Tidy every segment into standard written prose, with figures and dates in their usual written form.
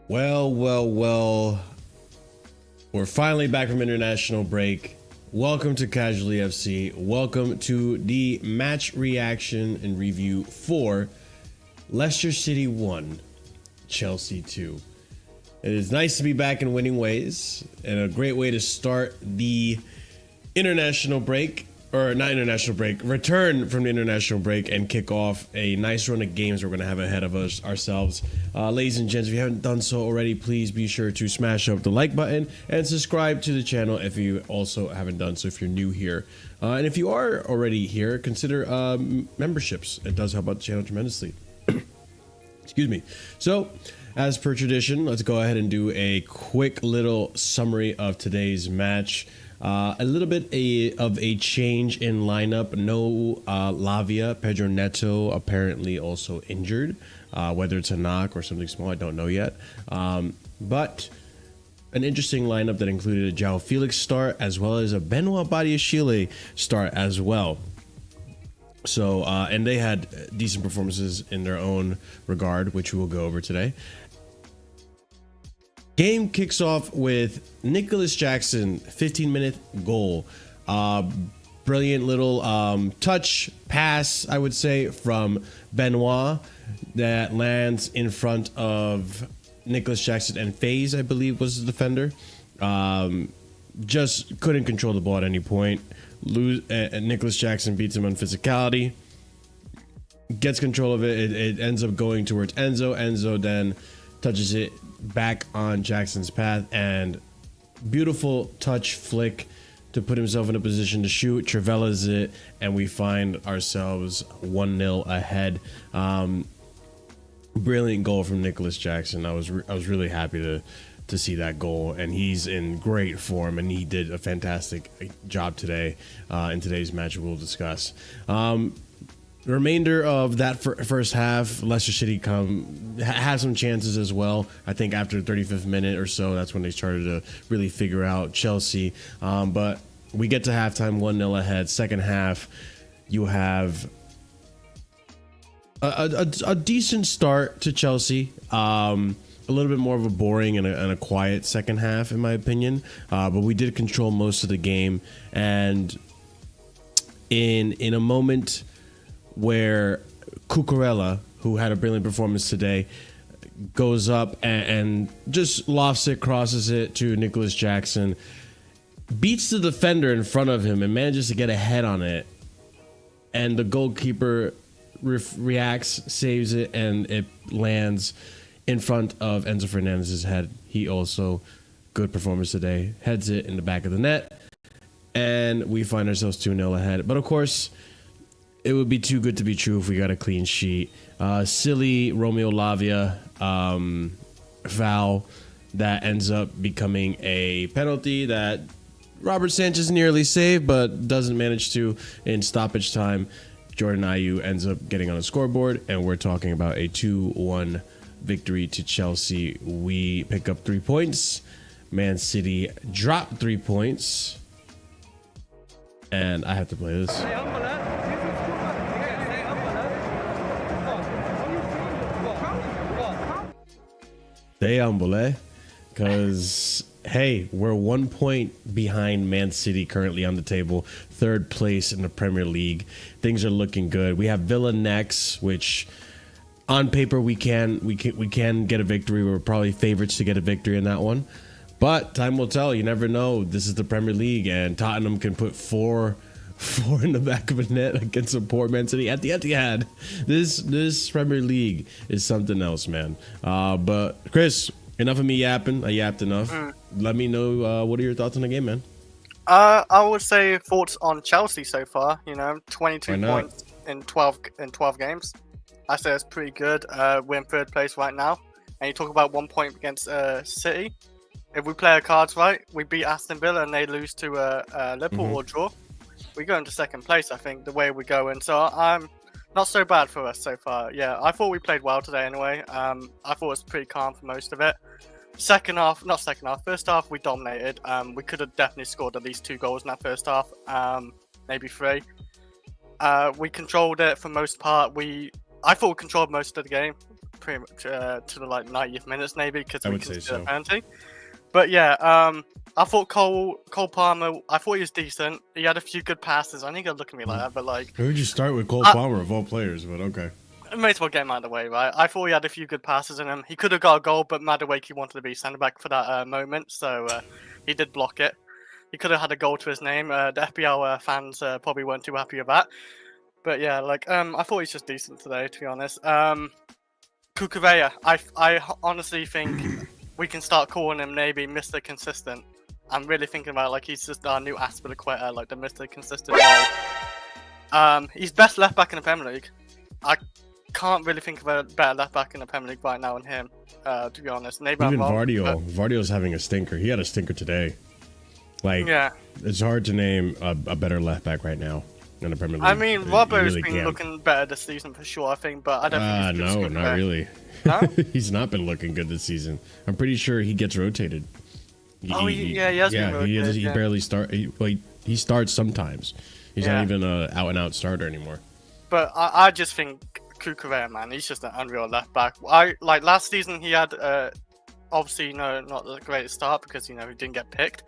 Well. We're finally back from international break. Welcome to Casually FC. Welcome to the match reaction and review for Leicester City 1, Chelsea 2. It is nice to be back in winning ways and a great way to start the international break, or not international break, return from the international break and kick off a nice run of games we're going to have ahead of us ourselves. Ladies and gents, if you haven't done so already, please be sure to smash up the like button and subscribe to the channel if you also haven't done so if you're new here. And if you are already here, consider memberships. It does help out the channel tremendously. Excuse me. So, as per tradition, let's go ahead and do a quick little summary of today's match. A little bit of a change in lineup. No Lavia, Pedro Neto apparently also injured. Whether it's a knock or something small, I don't know yet. But an interesting lineup that included a Joao Felix start as well as a Benoit Badiashile start as well. So, and they had decent performances in their own regard, which we will go over today. Game kicks off with Nicholas Jackson, 15-minute goal. Brilliant little touch pass, I would say, from Benoit that lands in front of Nicholas Jackson and FaZe, I believe, was the defender. Just couldn't control the ball at any point. Nicholas Jackson beats him on physicality. Gets control of it. It ends up going towards Enzo. Enzo then touches it back on Jackson's path, and beautiful touch flick to put himself in a position to shoot. Trivelas it, and we find ourselves 1-0 ahead. Brilliant goal from Nicholas Jackson. I was really happy to see that goal, and he's in great form, and he did a fantastic job today in today's match we'll discuss. The remainder of that first half, Leicester City had some chances as well. I think after the 35th minute or so, that's when they started to really figure out Chelsea. But we get to halftime 1-0 ahead. Second half, you have a decent start to Chelsea. A little bit more of a boring and a quiet second half, in my opinion. But we did control most of the game. And in a moment where Cucurella, who had a brilliant performance today, goes up and just lofts it, crosses it to Nicholas Jackson, beats the defender in front of him and manages to get a head on it. And the goalkeeper reacts, saves it, and it lands in front of Enzo Fernandez's head. He also, good performance today, heads it in the back of the net. And we find ourselves 2-0 ahead. But of course, it would be too good to be true if we got a clean sheet. Silly Romeo Lavia foul that ends up becoming a penalty that Robert Sanchez nearly saved, but doesn't manage to in stoppage time. Jordan Ayew ends up getting on a scoreboard, and we're talking about a 2-1 victory to Chelsea. We pick up 3 points. Man City dropped 3 points. And I have to play this. Stay humble, eh? Because, hey, we're 1 point behind Man City currently on the table. Third place in the Premier League. Things are looking good. We have Villa next, which on paper we can get a victory. We're probably favorites to get a victory in that one. But time will tell. You never know. This is the Premier League, and Tottenham can put four in the back of a net against a poor Man City at the Etihad. This Premier League is something else, man. But Chris, enough of me yapping. I yapped enough. Let me know what are your thoughts on the game, man. I would say thoughts on Chelsea so far. 22 points in 12 games. I say it's pretty good. We're in third place right now, and you talk about 1 point against City. If we play our cards right, we beat Aston Villa and they lose to Liverpool or draw, we go into second place, I think, the way we go in. So I'm not so bad for us so far. Yeah, I thought we played well today anyway. I thought it was pretty calm for most of it. First half, we dominated. We could have definitely scored at least 2 goals in that first half, maybe 3. We controlled it for most part. I thought we controlled most of the game. pretty much to the like 90th minutes maybe because I we would say consider so. penalty. But yeah, I thought Cole Palmer. I thought he was decent. He had a few good passes. I think he'll look at me like that, but like, Who would you start with? Cole Palmer of all players, but okay. may as well get him out of the way, right? I thought he had a few good passes in him. He could have got a goal, but Madueke wanted to be centre back for that moment, so he did block it. He could have had a goal to his name. The FPL fans probably weren't too happy with that. But yeah, like I thought he's just decent today, to be honest. Cucurella, I honestly think we can start calling him maybe Mr. Consistent. I'm really thinking about like he's just our new Aspilicueta, like the Mr. Consistent role. He's best left back in the Premier League. I can't really think of a better left back in the Premier League right now than him. To be honest, maybe even I'm wrong, Vardio. Vardio's having a stinker. He had a stinker today. Like, yeah, it's hard to name a better left back right now in the Premier League. I mean, Robbo's really been looking better this season for sure, I think, but I don't think he's no, not really. No? He's not been looking good this season. I'm pretty sure he gets rotated. He has been rotated. He barely start. He starts sometimes. He's not even an out and out starter anymore. But I just think Cucurella, man, he's just an unreal left back. I like last season he had obviously not the greatest start because he didn't get picked.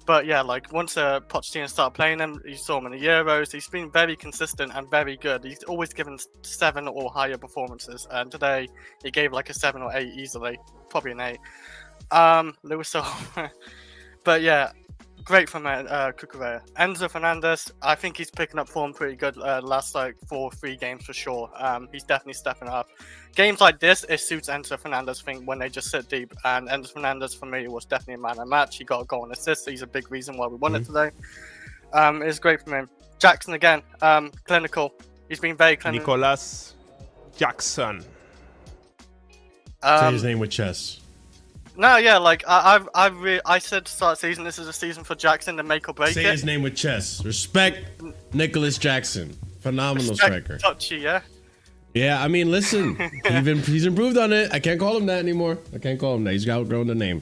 But yeah, like once Pochettino started playing him, you saw him in the Euros. He's been very consistent and very good. He's always given 7 or higher performances, and today he gave like a 7 or 8 easily, probably an 8. Lewis, but yeah, great from Cucurella. Enzo Fernandez, I think he's picking up form pretty good last like 3 games for sure. He's definitely stepping up. Games like this, it suits Enzo Fernandez, I think, when they just sit deep. And Enzo Fernandez, for me, was definitely a man of the match. He got a goal and assist. He's a big reason why we won it today. It's great from him. Jackson again, clinical. He's been very clinical. Nicolas Jackson. Say his name with chess. No, yeah, like I said to start the season, this is a season for Jackson to make or break it. Say his name with chess. Respect Nicholas Jackson. Phenomenal striker. Touchy, yeah. Yeah, I mean, listen, he's improved on it. I can't call him that anymore. I can't call him that. He's outgrown the name.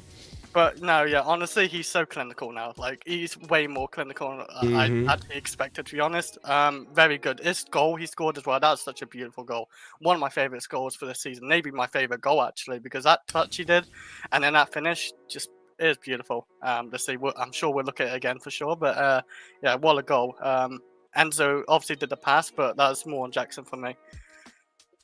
But no, yeah, honestly, he's so clinical now. Like, he's way more clinical than I actually expected, to be honest. Very good. This goal he scored as well, that's such a beautiful goal. One of my favourite goals for this season. Maybe my favourite goal, actually, because that touch he did, and then that finish, just is beautiful. Let's see, I'm sure we'll look at it again for sure. But yeah, what a goal. Enzo obviously did the pass, but that's more on Jackson for me.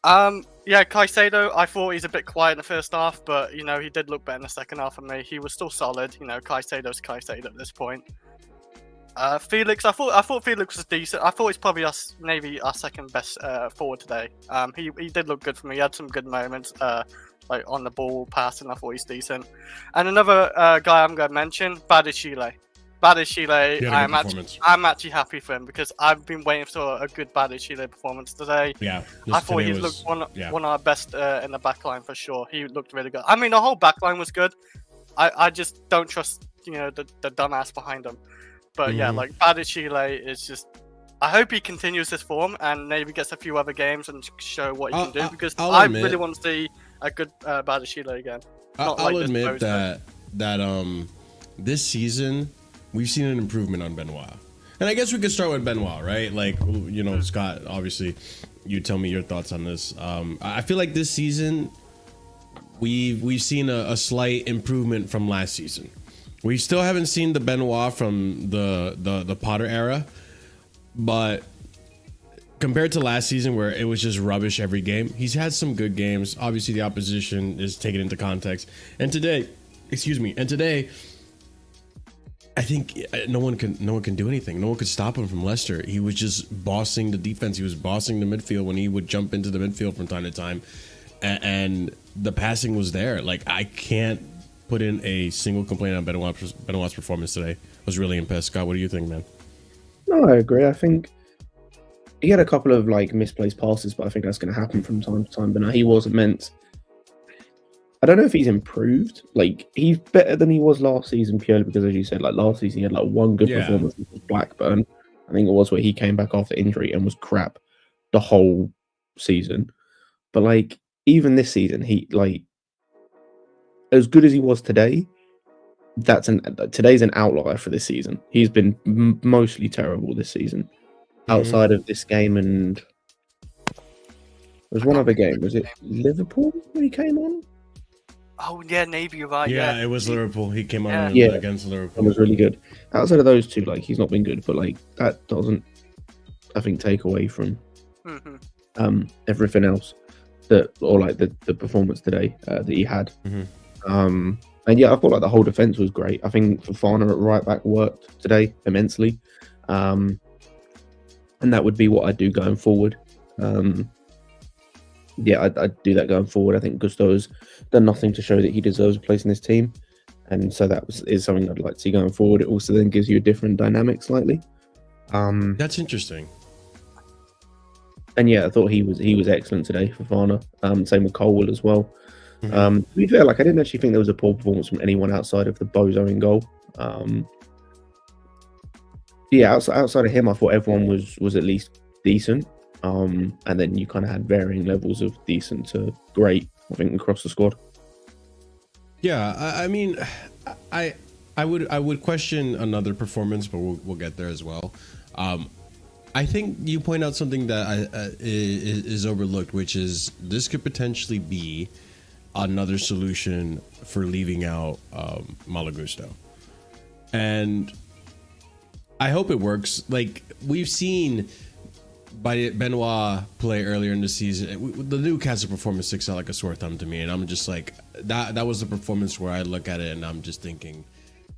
Yeah, Caicedo, I thought he's a bit quiet in the first half, but he did look better in the second half for me. He was still solid. Caicedo's Caicedo at this point. Felix, I thought Felix was decent. I thought he's probably maybe our second best forward today. He did look good for me. He had some good moments, like on the ball, passing. I thought he's decent. And another guy I'm going to mention, Badiashile. I'm actually happy for him because I've been waiting for a good Badiashile performance today. Yeah, I thought he looked one of our best in the back line for sure. He looked really good. I mean, the whole back line was good. I just don't trust the dumbass behind him. But yeah, like Badiashile is just. I hope he continues this form and maybe gets a few other games and show what he can do because I really want to see a good Badiashile again. I'll admit that this season. We've seen an improvement on Benoit. And I guess we could start with Benoit, right? Like, Scott, obviously, you tell me your thoughts on this. I feel like this season, we've seen a slight improvement from last season. We still haven't seen the Benoit from the Potter era. But compared to last season where it was just rubbish every game, he's had some good games. Obviously, the opposition is taken into context. And today, I think no one can do anything. No one could stop him from Leicester. He was just bossing the defense. He was bossing the midfield when he would jump into the midfield from time to time, and the passing was there. Like, I can't put in a single complaint on Benoit's performance today. I was really impressed. Scott, what do you think, man? No, I agree. I think he had a couple of misplaced passes, but I think that's going to happen from time to time. But no, he was immense. I don't know if he's improved. He's better than he was last season purely because, as you said, last season he had one good performance with Blackburn. I think it was where he came back after injury and was crap the whole season. But even this season, he as good as he was today. Today's an outlier for this season. He's been mostly terrible this season, outside of this game and was one other game. Was it Liverpool when he came on? Oh yeah, Navy, you're right. Yeah, it was Liverpool. He came on Yeah. against It Liverpool. was really good. Outside of those two, like he's not been good, but like that doesn't, I think, take away from everything else or like the performance today that he had. And yeah, I thought like the whole defense was great. I think Fofana at right back worked today immensely, and that would be what I'd do going forward. Yeah, I'd do that going forward. I think Gusto has done nothing to show that he deserves a place in this team, and so is something I'd like to see going forward. It also then gives you a different dynamic slightly. That's interesting. And yeah, I thought he was excellent today for Fofana. Same with Colwell as well. To be fair, like I didn't actually think there was a poor performance from anyone outside of the Bozo in goal. Yeah, outside of him, I thought everyone was at least decent. And then you kind of had varying levels of decent to great, I think, across the squad. Yeah, I mean, I would question another performance, but we'll get there as well. I think you point out something that is overlooked, which is this could potentially be another solution for leaving out Malo Gusto. And I hope it works. Like, we've seen Benoit play earlier in the season. The Newcastle performance sticks out like a sore thumb to me, and I'm just like, that was the performance where I look at it and I'm just thinking,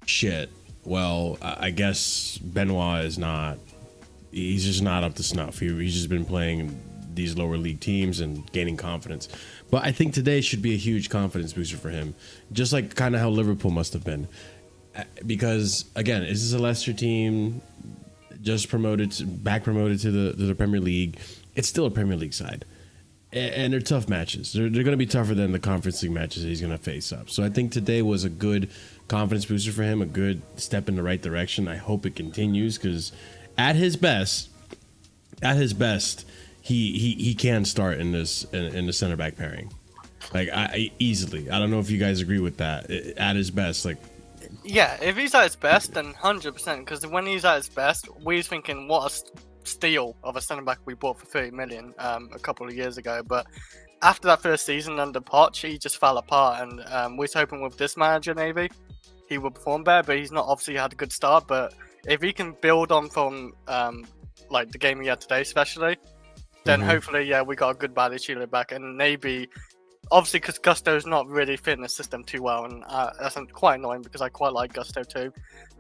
shit, well, I guess Benoit is not, he's just not up to snuff. He's just been playing these lower league teams and gaining confidence. But I think today should be a huge confidence booster for him, just like kind of how Liverpool must have been. Because again, this is a Leicester team, just back promoted to the Premier League. It's still a Premier League side, and they're tough matches. They're going to be tougher than the Conference League matches that he's going to face up. So I think today was a good confidence booster for him, a good step in the right direction. I hope it continues, because at his best, he can start in the center back pairing, like easily. I don't know if you guys agree with that. At his best, like. Yeah, if he's at his best, then 100%. Because when he's at his best, we're thinking, what a steal of a centre back we bought for 30 million a couple of years ago. But after that first season under Poch, he just fell apart. And we're hoping with this manager, maybe he will perform better. But he's not obviously had a good start. But if he can build on from like the game he had today, especially, then hopefully, yeah, we got a good Badiashile back, and maybe. Obviously, because Gusto's not really fitting the system too well, and that's quite annoying because I quite like Gusto too.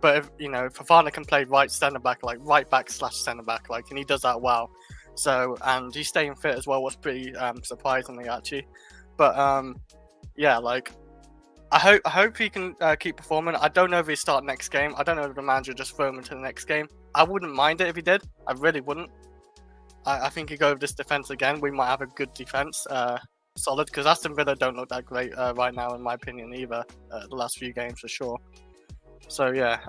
But if Fofana can play right centre back, like right back / centre back, like, and he does that well. So, and he's staying fit as well, was pretty surprisingly actually. But yeah, like I hope he can keep performing. I don't know if he start next game. I don't know if the manager just throw him into the next game. I wouldn't mind it if he did. I really wouldn't. I think you go with this defense again, we might have a good defense. Solid, because Aston Villa don't look that great right now, in my opinion, either. The last few games for sure. So yeah,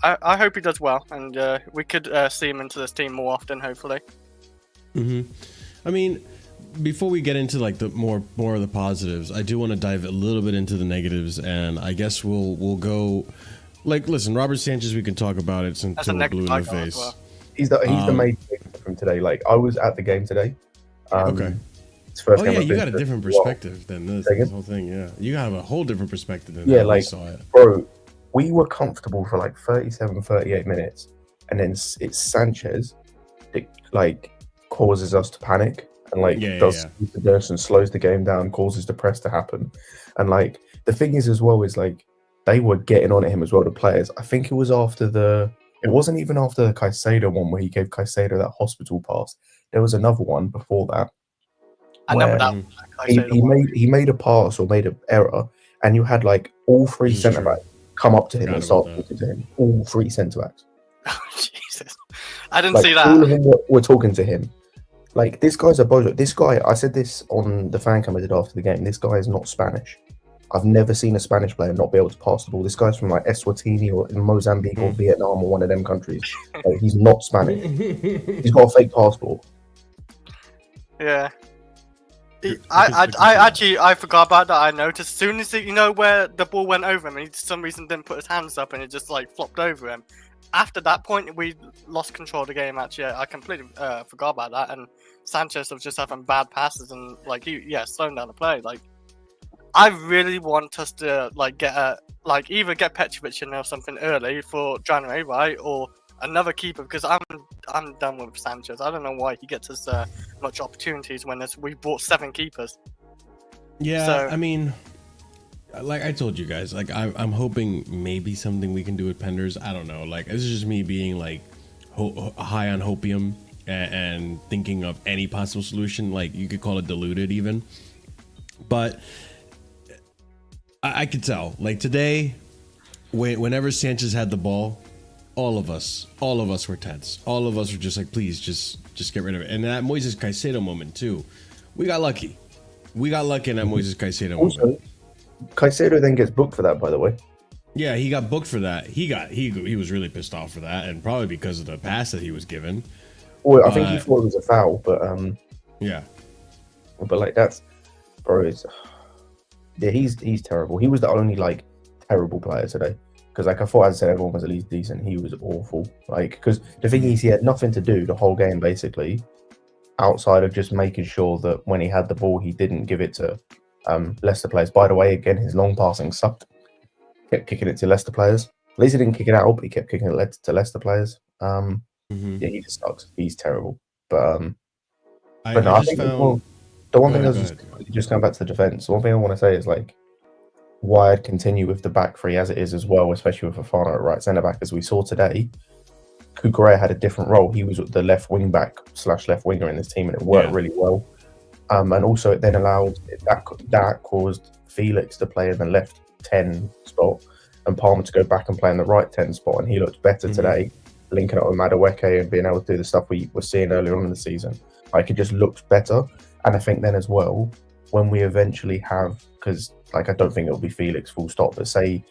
I hope he does well, and we could see him into this team more often, hopefully. I mean, before we get into like the more of the positives, I do want to dive a little bit into the negatives, and I guess we'll go. Like, listen, Robert Sanchez, we can talk about it until we're blue in the face. Well. He's the main thing from today. Like, I was at the game today. Okay. First yeah, you got a different perspective than this whole thing. Yeah, you got a whole different perspective than yeah, how like, I saw it. Bro, we were comfortable for like 37, 38 minutes, and then it's Sanchez that like causes us to panic and like does this and slows the game down, causes the press to happen. And like the thing is as well is like they were getting on at him as well, the players. I think it was it wasn't even after the Caicedo one where he gave Caicedo that hospital pass. There was another one before that. I know that he made a pass or made an error, and you had like all three centre backs come up to him and start talking to him. All three centre backs. Oh Jesus! I didn't see that. All of them were talking to him. Like, this guy's a bozo. This guy, I said this on the fan cam I did after the game. This guy is not Spanish. I've never seen a Spanish player not be able to pass the ball. This guy's from like Eswatini or in Mozambique or Vietnam or one of them countries. Like, he's not Spanish. He's got a fake passport. Yeah. I forgot about that. I noticed as soon as where the ball went over him, and he for some reason didn't put his hands up, and it just like flopped over him. After that point, we lost control of the game. Actually, I completely forgot about that. And Sanchez of just having bad passes and like slowing down the play. Like, I really want us to either get Petrovic in or something early for January, right, or another keeper, because I'm done with Sanchez. I don't know why he gets us much opportunities when we bought 7 keepers. Yeah, so, I mean, like I told you guys, like I'm hoping maybe something we can do with Penders. I don't know. Like, this is just me being like high on hopium and thinking of any possible solution. Like, you could call it diluted even, but I could tell. Like today, whenever Sanchez had the ball, all of us were tense. All of us were just like, please, just get rid of it. And that Moises Caicedo moment too, we got lucky. We got lucky in that Moises Caicedo moment. Caicedo then gets booked for that, by the way. Yeah, he got booked for that. He was really pissed off for that, and probably because of the pass that he was given. Well, I think he thought it was a foul, but yeah. But like that's, bro, he's terrible. He was the only like terrible player today. Because like I thought, as I said, everyone was at least decent. He was awful. Like, because the thing is, he had nothing to do the whole game basically, outside of just making sure that when he had the ball, he didn't give it to Leicester players. By the way, again, his long passing sucked. Kept kicking it to Leicester players. At least he didn't kick it out, but he kept kicking it to Leicester players. Yeah, he just sucks. He's terrible. But I think the one thing I was just going back to the defense. One thing I want to say is like, why I'd continue with the back three as it is as well, especially with Fofana at right centre back, as we saw today. Kukurea had a different role. He was the left wing back / left winger in this team, and it worked really well. And also it then allowed that caused Felix to play in the left 10 spot and Palmer to go back and play in the right 10 spot, and he looked better today, linking up with Madueke and being able to do the stuff we were seeing earlier on in the season. Like, it just looked better. And I think then as well, when we eventually have, because like I don't think it'll be Felix full stop, but say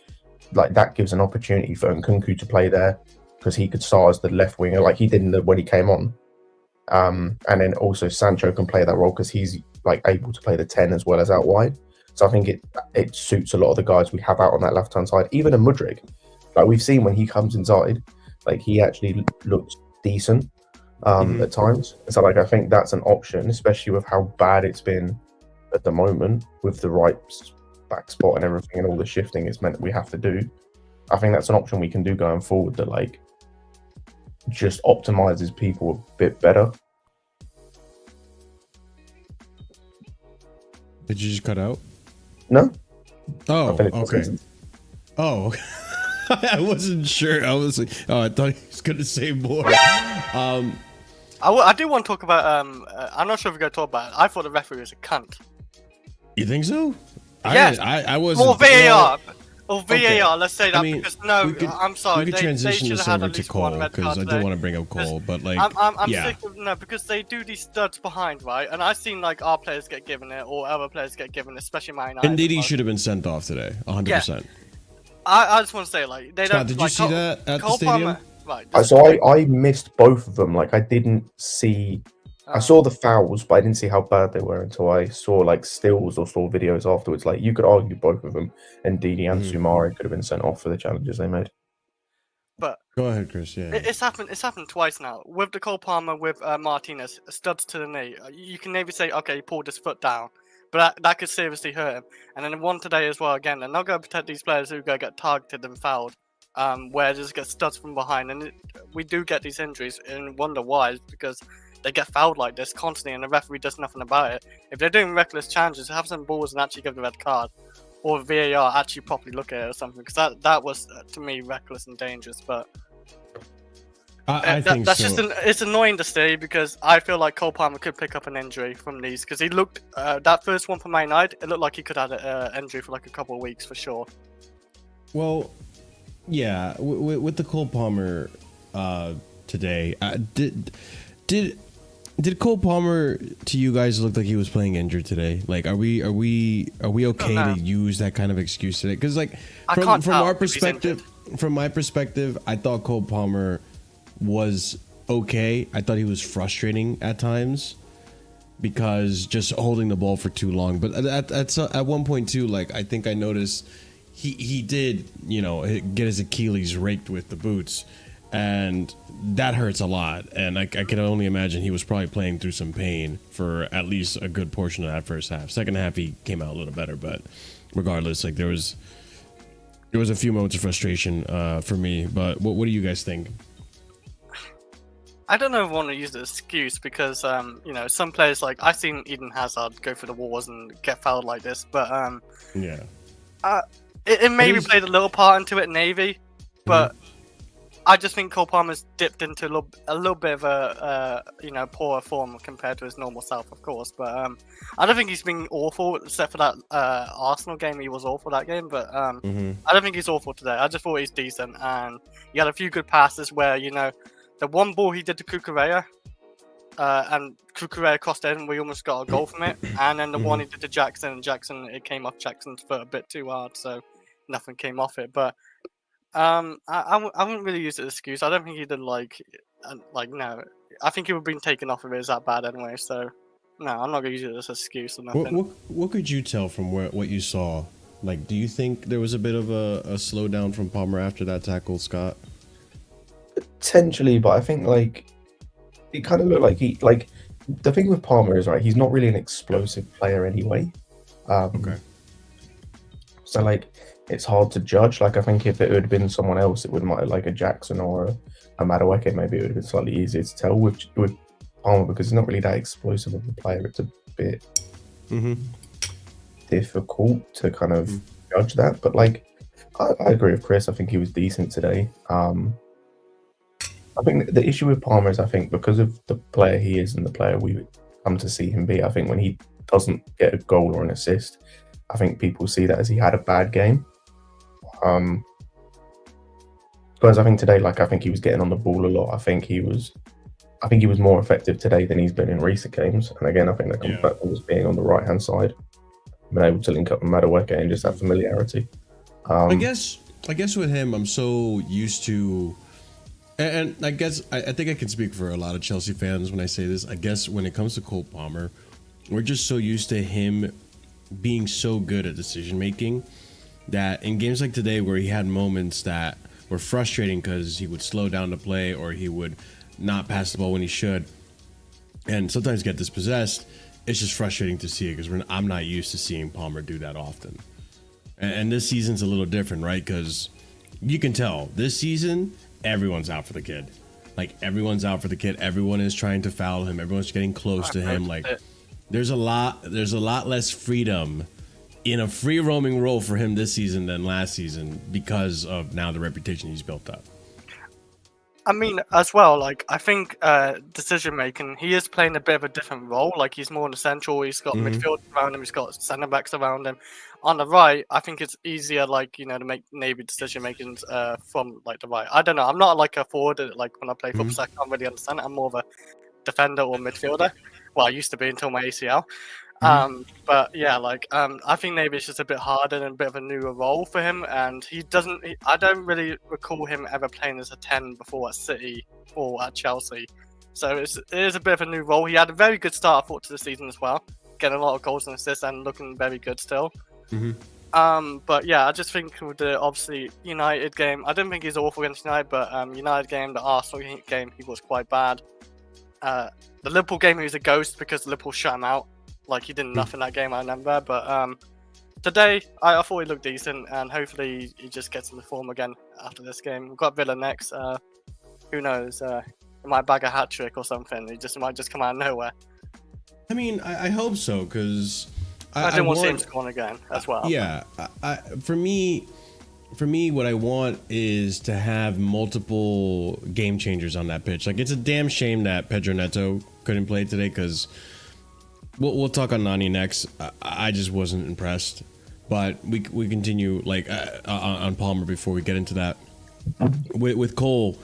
like that gives an opportunity for Nkunku to play there, because he could start as the left winger like he did when he came on. And then also Sancho can play that role because he's like able to play the 10 as well as out wide. So I think it suits a lot of the guys we have out on that left hand side. Even a Mudryk, like we've seen when he comes inside, like he actually looks decent at times. So like I think that's an option, especially with how bad it's been at the moment with the right back spot and everything and all the shifting it's meant that we have to do. I think that's an option we can do going forward that like just optimizes people a bit better. Did you just cut out? No. Oh, okay. Oh, I wasn't sure. I was like, I thought he was gonna say more. I do want to talk about. I'm not sure if we're going to talk about it. I thought the referee was a cunt. You think so? Yes. I wasn't. Or VAR. Or VAR, Okay. Let's say that, because I'm sorry. We could transition this over to Cole, because I do want to bring up Cole, but like, I'm sick of because they do these studs behind, right? And I've seen like our players get given it, or other players get given it, especially my United. Indeed, he should have been sent off today, 100%. I just want to say, like, they Scott, don't. did you see that at the stadium? So I missed both of them. Like I didn't see. I saw the fouls, but I didn't see how bad they were until I saw like stills or saw videos afterwards. Like you could argue both of them, and Didi and Sumari could have been sent off for the challenges they made. But go ahead, Chris. Yeah, it's happened. It's happened twice now with the Cole Palmer with Martinez studs to the knee. You can maybe say, okay, he pulled his foot down, but that could seriously hurt him. And then one today as well. Again, they're not going to protect these players who go get targeted and fouled. Where they just get studs from behind, and we do get these injuries and wonder why. It's because they get fouled like this constantly, and the referee does nothing about it. If they're doing reckless challenges, have some balls and actually give the red card, or VAR actually properly look at it or something. Because that was to me reckless and dangerous. But I think that's so. it's annoying to see, because I feel like Cole Palmer could pick up an injury from these, because he looked that first one for Man United, it looked like he could have an injury for like a couple of weeks for sure. Well, yeah, with the Cole Palmer today, did Cole Palmer to you guys look like he was playing injured today? Like, are we okay to use that kind of excuse today? Because like from our perspective, from my perspective, I thought Cole Palmer was okay. I thought he was frustrating at times because just holding the ball for too long. But at one point too, like I think I noticed he did, get his Achilles raked with the boots. and that hurts a lot. And I can only imagine he was probably playing through some pain for at least a good portion of that first half. Second half, he came out a little better, but regardless, like there was a few moments of frustration for me. But what do you guys think? I don't know if I want to use the excuse because, you know, some players, like, I've seen Eden Hazard go through the walls and get fouled like this, but, yeah. It maybe played a little part into it, Navy, but I just think Cole Palmer's dipped into a little bit of a, you know, poorer form compared to his normal self, of course, but, I don't think he's been awful, except for that, Arsenal game. He was awful that game, but, I don't think he's awful today. I just thought he's decent, and he had a few good passes where, you know, the one ball he did to Cucurella, and Cucurella crossed in, we almost got a goal from it. And then the one he did to Jackson, and Jackson, it came off Jackson's foot a bit too hard, so nothing came off it. But I wouldn't really use it as an excuse. I don't think he did no. I think he would have been taken off if it was that bad anyway. So no, I'm not gonna use it as an excuse or nothing. What could you tell from what you saw? Like, do you think there was a bit of a slowdown from Palmer after that tackle, Scott? Potentially, but I think like it kind of looked like the thing with Palmer is right. He's not really an explosive player anyway. Okay. So like it's hard to judge. Like I think if it would have been someone else, it would have like a Jackson or a Madueke, maybe it would have been slightly easier to tell with Palmer because he's not really that explosive of a player. It's a bit difficult to kind of judge that. But like I agree with Chris. I think he was decent today. I think the issue with Palmer is I think because of the player he is and the player we come to see him be, I think when he doesn't get a goal or an assist, I think people see that as he had a bad game. Whereas I think today, like I think he was getting on the ball a lot. I think he was more effective today than he's been in recent games. And again, I think that comes back to just being on the right hand side, being able to link up with Madueke and just have familiarity. I guess with him, I'm so used to. And I guess I think I can speak for a lot of Chelsea fans when I say this. I guess when it comes to Cole Palmer, we're just so used to him being so good at decision making that in games like today where he had moments that were frustrating because he would slow down the play or he would not pass the ball when he should and sometimes get dispossessed, it's just frustrating to see it because I'm not used to seeing Palmer do that often. And this season's a little different, right? Because you can tell this season everyone's out for the kid. Like everyone's out for the kid. Everyone is trying to foul him. Everyone's getting close to him. Like there's a lot less freedom in a free roaming role for him this season than last season because of now the reputation he's built up. I mean, as well, like I think decision making, he is playing a bit of a different role. Like he's more in the central. He's got midfield around him. He's got centre backs around him. On the right, I think it's easier, like, you know, to make maybe decision makings from like the right. I don't know. I'm not like a forward. Like when I play football, I can't really understand it. I'm more of a defender or midfielder. Well, I used to be until my ACL. But yeah, like I think maybe it's just a bit harder and a bit of a newer role for him. And I don't really recall him ever playing as a 10 before at City or at Chelsea. So it is a bit of a new role. He had a very good start, I thought, to the season as well, getting a lot of goals and assists and looking very good still. But yeah, I just think with the obviously United game, I don't think he's awful against United, but United game, the Arsenal game, he was quite bad. The Liverpool game, he was a ghost because Liverpool shut him out. Like he did nothing that game, I remember. But today, I thought he looked decent, and hopefully he just gets into form again after this game. We've got Villa next. Who knows? He might bag a hat trick or something. He might just come out of nowhere. I mean, I hope so because I didn't want to see him score again as well. Yeah, for me, what I want is to have multiple game changers on that pitch. Like it's a damn shame that Pedro Neto couldn't play today because. We'll talk on Nani next. I just wasn't impressed, but we continue like on Palmer before we get into that. With Cole,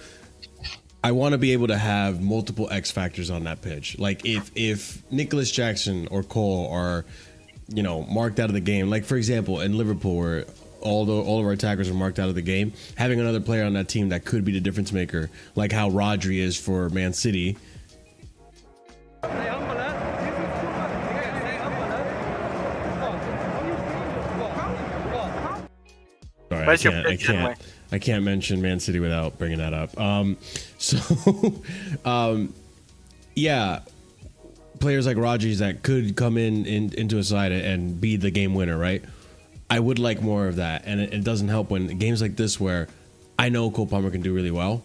I want to be able to have multiple X factors on that pitch. Like if Nicholas Jackson or Cole are, marked out of the game. Like for example, in Liverpool, where all of our attackers are marked out of the game, having another player on that team that could be the difference maker, like how Rodri is for Man City. I can't mention Man City without bringing that up. Yeah, players like Rodgers that could come into a side and be the game winner, right? I would like more of that, and it doesn't help when games like this where I know Cole Palmer can do really well,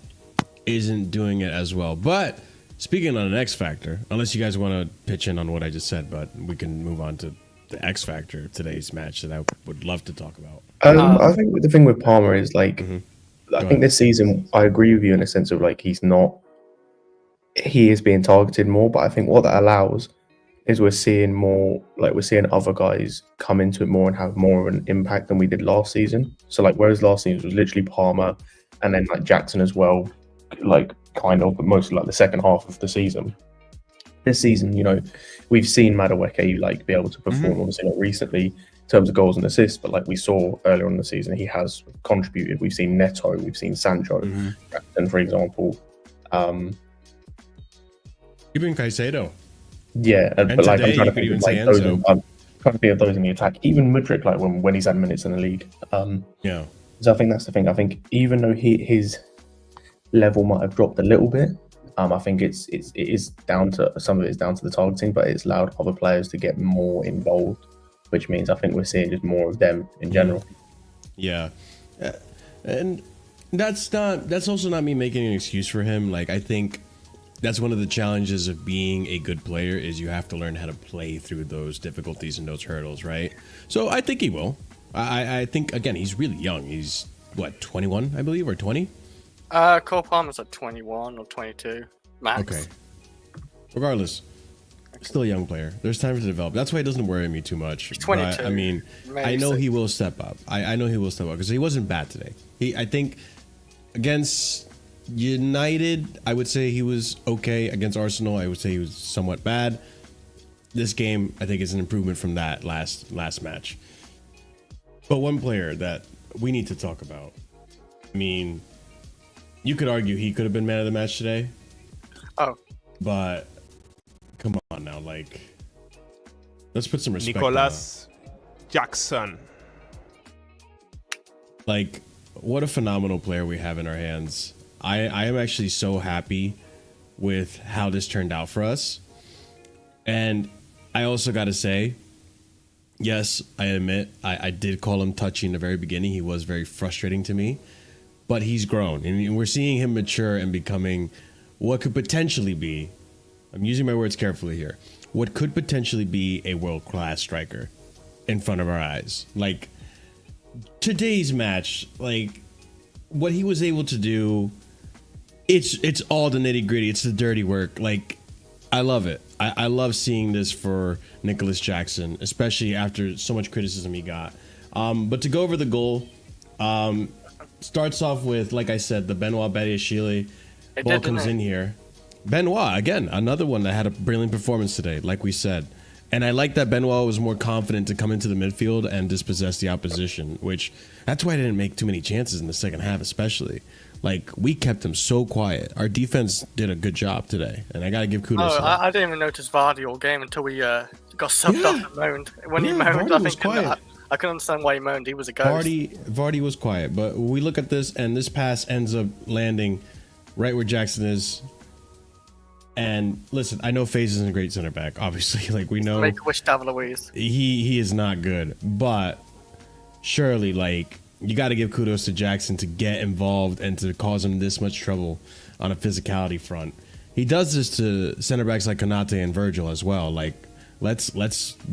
isn't doing it as well. But speaking on an X Factor, unless you guys want to pitch in on what I just said, but we can move on to the X Factor of today's match that I would love to talk about. I think the thing with Palmer is like, I think this season, I agree with you in a sense of like, he is being targeted more, but I think what that allows is we're seeing other guys come into it more and have more of an impact than we did last season. So like, whereas last season was literally Palmer and then like Jackson as well, like kind of, but mostly like the second half of the season. This season, you know, we've seen Madueke like be able to perform, obviously not recently in terms of goals and assists, but like we saw earlier in the season, he has contributed. We've seen Neto, we've seen Sancho, and for example, even Caicedo. Yeah, and but like I'm trying to think of like those. I'm trying to think of those in the attack. Even Mudryk, like when he's had minutes in the league. Yeah. So I think that's the thing. I think even though his level might have dropped a little bit, I think it is down to some of it is down to the targeting, but it's allowed other players to get more involved, which means I think we're seeing just more of them in general. Yeah, and that's also not me making an excuse for him. Like I think that's one of the challenges of being a good player is you have to learn how to play through those difficulties and those hurdles, right? So I think he will. I think again he's really young. He's what 21, I believe, or 20. Cole Palmer's at 21 or 22 max. Okay. Regardless, still a young player. There's time to develop. That's why it doesn't worry me too much. He's 22. But, I mean, I know he will step up. I know he will step up because he wasn't bad today. I think against United, I would say he was okay. Against Arsenal, I would say he was somewhat bad. This game, I think, is an improvement from that last match. But one player that we need to talk about. I mean, you could argue he could have been man of the match today. Oh. But come on now, like, let's put some respect Nicolas Jackson. Like, what a phenomenal player we have in our hands. I am actually so happy with how this turned out for us. And I also got to say, yes, I admit I did call him touchy in the very beginning. He was very frustrating to me. But he's grown, and we're seeing him mature and becoming what could potentially be, I'm using my words carefully here, what could potentially be a world-class striker in front of our eyes. Like, today's match, like, what he was able to do, it's all the nitty-gritty. It's the dirty work. Like, I love it. I love seeing this for Nicolas Jackson, especially after so much criticism he got. But to go over the goal, starts off with, like I said, the Benoit Badiashile ball comes in here. Benoit, again, another one that had a brilliant performance today, like we said. And I like that Benoit was more confident to come into the midfield and dispossess the opposition, which that's why I didn't make too many chances in the second half, especially. Like, we kept him so quiet. Our defense did a good job today, and I got to give kudos to that. I didn't even notice Vardy all game until we got subbed off and moaned. When he moaned, I think I couldn't understand why he moaned. He was a ghost. Vardy was quiet, but we look at this, and this pass ends up landing right where Jackson is. And listen, I know FaZe isn't a great center back, obviously. Like, we know Make a wish, David Luiz. He is not good, but surely, like, you got to give kudos to Jackson to get involved and to cause him this much trouble on a physicality front. He does this to center backs like Konate and Virgil as well. Like, let's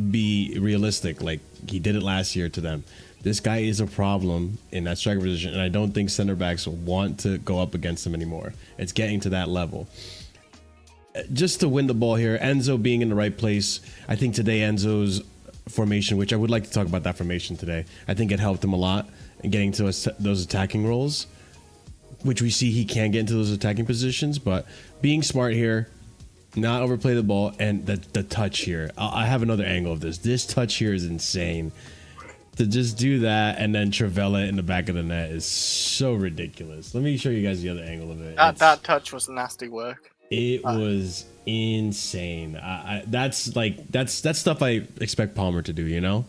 be realistic. Like, he did it last year to them. This guy is a problem in that striker position, and I don't think center backs want to go up against him anymore. It's getting to that level. Just to win the ball here, Enzo being in the right place. I think today Enzo's formation, which I would like to talk about that formation today, I think it helped him a lot in getting to those attacking roles, which we see he can get into those attacking positions. But being smart here, not overplay the ball, and the touch here. I have another angle of this. This touch here is insane. To just do that and then Travella in the back of the net is so ridiculous. Let me show you guys the other angle of it. That touch was nasty work. It was insane. That's stuff I expect Palmer to do, you know?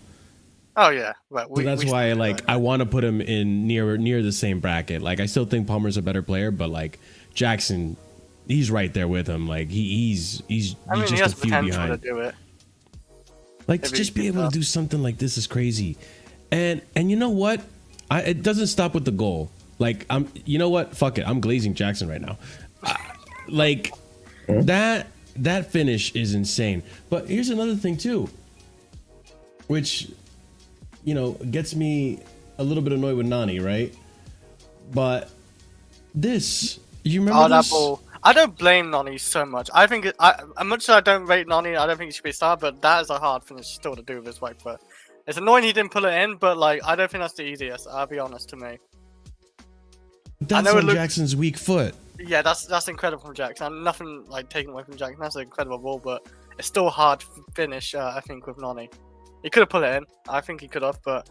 Oh yeah, right. So that's why like I want to put him in near the same bracket. Like I still think Palmer's a better player, but like Jackson, he's right there with him. Like he's he just has a few potential behind. to do it. Like to just be able to do something like this is crazy. And you know what? It doesn't stop with the goal. Like you know what? Fuck it. I'm glazing Jackson right now. Like that finish is insane. But here's another thing too, which gets me a little bit annoyed with Nani, right? But this, you remember this? That ball. I don't blame Nani so much. I think as much as I don't rate Nani, I don't think he should be a star. But that is a hard finish still to do with his right foot. It's annoying he didn't pull it in, but like I don't think that's the easiest. I'll be honest to me. That's on Jackson's weak foot. Yeah, that's incredible from Jackson. Nothing like taken away from Jackson. That's an incredible ball, but it's still a hard finish. I think with Nani, he could have put it in. I think he could have, but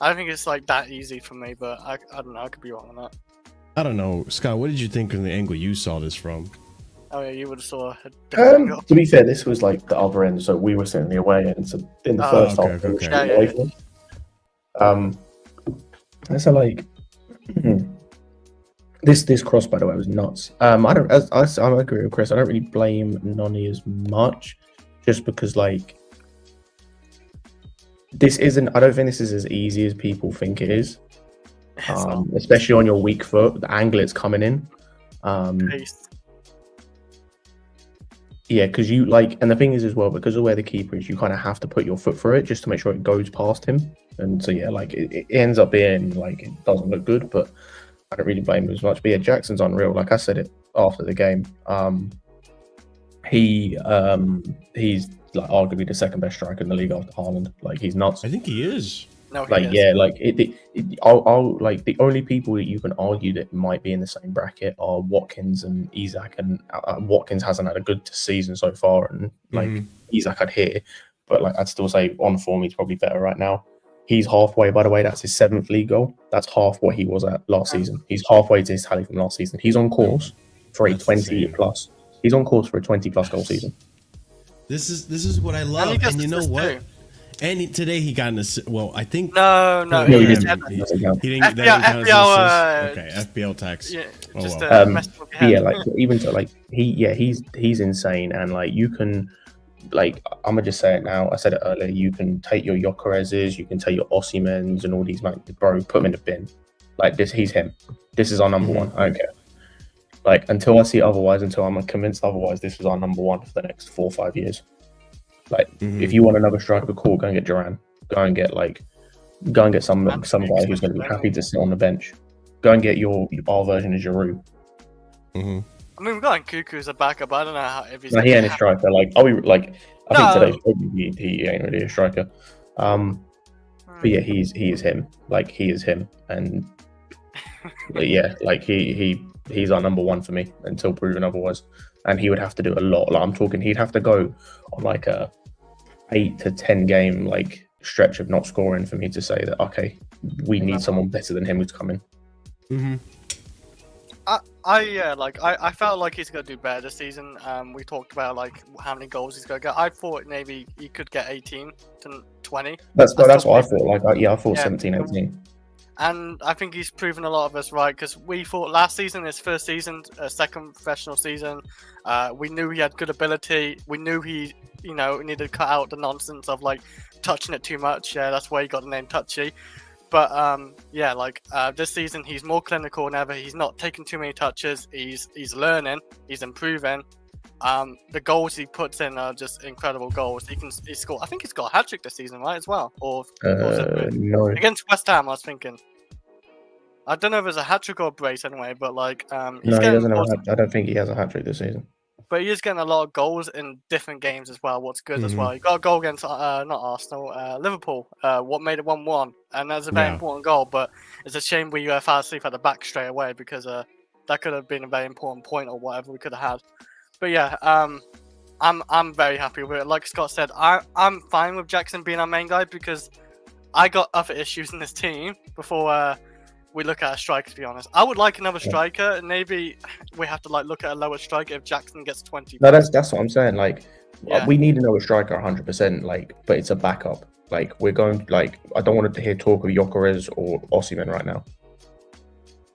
I don't think it's like that easy for me. But I don't know. I could be wrong on that. I don't know, Scott. What did you think from the angle you saw this from? Oh yeah, you would have saw a different angle. To be fair, this was like the other end, so we were sitting the away end. So in the first half, okay. So like this cross, by the way, was nuts. I agree with Chris. I don't really blame Nani as much, just because like this isn't. I don't think this is as easy as people think it is. Especially on your weak foot, the angle it's coming in. Yeah, because you like, and the thing is as well, because of where the keeper is, you kind of have to put your foot through it just to make sure it goes past him. And so yeah, like it ends up being like it doesn't look good, but I don't really blame him as much. But yeah, Jackson's unreal. Like I said it after the game. He's like arguably the second best striker in the league after Haaland. Like he's nuts. I think he is. No, like yeah, like I'll like the only people that you can argue that might be in the same bracket are Watkins and Isak, and Watkins hasn't had a good season so far, and like Isak I'd hear, but like I'd still say on form he's probably better right now. He's halfway, by the way. That's his 7th league goal. That's half what he was at last season. He's halfway to his tally from last season. He's on course for a 20 plus. He's on course for a 20 plus goal season. This is what I love, and you know what? Too. And today he got an assist. Well, I think no, he didn't. FPL, okay, FPL tax. Yeah, yeah, like even to like he's insane, and like you can, like I'm gonna just say it now. I said it earlier. You can take your Yokerez's, you can take your Osimhen's, and all these like bro, put them in the bin. Like this, he's him. This is our number one. I don't care. Like until I see otherwise, until I'm convinced otherwise, this is our number one for the next 4 or 5 years. Like if you want another striker, cool, go and get Duran. Go and get some guy who's going to be happy to sit on the bench. Go and get your our version of Giroud. I mean, we've got Nkunku as a backup. I don't know if he's. No, he ain't a striker. Like, I think today he ain't really a striker. But yeah, he is him. Like he is him, and yeah, like he's our number one for me until proven otherwise. And he would have to do a lot. Like I'm talking, he'd have to go on like a 8 to 10 game like stretch of not scoring for me to say that okay, we need someone better than him who's coming. I felt like he's gonna do better this season. We talked about like how many goals he's gonna get. I thought maybe he could get 18 to 20. That's what I thought. Like I thought 17, 18. And I think he's proven a lot of us right, because we thought last season, his first season, second professional season, we knew he had good ability. We knew he, needed to cut out the nonsense of like touching it too much. Yeah, that's why he got the name Touchy. But this season he's more clinical than ever. He's not taking too many touches. He's learning. He's improving. The goals he puts in are just incredible goals. He scored. I think he's got a hat trick this season, right, as well. Or no, against West Ham, I was thinking. I don't know if it's a hat trick or a brace anyway, but like no, he doesn't have. I don't think he has a hat trick this season. But he is getting a lot of goals in different games as well. What's good as well. He got a goal against not Arsenal, Liverpool. What made it 1-1, and that's a very important goal. But it's a shame we fell asleep at the back straight away, because that could have been a very important point or whatever we could have had. But yeah, I'm very happy with it. Like Scott said, I'm fine with Jackson being our main guy, because I got other issues in this team before we look at a striker, to be honest. I would like another striker, and maybe we have to like look at a lower striker if Jackson gets 20. No, that's what I'm saying. Like we need another striker 100%. Like, but it's a backup. Like we're going like I don't want to hear talk of Gyökeres or Osimhen right now.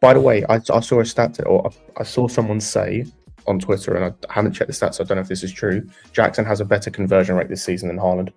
By the way, I saw a stat or I saw someone say on Twitter, and I haven't checked the stats, so I don't know if this is true. Jackson has a better conversion rate this season than Haaland.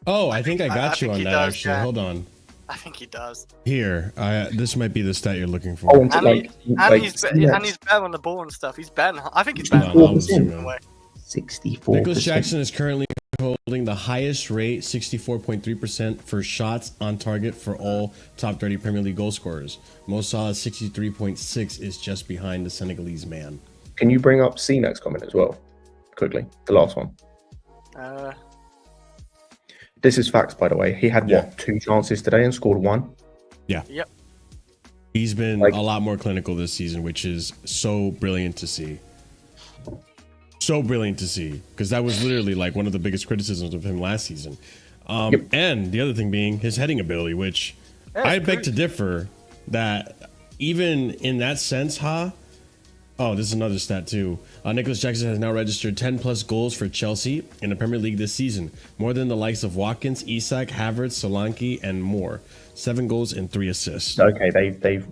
Oh, I think I got you on that does, actually. yeah. Hold on. I think he does. Here, this might be the stat you're looking for. Oh, And he's better on the ball and stuff. He's better. I think he's better. Hold on, I'll zoom in. 64. Nicholas Jackson is currently holding the highest rate, 64.3% for shots on target for all top 30 Premier League goal scorers. Mo Salah 63.6 is just behind the Senegalese man. Can you bring up CNET's comment as well? Quickly, the last one. This is facts, by the way. He had, what, 2 chances today and scored 1? Yeah. Yep. He's been Like- a lot more clinical this season, which is so brilliant to see. So brilliant to see. Because that was literally like one of the biggest criticisms of him last season. And the other thing being his heading ability, which I beg to differ that even in that sense, oh, this is another stat too. Nicholas Jackson has now registered 10 plus goals for Chelsea in the Premier League this season, more than the likes of Watkins, Isak, Havertz, Solanke, and more. 7 goals and 3 assists. Okay, they've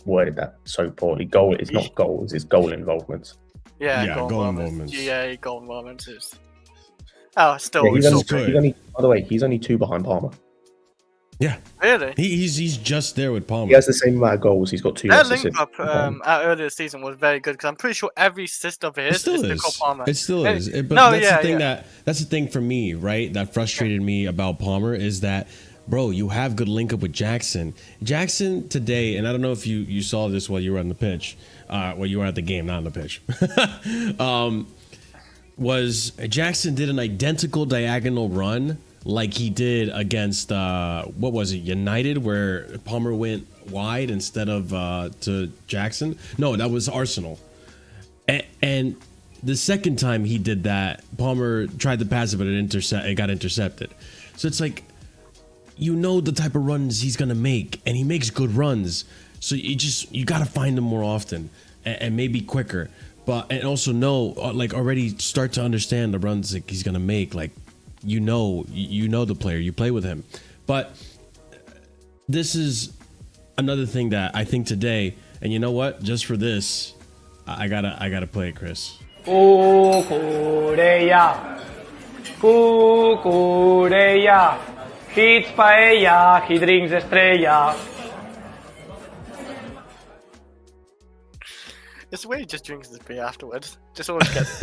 worded that so poorly. Goal is not goals; it's goal involvements. Yeah, goal involvements. Yeah, goal involvements is. Oh, still, Yeah, good. By the way, he's only 2 behind Palmer. Yeah, really. he's just there with Palmer. He has the same amount of goals. He's got 2 Their assists. link up earlier this season was very good because I'm pretty sure every assist of his It is Cole Palmer. It still is. But No, that's yeah, the thing yeah. that's the thing for me, right? That frustrated me about Palmer is that, bro, you have good link up with Jackson. Jackson today, and I don't know if you saw this while you were on the pitch, while you were at the game, not on the pitch. Was Jackson did an identical diagonal run like he did against what was it, United, where Palmer went wide instead of to Jackson? No, that was Arsenal. And the second time he did that, Palmer tried to pass it, but it got intercepted. So it's like, you know the type of runs he's gonna make, and he makes good runs. So you gotta find him more often and maybe quicker. And also know, like, already start to understand the runs that he's gonna make. Like, you know the player, you play with him. But this is another thing that I think today, and you know what? Just for this, I gotta play it, Chris. Cucureya, Cucureya, he eats paella, he drinks estrella. It's the way he just drinks his beer afterwards. Just always gets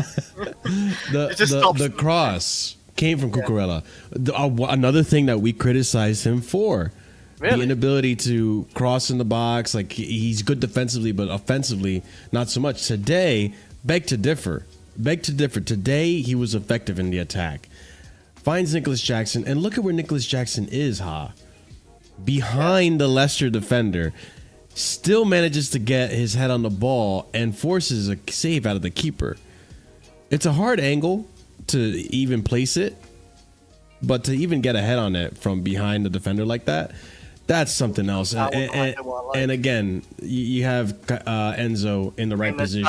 the cross came from Cucurella. Another thing that we criticized him for. Really? The inability to cross in the box. Like, he's good defensively, but offensively, not so much. Today, beg to differ. Today, he was effective in the attack. Finds Nicholas Jackson, and look at where Nicholas Jackson is, behind the Leicester defender. Still manages to get his head on the ball and forces a save out of the keeper. It's a hard angle to even place it, but to even get a head on it from behind the defender like that, that's something else. And again, you have Enzo in the right position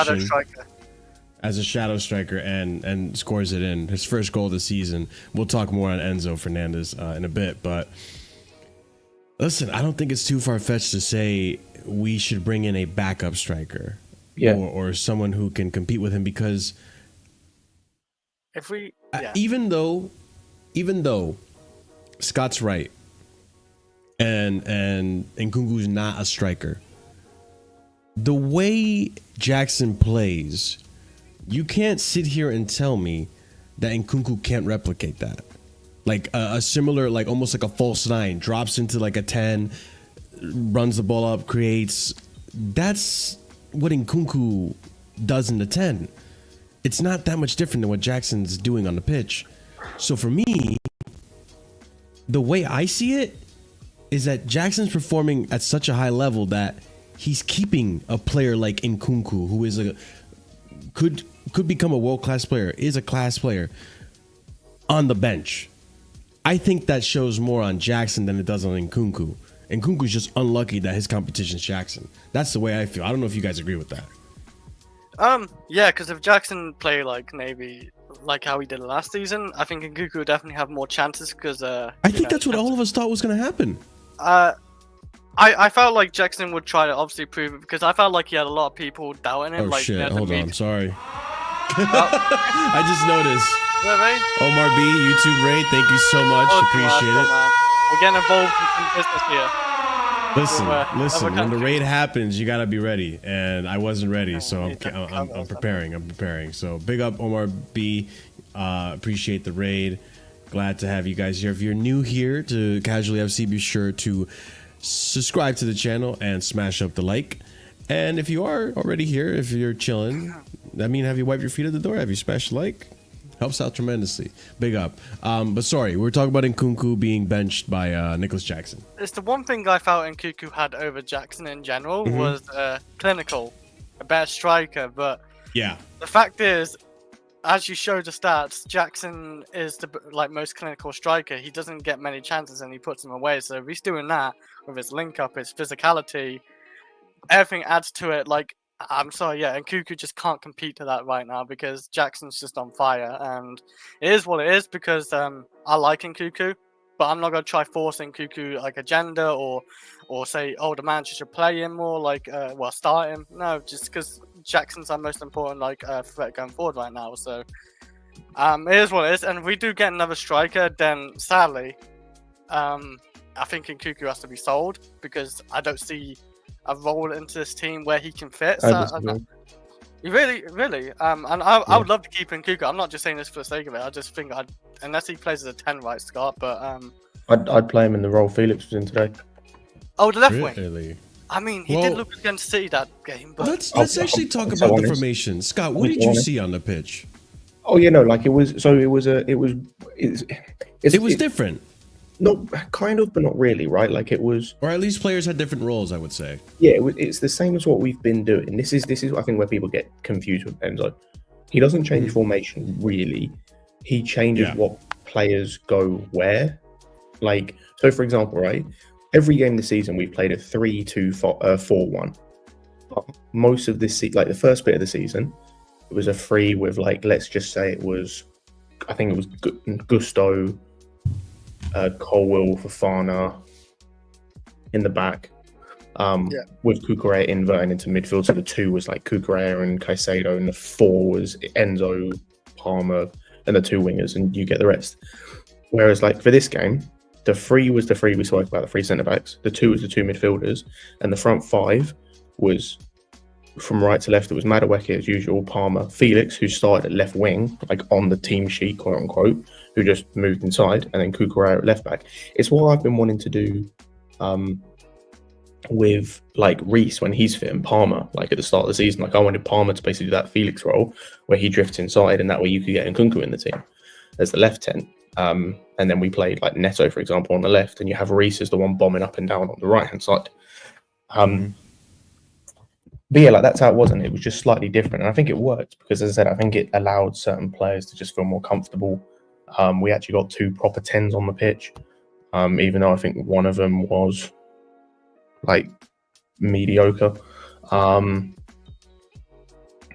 as a shadow striker and scores it in. His first goal of the season. We'll talk more on Enzo Fernandez in a bit, but listen, I don't think it's too far-fetched to say we should bring in a backup striker, or someone who can compete with him, because if we even though Scott's right and Nkunku's not a striker, the way Jackson plays, you can't sit here and tell me that Nkunku can't replicate that. Like a similar, like almost like a false 9, drops into like a 10, runs the ball up, creates. That's what Nkunku does in the 10. It's not that much different than what Jackson's doing on the pitch. So for me, the way I see it is that Jackson's performing at such a high level that he's keeping a player like Nkunku, who is could become a world-class player, is a class player, on the bench. I think that shows more on Jackson than it does on Nkunku. Nkunku's just unlucky that his competition's Jackson. That's the way I feel. I don't know if you guys agree with that. Yeah, because if Jackson play like maybe like how he did last season. I think Nkunku would definitely have more chances because I think that's what all of us thought was going to happen. I felt like Jackson would try to obviously prove it because I felt like he had a lot of people doubting him. Oh like, shit! Hold on, sorry. I just noticed. Omar B, YouTube raid, thank you so much. Appreciate it. Man. We're getting involved in some business here. Listen. When the raid happens, you gotta be ready, and I wasn't ready, so I'm preparing. So big up Omar B. Appreciate the raid. Glad to have you guys here. If you're new here to Casually FC, be sure to subscribe to the channel and smash up the like. And if you are already here, if you're chilling, I mean, have you wiped your feet at the door? Have you smashed the like? Helps out tremendously. Big up. But sorry, we're talking about Nkunku being benched by Nicholas Jackson. It's the one thing I felt Nkunku had over Jackson in general was clinical, a better striker. But yeah, the fact is, as you showed the stats, Jackson is the most clinical striker. He doesn't get many chances and he puts them away. So if he's doing that with his link up, his physicality, everything adds to it. Like, I'm sorry, yeah, and Nkunku just can't compete to that right now because Jackson's just on fire, and it is what it is because I like Nkunku, but I'm not gonna try forcing Nkunku like agenda or say, oh, the manager should play him more, start him. No, just because Jackson's our most important threat going forward right now. So it is what it is, and if we do get another striker, then sadly, I think Nkunku has to be sold because I don't see a role into this team where he can fit. So, really. And I would love to keep Nkunku. I'm not just saying this for the sake of it. I just think unless he plays as a 10, right, Scott. But I'd play him in the role Felix was in today. Oh, the left really? wing. I mean, he did look against City that game. But let's actually talk about the formation. Scott, what did you see on the pitch? Oh, you know, like it was different. Not kind of, but not really, right? Like it was, or at least players had different roles, I would say. Yeah, it's the same as what we've been doing. This is I think where people get confused with Enzo. He doesn't change formation really. He changes what players go where. Like, so for example, right? Every game this season we've played a 3-2-4-1. But most of this, like the first bit of the season, it was a 3 with let's just say it was, I think it was Gusto, Colwill, Fofana in the back, with Cucurella inverting into midfield. So the 2 was like Cucurella and Caicedo, and the 4 was Enzo, Palmer, and the 2 wingers, and you get the rest. Whereas like for this game, the 3 was the 3 we spoke about, the 3 centre backs. The 2 was the 2 midfielders, and the front 5 was from right to left. It was Madueke as usual, Palmer, Felix, who started at left wing, like on the team sheet, quote unquote, who just moved inside, and then Cucurella at left back. It's what I've been wanting to do with like Reece when he's fit and Palmer, like at the start of the season. Like I wanted Palmer to basically do that Felix role where he drifts inside, and that way you could get Nkunku in the team as the left 10. And then we played like Neto, for example, on the left, and you have Reece as the one bombing up and down on the right hand side. But yeah, like that's how it was, and it was just slightly different. And I think it worked because, as I said, I think it allowed certain players to just feel more comfortable. We actually got 2 proper 10s on the pitch, even though I think one of them was like mediocre.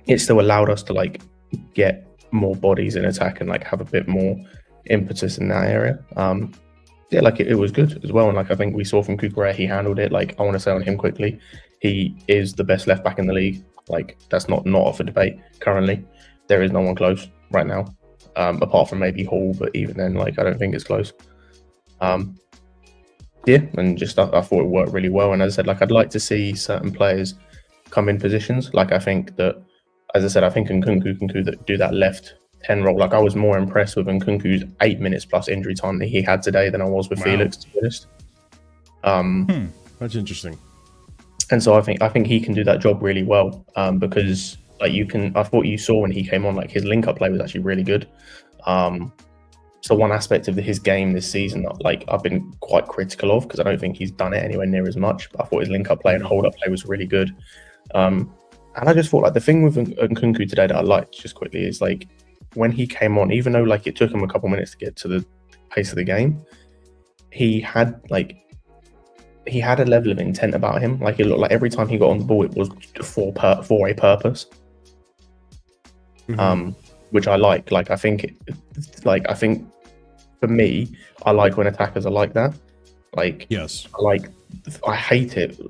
It still allowed us to like get more bodies in attack and like have a bit more impetus in that area. Yeah, like it was good as well. And like I think we saw from Cucurella, he handled it. Like I want to say on him quickly, he is the best left back in the league. Like that's not up for debate currently. There is no one close right now, apart from maybe Hall, but even then, like I don't think it's close. Yeah, and just I thought it worked really well. And as I said, like I'd like to see certain players come in positions. Like I think that, as I said, I think Nkunku can do that left 10 role. Like I was more impressed with Nkunku's 8 minutes plus injury time that he had today than I was with Felix, to be honest. That's interesting. And so I think he can do that job really well, because like I thought you saw when he came on, like his link-up play was actually really good. So one aspect of his game this season that like I've been quite critical of, because I don't think he's done it anywhere near as much, but I thought his link-up play and hold-up play was really good. And I just thought like the thing with Nkunku today that I liked just quickly is like when he came on, even though like it took him a couple minutes to get to the pace of the game, he had a level of intent about him. Like it looked like every time he got on the ball, it was for a purpose. which I like. Like I think for me, I like when attackers are like that. Like Yes. I hate it,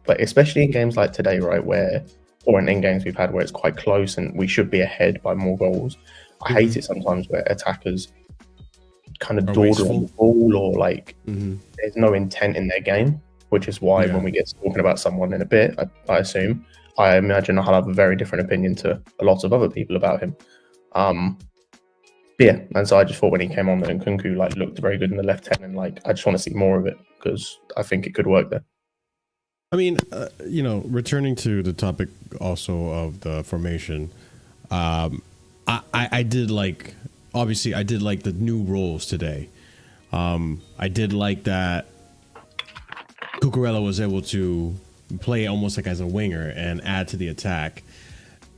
but especially in games like today, right, or in games we've had where it's quite close and we should be ahead by more goals. I hate it sometimes where attackers kind of dawdle on the ball, or like there's no intent in their game, which is why when we get talking about someone in a bit, I imagine I'll have a very different opinion to a lot of other people about him. Yeah, and so I just thought when he came on, and Nkunku like looked very good in the left 10, and like I just want to see more of it because I think it could work there. I mean, returning to the topic also of the formation, I did like, obviously I did like the new roles today. I did like that Cucurella was able to play almost like as a winger and add to the attack.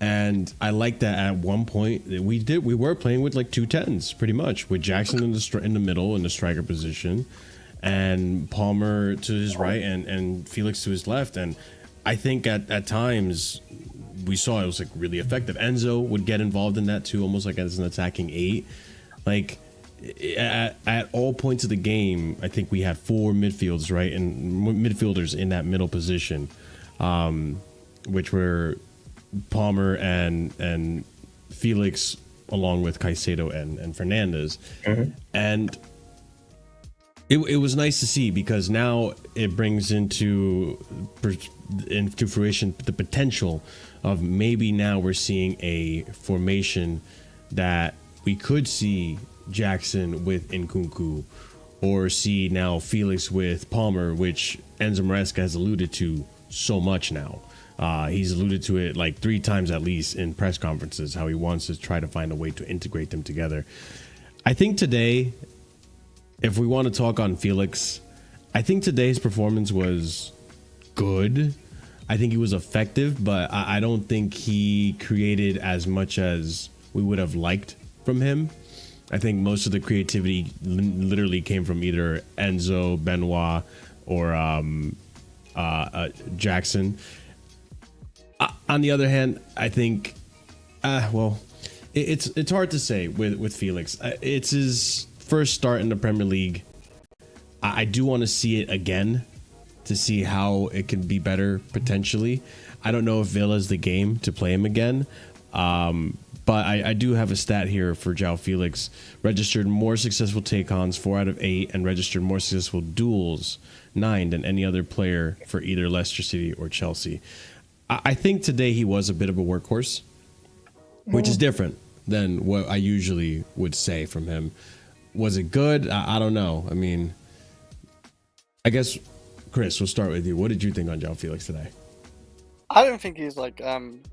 And I like that at one point we were playing with like 2 10s pretty much, with Jackson in the middle in the striker position, and Palmer to his right and Felix to his left. And I think at times we saw it was like really effective. Enzo would get involved in that too, almost like as an attacking 8. Like at all points of the game, I think we had 4 midfields, right, and midfielders in that middle position, which were Palmer and Felix, along with Caicedo and Fernandez. And it was nice to see, because now it brings into fruition the potential of maybe now we're seeing a formation that we could see Jackson with Nkunku, or see now Felix with Palmer, which Enzo Maresca has alluded to so much now. He's alluded to it like 3 times at least in press conferences, how he wants to try to find a way to integrate them together. I think today, if we want to talk on Felix, I think today's performance was good. I think he was effective, but I don't think he created as much as we would have liked from him. I think most of the creativity literally came from either Enzo, Benoit, or Jackson. On the other hand, I think, it's hard to say with Felix. It's his first start in the Premier League. I do want to see it again to see how it can be better potentially. I don't know if Villa's the game to play him again, but I do have a stat here for Joao Felix. Registered more successful take-ons, 4 out of 8, and registered more successful duels, 9, than any other player for either Leicester City or Chelsea. I think today he was a bit of a workhorse, which is different than what I usually would say from him. Was it good? I don't know. I mean, I guess, Chris, we'll start with you. What did you think on Joao Felix today? I don't think he's like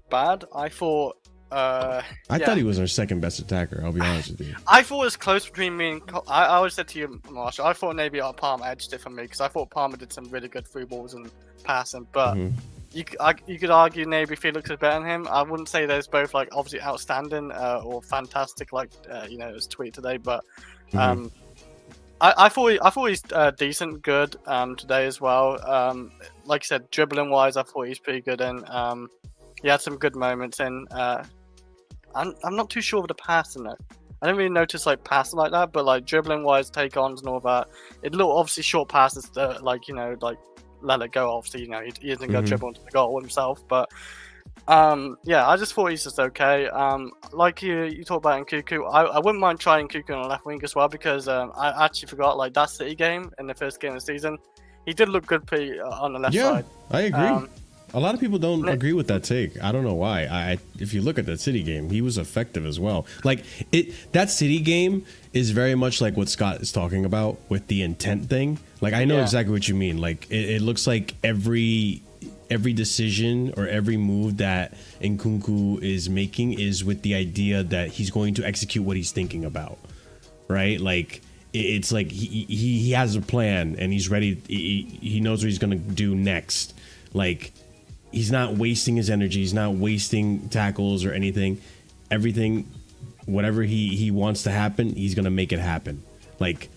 bad. I thought I thought he was our second best attacker, I'll be honest with you. I thought it was close between me and I always said to you, Marshall, I thought maybe Palmer edged it for me, because I thought Palmer did some really good through balls and passing, but you could argue maybe Felix is better than him. I wouldn't say there's both like obviously outstanding or fantastic, like it was tweeted today, but I thought he's decent, good today as well. Like I said, dribbling wise, I thought he's pretty good, and he had some good moments. And I'm not too sure of the passing though. I didn't really notice like passing like that, but like dribbling wise, take ons and all that. It looked obviously short passes that like let it go. Obviously, he isn't going to dribble into the goal himself, but I just thought he's just okay. Like you talked about Nkunku, I wouldn't mind trying Nkunku on the left wing as well, because I actually forgot like that City game in the first game of the season, he did look good on the left side. I agree. A lot of people don't agree with that take. I don't know why. If you look at that City game, he was effective as well. Like that City game is very much like what Scott is talking about with the intent thing. Like I know exactly what you mean. Like it looks like every decision or every move that Nkunku is making is with the idea that he's going to execute what he's thinking about, right? Like it's like he has a plan and he's ready. He knows what he's going to do next. Like he's not wasting his energy. He's not wasting tackles or anything. Everything, whatever he wants to happen, he's going to make it happen. Like,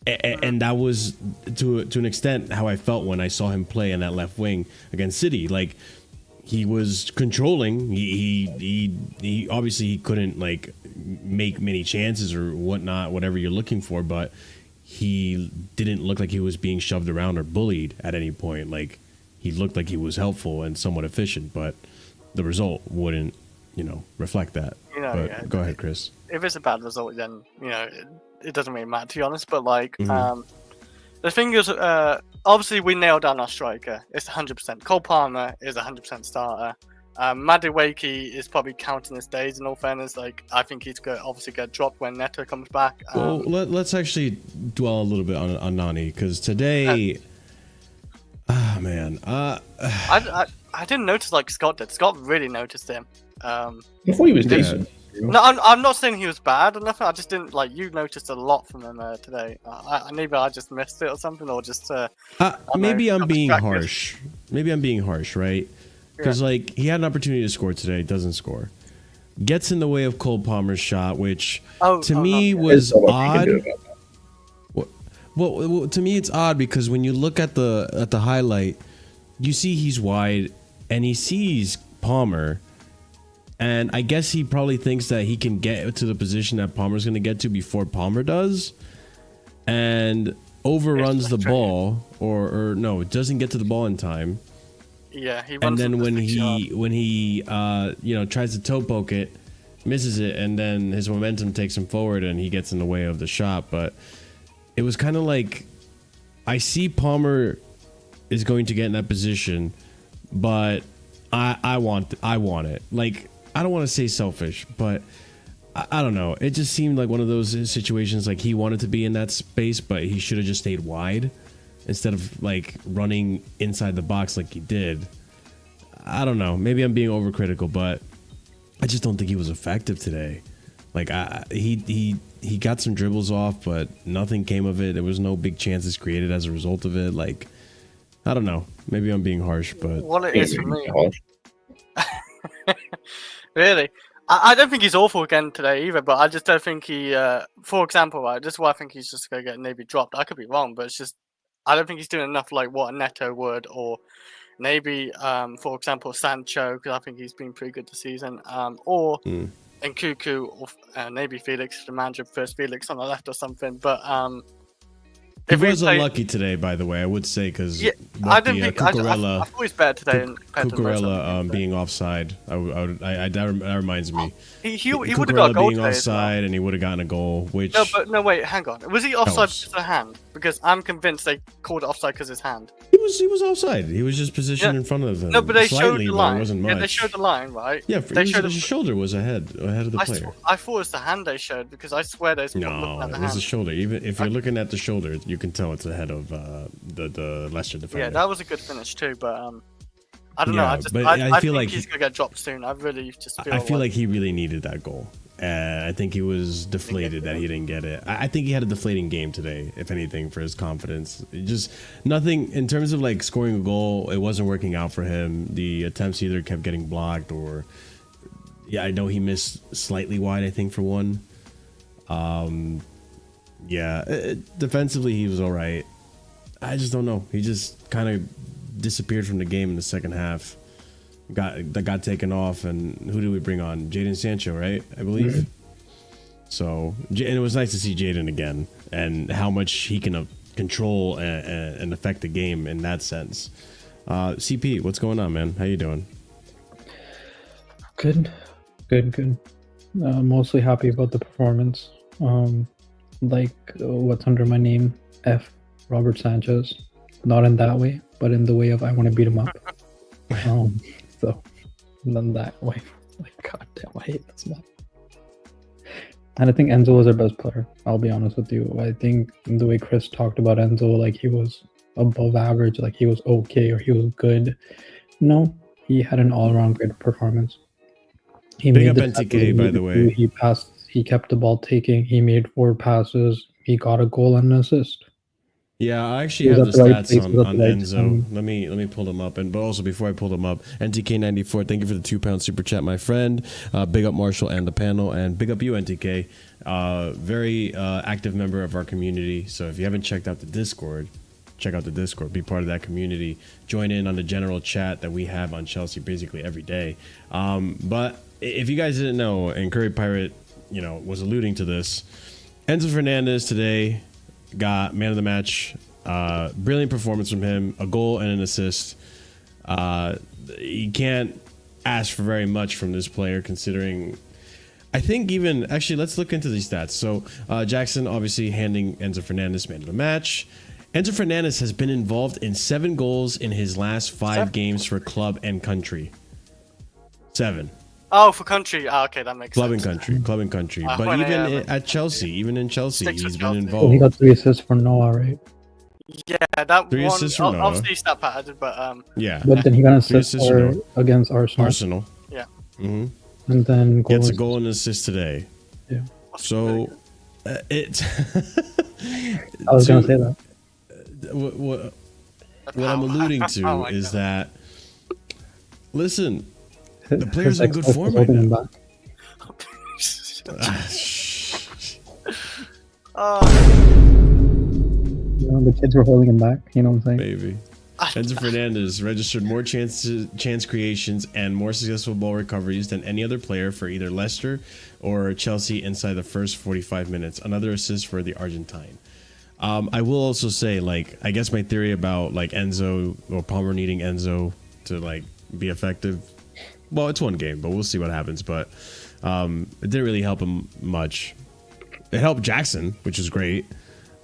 and that was to an extent how I felt when I saw him play in that left wing against City. Like he was controlling. He obviously he couldn't like make many chances or whatnot, whatever you're looking for, but he didn't look like he was being shoved around or bullied at any point. Like, he looked like he was helpful and somewhat efficient, but the result wouldn't, reflect that. But go ahead, Chris. If it's a bad result, then it doesn't really matter, to be honest. But like, the thing is, obviously we nailed down our striker. It's 100%. Cole Palmer is 100% starter. Madueke is probably counting his days. In all fairness, like, I think he's going to obviously get dropped when Neto comes back. Well, let's actually dwell a little bit on Nani, because today, man, I didn't notice like Scott did. Scott really noticed him. I thought he was decent. No, I'm not saying he was bad or nothing. I just didn't like. You noticed a lot from him today. Maybe I just missed it or something, or just. Maybe I'm being harsh. Maybe I'm being harsh, right? Because like he had an opportunity to score today, doesn't score. Gets in the way of Cole Palmer's shot, which to me was odd. Well, to me it's odd because when you look at the highlight, you see he's wide and he sees Palmer. And I guess he probably thinks that he can get to the position that Palmer's going to get to before Palmer does, and overruns the ball, or no, doesn't get to the ball in time. Yeah, he runs. And then when he tries to toe poke it, misses it, and then his momentum takes him forward, and he gets in the way of the shot. But it was kind of like, I see Palmer is going to get in that position, but I want it. Like, I don't want to say selfish, but I don't know. It just seemed like one of those situations like he wanted to be in that space, but he should have just stayed wide instead of like running inside the box like he did. I don't know. Maybe I'm being overcritical, but I just don't think he was effective today. Like he got some dribbles off, but nothing came of it. There was no big chances created as a result of it. Like, I don't know. Maybe I'm being harsh, but what it is for me. Really, I don't think he's awful again today either. But I just don't think he. For example, right, this is why I think he's just gonna get maybe dropped. I could be wrong, but it's just I don't think he's doing enough like what a Neto would, or maybe for example Sancho, because I think he's been pretty good this season. Or Nkunku, or maybe Felix, the manager first Felix on the left or something. But he was unlucky today, by the way, I would say, because I didn't think Cucurella. I thought he's better today than Cucurella being offside. That reminds me. He would have got a goal being offside, and he would have gotten a goal. Which no, wait, hang on. Was he offside because of the hand? Because I'm convinced they called it offside because of his hand. He was offside. He was just positioned in front of them. No, but they showed the line. It wasn't much. Yeah, they showed the line, right? Yeah, his shoulder was ahead of the player. I thought it was the hand they showed, because I swear there's no, it was the shoulder. Even if you're looking at the shoulder, you can tell it's ahead of the Leicester defender. Yeah, that was a good finish too, but I don't know. I feel like he's gonna get dropped soon. I really just feel like he really needed that goal. I think he was deflated that he didn't get it. I think he had a deflating game today, if anything, for his confidence. Just nothing in terms of like scoring a goal. It wasn't working out for him. The attempts either kept getting blocked or, I know he missed slightly wide, I think, for one. Defensively he was all right. I just don't know. He just kind of disappeared from the game in the second half. Got taken off, and who did we bring on? Jadon Sancho, right? I believe. So, and it was nice to see Jadon again, and how much he can control and affect the game in that sense. CP, what's going on, man? How you doing? Good. Mostly happy about the performance. What's under my name, F. Robert Sanchez. Not in that way, but in the way of I want to beat him up. So, not that way. Like, goddamn, I hate this man. And I think Enzo was our best player. I'll be honest with you. I think the way Chris talked about Enzo, like he was above average, like he was okay or he was good. No, he had an all-around great performance. He made the NTK, by the way. He passed. He kept the ball taking. He made 4 passes. He got a goal and an assist. Yeah, I actually have the stats on Enzo. Let me pull them up. But also, before I pull them up, NTK94, thank you for the £2 super chat, my friend. Big up Marshall and the panel, and big up you, NTK. Very active member of our community. So if you haven't checked out the Discord, check out the Discord, be part of that community, join in on the general chat that we have on Chelsea basically every day. But if you guys didn't know, and Curry Pirate, was alluding to this, Enzo Fernandez today got man of the match. Brilliant performance from him, a goal and an assist. You can't ask for very much from this player, considering I think even actually let's look into these stats. So Jackson obviously handing Enzo Fernandez man of the match. Enzo Fernandez has been involved in 7 goals in his last 5 games for club and country. 7. Oh, for country. Okay, that makes club sense. Club and country. But even at Chelsea, even in Chelsea, he's been involved. Oh, he got 3 assists for Noah, right? Yeah, that 3 one. assists for Noah. Obviously, stat padded, but yeah. But then he got an assist against Arsenal. Yeah. Mm-hmm. And then gets a goal and assist today. Yeah. So it's. I was gonna say that. What I'm alluding to is that, listen, the player's in good form right now. The kids were holding him back. You know what I'm saying? Maybe. Enzo Fernandez registered more chance creations and more successful ball recoveries than any other player for either Leicester or Chelsea inside the first 45 minutes. Another assist for the Argentine. I will also say, I guess my theory about Enzo or Palmer needing Enzo to be effective. Well, it's one game, but we'll see what happens. But it didn't really help him much. It helped Jackson, which is great.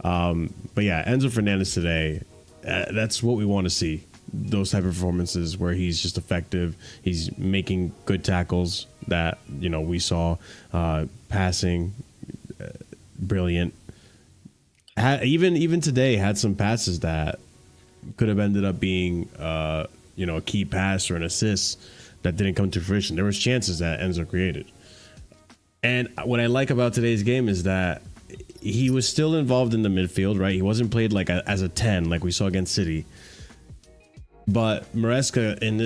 But yeah, Enzo Fernandez today. That's what we want to see. Those type of performances where he's just effective. He's making good tackles that we saw. Passing, brilliant. Even today had some passes that could have ended up being a key pass or an assist that didn't come to fruition. There was chances that Enzo created. And what I like about today's game is that he was still involved in the midfield, right? He wasn't played as a 10 like we saw against City. But Maresca in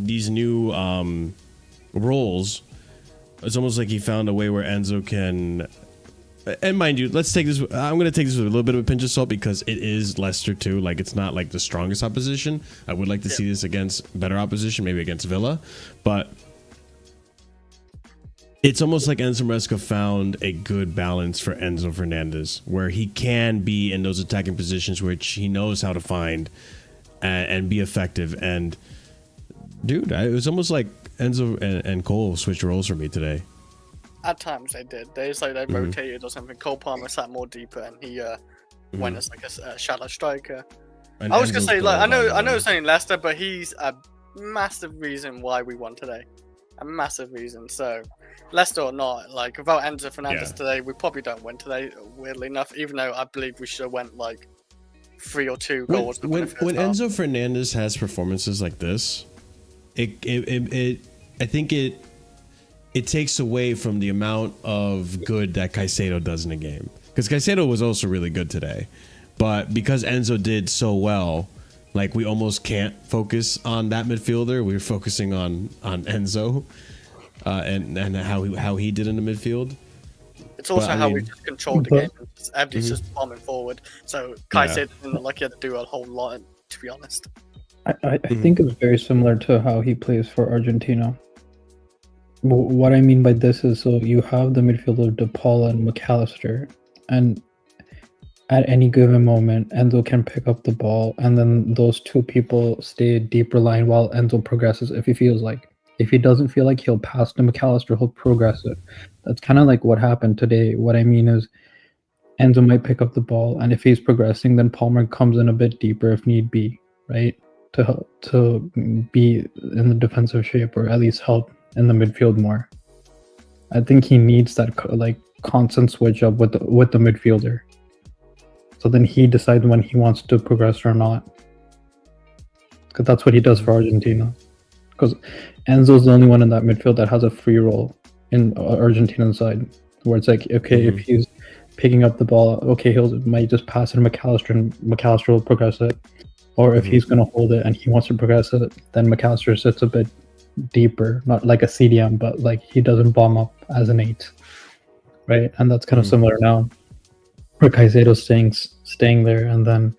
these new roles, it's almost like he found a way where Enzo can. And mind you, let's take this. I'm going to take this with a little bit of a pinch of salt because it is Leicester too. It's not the strongest opposition. I would like to see this against better opposition, maybe against Villa, but it's almost like Enzo Maresca found a good balance for Enzo Fernandez, where he can be in those attacking positions, which he knows how to find and be effective. And dude, it was almost like Enzo and Cole switched roles for me today. At times they did. They rotated or something. Cole Palmer sat more deeper, and he went as a shallow striker. And I was gonna Enzo's say, I know it's only Leicester, but he's a massive reason why we won today. A massive reason. So, Leicester or not, without Enzo Fernandez today, we probably don't win today. Weirdly enough, even though I believe we should have went 3 or 2 goals. When Enzo Fernandez has performances like this, I think it takes away from the amount of good that Caicedo does in a game. Because Caicedo was also really good today, but because Enzo did so well, we almost can't focus on that midfielder. We're focusing on Enzo and how he did in the midfield. It's also how we just controlled the game. Everybody's just bombing forward. So Caicedo didn't look like he had to do a whole lot, to be honest. I think it's very similar to how he plays for Argentina. What I mean by this is, so you have the midfielder De Paul and McAllister, and at any given moment, Enzo can pick up the ball, and then those 2 people stay deeper line while Enzo progresses if he feels like. If he doesn't feel like, he'll pass to McAllister, he'll progress it. That's kind of like what happened today. What I mean is, Enzo might pick up the ball, and if he's progressing, then Palmer comes in a bit deeper if need be, right? To be in the defensive shape, or at least help in the midfield more. I think he needs that constant switch up with the midfielder. So then he decides when he wants to progress or not. Because that's what he does for Argentina. Because Enzo's the only one in that midfield that has a free role in Argentina's side. Where it's if he's picking up the ball, he might just pass it to McAllister and McAllister will progress it. Or if he's going to hold it and he wants to progress it, then McAllister sits a bit deeper, not like a CDM, but he doesn't bomb up as an 8. Right? And that's kind of similar now. Where Caicedo's staying there, and then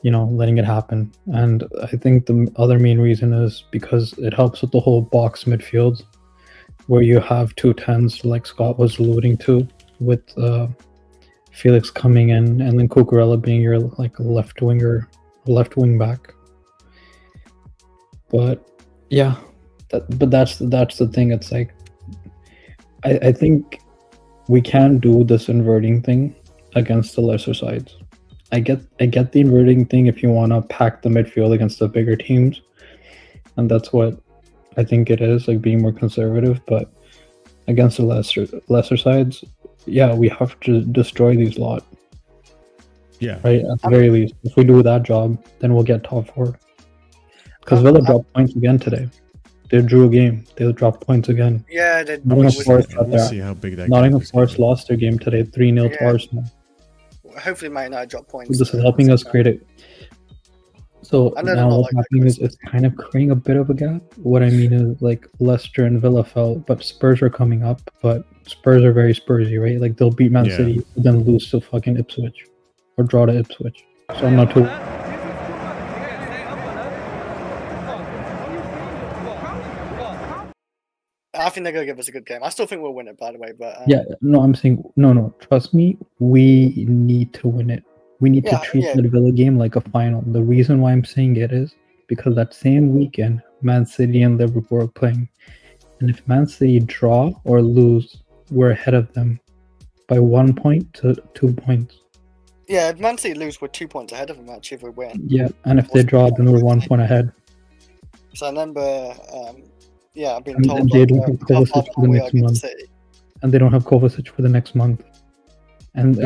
letting it happen. And I think the other main reason is because it helps with the whole box midfield, where you have 2 10s like Scott was alluding to, with Felix coming in and then Cucurella being your like left wing back. But yeah, that's the thing. It's like I think we can do this inverting thing against the lesser sides. I get the inverting thing if you want to pack the midfield against the bigger teams, and that's what I think it is, like being more conservative. But against the lesser sides, yeah, we have to destroy these lot. Yeah. Right. At the very least, if we do that job, then we'll get top 4. Because Villa dropped points again today. They drew a game. They dropped points again. Yeah, they. We'll see how big that. Nottingham Forest lost their game today, 3-0 to Arsenal. Hopefully, might not drop points. So this is helping us create it. So now what's happening is it's kind of creating a bit of a gap. What I mean is, like, Leicester and Villa fell, but Spurs are coming up. But Spurs are very Spursy, right? Like, they'll beat Man City, then lose to fucking Ipswich, or draw to Ipswich. So I'm not too. I think they're gonna give us a good game. I still think we'll win it, by the way. But yeah, no, I'm saying no. Trust me, we need to win it. We need to treat the Villa game like a final. The reason why I'm saying it is because that same weekend, Man City and Liverpool are playing, and if Man City draw or lose, we're ahead of them by 1 point to 2 points. Yeah, if Man City lose, we're 2 points ahead of them actually if we win. Yeah, and if they draw, then we're 1 point ahead. So I remember. I've been told. And they don't have Kovacic for the next month. And they don't have Kovacic for the next month. And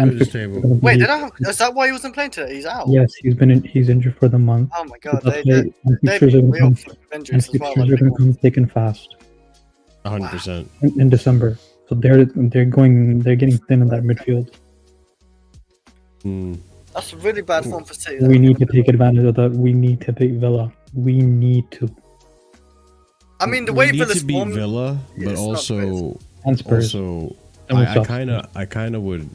wait, they don't have, is that why he wasn't playing today? He's out. Yes, he's injured for the month. Oh my god, they've been real injuries as well. They're going to come thick and fast. 100%. In December, so they're getting thin in that midfield. That's a really bad form for City. We need to take advantage of that. We need to beat Villa. We need to. I mean, the way Villa's to beat Villa, but also I kind of would.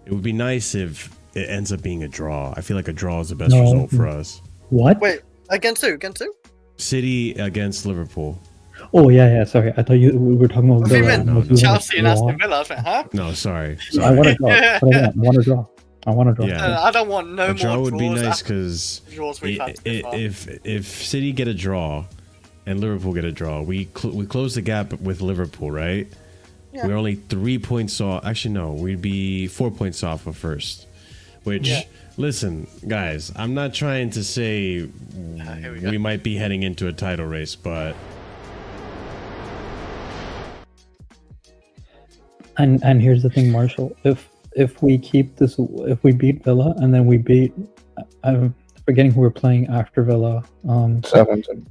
It would be nice if it ends up being a draw. I feel like a draw is the best result for us. What? Wait, against who? Against who? City against Liverpool. Oh yeah. Sorry, I thought we were talking about Villa. No, Chelsea and Aston Villa. I was like, huh? No, sorry. I want to draw. I want to draw. I want to draw. Yeah. I don't want no more draws. A draw would be draws nice because if City get a draw and Liverpool get a draw, we close the gap with Liverpool, right? Yeah. We're only 3 points off. Actually, no, we'd be 4 points off of first. Which, listen, guys, I'm not trying to say we might be heading into a title race, but and here's the thing, Marshall. If we keep this, if we beat Villa and then we beat, I'm forgetting who we're playing after Villa. Southampton.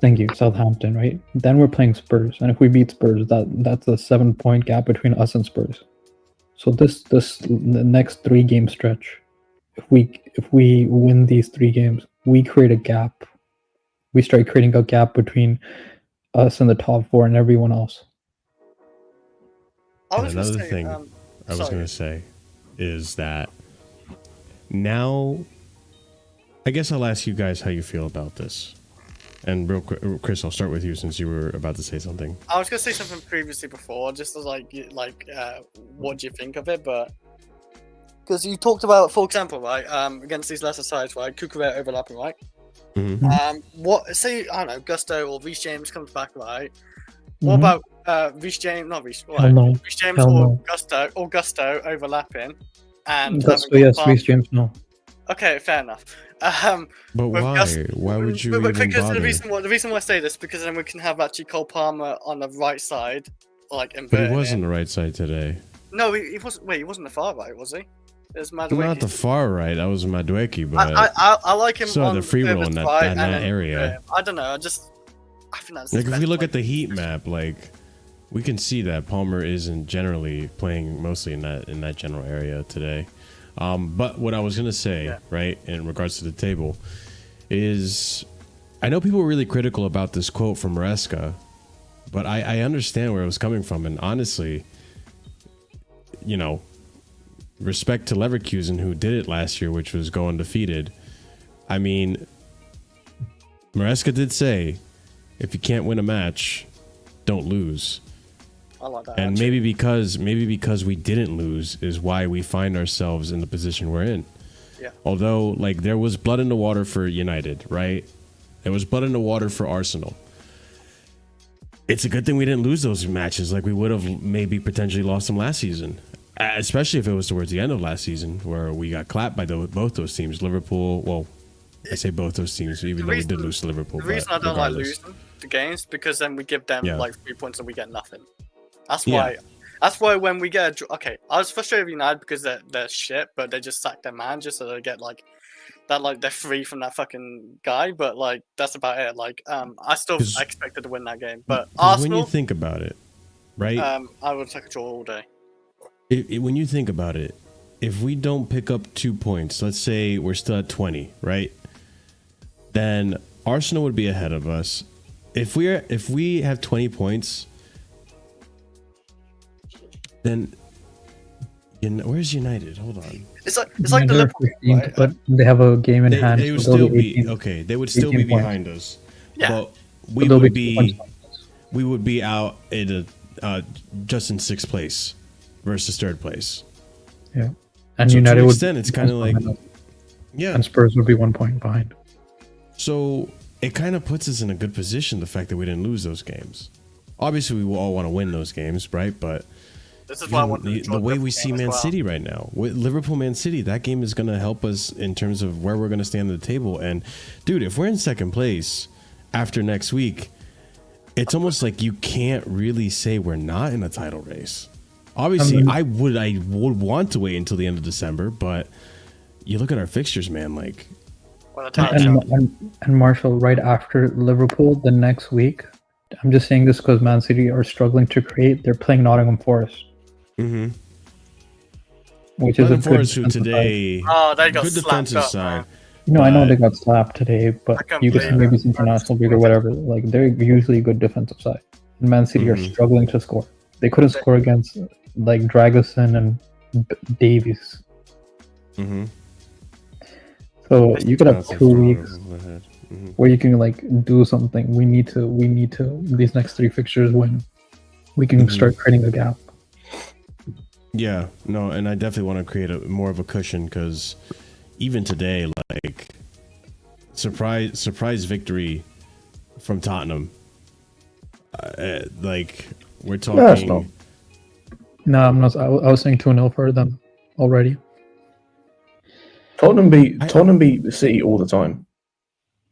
Thank you, Southampton, right? Then we're playing Spurs, and if we beat Spurs, that's a 7 point gap between us and Spurs. So the next 3 game stretch, if we win these 3 games, we create a gap. We start creating a gap between us and the top 4 and everyone else. Another thing I was going to say is that now, I guess I'll ask you guys how you feel about this. And real quick, Chris, I'll start with you since you were about to say something. I was going to say something previously before, just as what do you think of it? But because you talked about, for example, right, against these lesser sides, right, Cucurella overlapping, right? Mm-hmm. Say, I don't know, Gusto or Reece James comes back, right? What about Reece James, Reece James or Gusto overlapping? And Gusto, yes, Reece James, no. Okay, fair enough. But why? Why would you even because bother? The reason why I say this because then we can have actually Cole Palmer on the right side, like inverted. But he was on the right side today. No, he wasn't. Wait, he wasn't the far right, was he? It was Madueke. Not the far right. That was Madueke, but I like him. So on the free roll in that area. I don't know. I think that's like if we look at the heat map, like we can see that Palmer isn't generally playing mostly in that general area today. But what I was gonna say, right, in regards to the table, is I know people were really critical about this quote from Maresca, but I understand where it was coming from, and honestly, respect to Leverkusen, who did it last year, which was go undefeated. I mean, Maresca did say, if you can't win a match, don't lose. I like that. And maybe because we didn't lose is why we find ourselves in the position we're in. Yeah. Although, like, there was blood in the water for United, right? There was blood in the water for Arsenal. It's a good thing we didn't lose those matches. Like, we would have maybe potentially lost them last season, especially if it was towards the end of last season where we got clapped by both those teams. Liverpool, well, I say both those teams, even though we did lose to Liverpool. The reason I don't like losing the games because then we give them like 3 points and we get nothing. That's why. Yeah. That's why when we get I was frustrated with United because they're shit, but they just sack their manager, so they get like that, like they're free from that fucking guy. But like that's about it. Like I still expected to win that game, but Arsenal. When you think about it, right? I would take a draw all day. When you think about it, if we don't pick up 2 points, let's say we're still at 20, right? Then Arsenal would be ahead of us. If we have 20 points. Then, where's United? Hold on. It's like the Liverpool, 15th, right? But they have a game in hand. They would still be okay. They would still be behind us. Yeah, but we would be out in just in 6th place versus 3rd place. Yeah, and so United to an would. Extent, it's kind of like and Spurs would be 1 point behind. So it kind of puts us in a good position. The fact that we didn't lose those games. Obviously, we will all want to win those games, right? But this is why I want the way we see Man City right now, with Liverpool, Man City, that game is going to help us in terms of where we're going to stand at the table. And dude, if we're in 2nd place after next week, it's almost like you can't really say we're not in a title race. Obviously, I would want to wait until the end of December, but you look at our fixtures, man. Like, and Marshall, right after Liverpool, the next week. I'm just saying this because Man City are struggling to create. They're playing Nottingham Forest. Mm-hmm. Which is a good today. Oh, they got good defensive side. No, I know they got slapped today, but you can see maybe it's international break or whatever. Like they're usually a good defensive side. And Man City are struggling to score. They couldn't score against like Dragusin and Davies. Mm-hmm. So you could have 2 weeks where you can like do something. We need to these next 3 fixtures when we can start creating a gap. Yeah, no, and I definitely want to create more of a cushion because even today, like surprise victory from Tottenham. Like we're talking. No, I'm not. I was saying 2-0 for them already. Tottenham beat City all the time.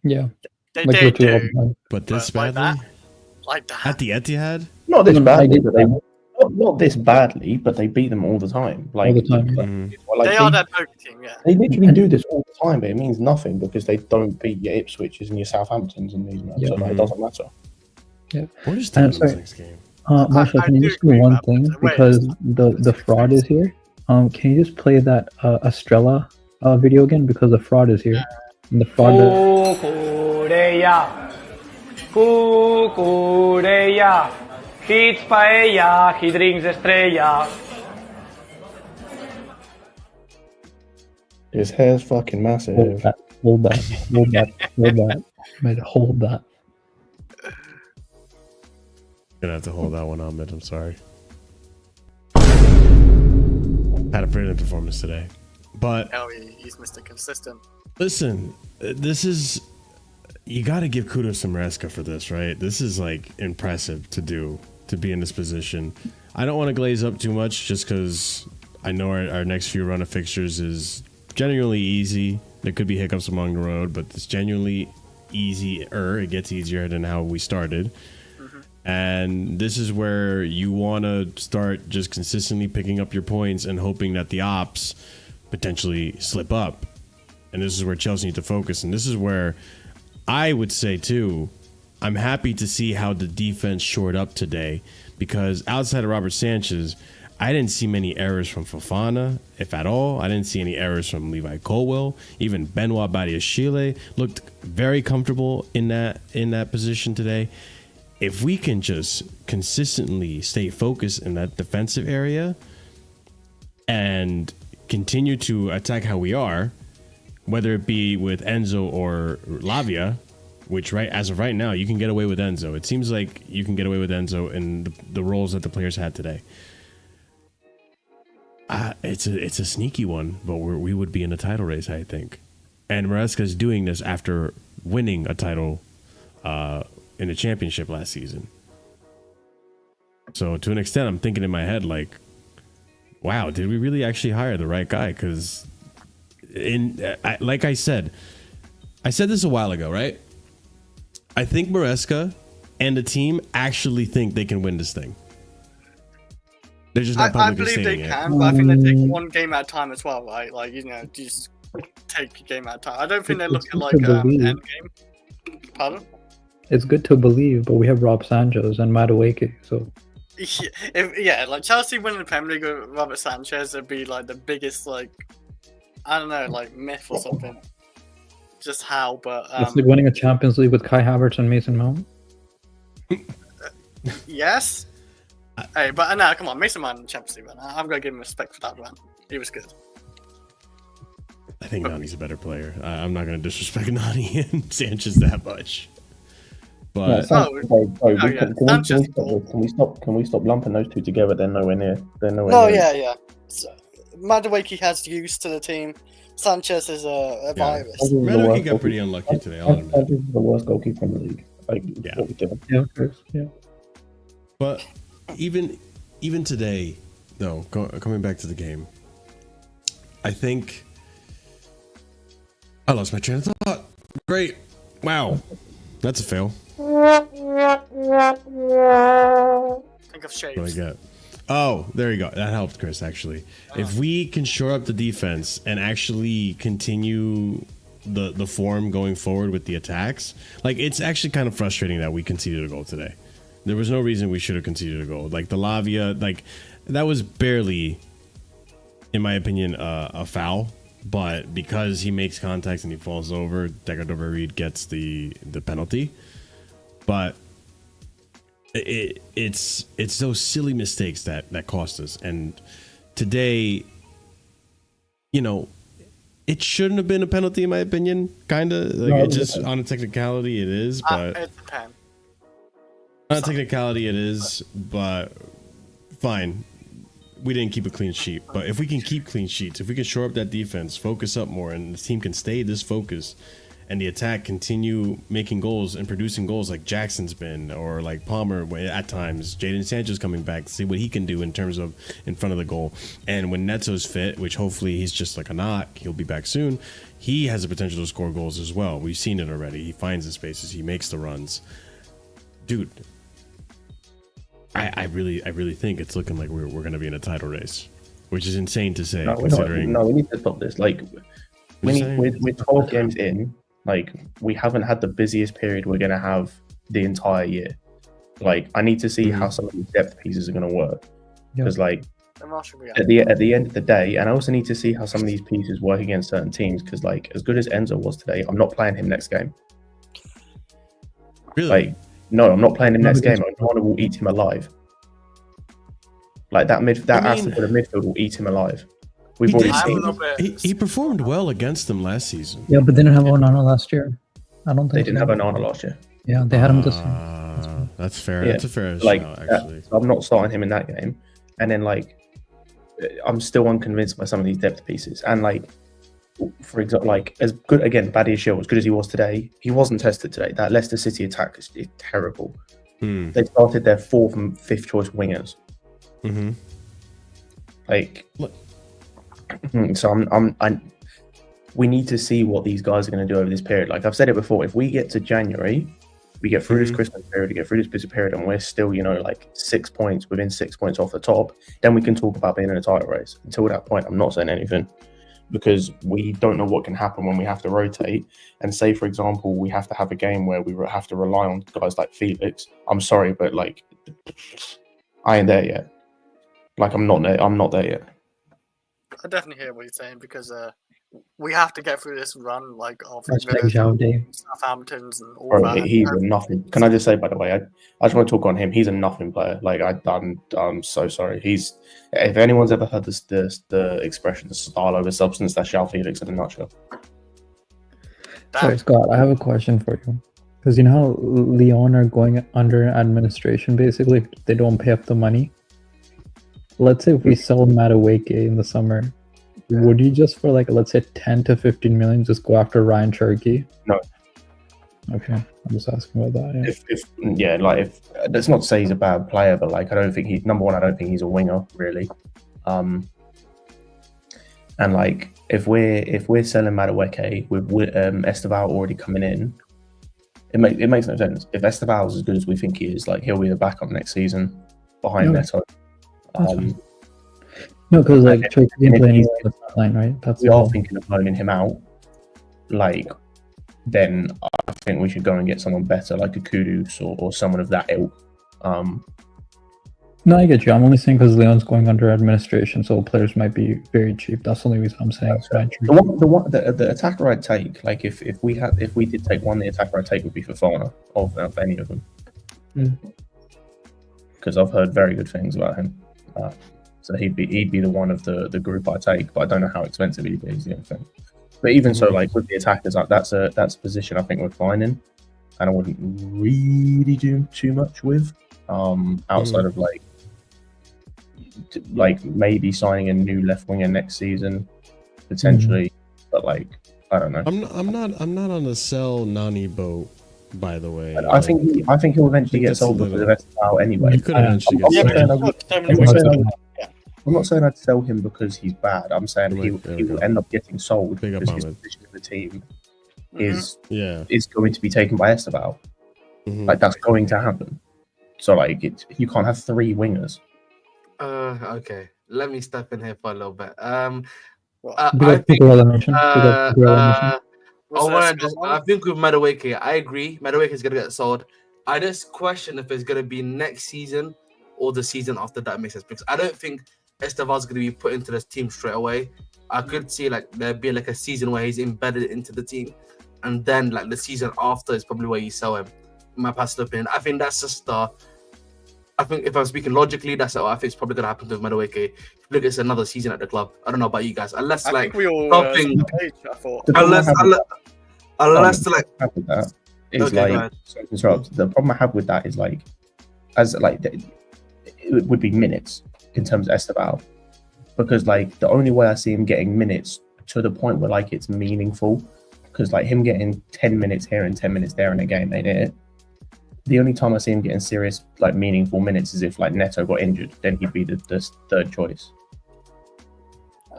Yeah, they do. But this badly, like that at the Etihad. Not this badly, but not this badly, but they beat them all the time. Like, all the time. Like they are that poker team, yeah. They literally do this all the time, but it means nothing because they don't beat your Ipswiches and your Southamptons in these matches. So like, it doesn't matter. Yeah. What is the next game? Marshall, can you just do one thing because the fraud is here? Can you just play that Estrella video again because the fraud is here? And the fraud. Cucureya. He eats paella, he drinks estrella. His hair's fucking massive. Hold that. Mate, hold that. Gonna have to hold that one, Ahmed. I'm sorry. Had a brilliant performance today, but he's Mr. Consistent. Listen, this is, you got to give kudos to Maresca for this, right? This is like impressive to be in this position. I don't want to glaze up too much just because I know our next few run of fixtures is genuinely easy. There could be hiccups along the road, but it's genuinely easier. It gets easier than how we started. And this is where you want to start just consistently picking up your points and hoping that the ops potentially slip up. And this is where Chelsea need to focus. And this is where I would say, too, I'm happy to see how the defense shored up today, because outside of Robert Sanchez, I didn't see many errors from Fofana, if at all. I didn't see any errors from Levi Colwill. Even Benoit Badiashile looked very comfortable in that position today. If we can just consistently stay focused in that defensive area and continue to attack how we are, whether it be with Enzo or Lavia, which as of right now, you can get away with Enzo. It seems like you can get away with Enzo in the roles that the players had today. It's a sneaky one, but we would be in a title race, I think. And Maresca is doing this after winning a title in the championship last season. So to an extent, I'm thinking in my head, like, wow, did we really actually hire the right guy? Because like I said this a while ago, right? I think Maresca and the team actually think they can win this thing. They're just not I publicly believe they stating can, but I think they take one game at a time as well, right? Like, just take a game at a time. I don't think they look at like end game. Pardon? It's good to believe, but we have Rob Sanchez and Madueke, so. Like Chelsea winning the Premier League with Robert Sanchez would be like the biggest, like, I don't know, like myth or something. Just how, but it's like winning a Champions League with Kai Havertz and Mason Mount. Yes. Hey, but no, come on, Mason Mount in the Champions League, man. I'm gonna give him respect for that, man. He was good. I think Nani's a better player. I'm not gonna disrespect Nani and Sanchez that much. But can we stop lumping those two together? They're nowhere near. Yeah. So, Madueke has use to the team. Sanchez is a virus. Madueke got pretty unlucky today. Sanchez is the worst goalkeeper in the league. Like, But even today, though, coming back to the game, I think I lost my train of thought. Great, wow, that's a fail. Think of shapes. What do I get? Oh, there you go. That helped, Chris, actually. If we can shore up the defense and actually continue the form going forward with the attacks, like, it's actually kind of frustrating that we conceded a goal today. There was no reason we should have conceded a goal. Like, the Lavia, like, that was barely, in my opinion, a foul. But because he makes contacts and he falls over, Degardover gets the penalty. But it's those silly mistakes that cost us. And today, it shouldn't have been a penalty in my opinion. Kind of like it just on a technicality it is, but it's a 10. On a technicality it is, but fine. We didn't keep a clean sheet, but if we can keep clean sheets, if we can shore up that defense, focus up more, and the team can stay this focused, and the attack continue making goals and producing goals like Jackson's been, or like Palmer at times, Jadon Sanchez coming back to see what he can do in terms of in front of the goal. And when Neto's fit, which hopefully he's just like a knock, he'll be back soon, he has the potential to score goals as well. We've seen it already. He finds the spaces, he makes the runs. Dude, I really think it's looking like we're going to be in a title race, which is insane to say. Considering we need to stop this. Like, we're 12 games in. Like, we haven't had the busiest period we're going to have the entire year. Like, I need to see how some of these depth pieces are going to work. Because, like, at the end of the day, and I also need to see how some of these pieces work against certain teams. Because, like, as good as Enzo was today, I'm not playing him next game. Really? Like, no, I'm not playing him next game. Onana will eat him alive. Like, that Aston Villa midfield will eat him alive. We've already seen. He performed well against them last season. Yeah, but they didn't have Onana last year. I don't think they didn't have Onana last year. Yeah, they had him this year. That's fair. Yeah. That's a fair like, shout, actually. I'm not starting him in that game. And then, like, I'm still unconvinced by some of these depth pieces. And, like, for example, like, as good, again, Badiashile, as good as he was today, he wasn't tested today. That Leicester City attack is terrible. They started their 4th and 5th choice wingers. Like, so we need to see what these guys are going to do over this period. Like I've said it before, if we get to January, we get through this Christmas period, we get through this busy period, and we're still, like 6 points, within 6 points off the top, then we can talk about being in a title race. Until that point, I'm not saying anything, because we don't know what can happen when we have to rotate. And say, for example, we have to have a game where we have to rely on guys like Felix. I'm sorry, but, like, I ain't there yet. Like, I'm not there yet. I definitely hear what you're saying, because we have to get through this run, like of Hashtag Joao Day. Southamptons and all Bro, that. he's a nothing. Can I just say, by the way, I just want to talk on him. He's a nothing player. Like I'm so sorry. He's if anyone's ever heard the expression "style over substance," that's Joao Felix in a nutshell. Sorry, Scott, I have a question for you. Because you know how Lyon are going under administration, basically? They don't pay up the money. Let's say if we sell Madueke in the summer, would you just for like, let's say 10 to 15 million, just go after Ryan Cherokee? No. Okay, I'm just asking about that. Yeah. If that's not to say he's a bad player, but like I don't think he's number one. I don't think he's a winger really. And like if we're selling Madueke with Estevao already coming in, it makes no sense. If Estevao is as good as we think he is, like he'll be the backup next season behind Neto. No, because like Cherokee didn't play anywhere on the front line, right? That's we are thinking of loaning him out. Like then I think we should go and get someone better, like a Kudus or someone of that ilk. No, I get you. I'm only saying because Leon's going under administration, so players might be very cheap. That's the only reason I'm saying. The attacker I'd take, like if we did take one, the attacker I'd take would be Fofana of any of them, because I've heard very good things about him. So he'd be the one of the group I take, but I don't know how expensive he'd be. Is the only thing. But even so, like with the attackers, like that's a position I think we're fine in, and I wouldn't really do too much with outside of like maybe signing a new left winger next season potentially, but like I don't know. I'm not on the sell Nani boat, by the way. I think he'll eventually get sold because of Estevao anyway. You could eventually get sold. I'm not saying I'd sell him because he's bad. I'm saying he will end up getting sold because his position in the team is going to be taken by Estevao. Like that's going to happen. So like you can't have three wingers. Okay, let me step in here for a little bit. I think with Madueke, I agree. Madueke is gonna get sold. I just question if it's gonna be next season or the season after that makes sense, because I don't think Estevao is gonna be put into this team straight away. I could see like there be like a season where he's embedded into the team, and then like the season after is probably where you sell him. In my personal opinion, I think that's just I think if I'm speaking logically, that's what I think is probably going to happen to Madueke. Look, it's another season at the club. I don't know about you guys, unless I like think we all something. I thought. Unless like that is like the problem I have with that is like it would be minutes in terms of Estevao, because like the only way I see him getting minutes to the point where like it's meaningful, because like him getting 10 minutes here and 10 minutes there in a game ain't it. The only time I see him getting serious, like meaningful minutes is if like Neto got injured, then he'd be the third choice.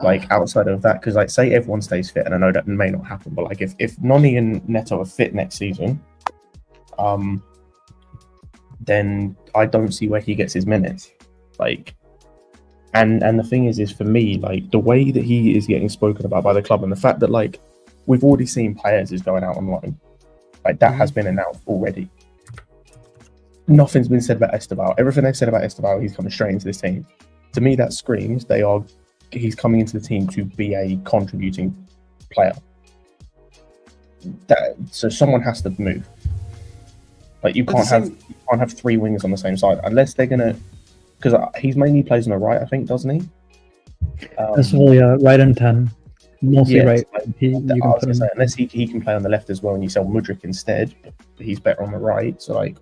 Like outside of that, because like say everyone stays fit, and I know that may not happen, but like if Noni and Neto are fit next season, then I don't see where he gets his minutes. Like, and the thing is for me, like the way that he is getting spoken about by the club, and the fact that like we've already seen players is going out on loan, like that has been announced already. Nothing's been said about Estevao. Everything they said about Estevao, he's coming straight into this team. To me, that screams he's coming into the team to be a contributing player. So someone has to move. Like you can't have three wingers on the same side unless they're gonna, because he's mainly plays on the right, I think, doesn't he? That's right and 10. Mostly right. Unless he can play on the left as well, and you sell Mudryk instead, he's better on the right. So like.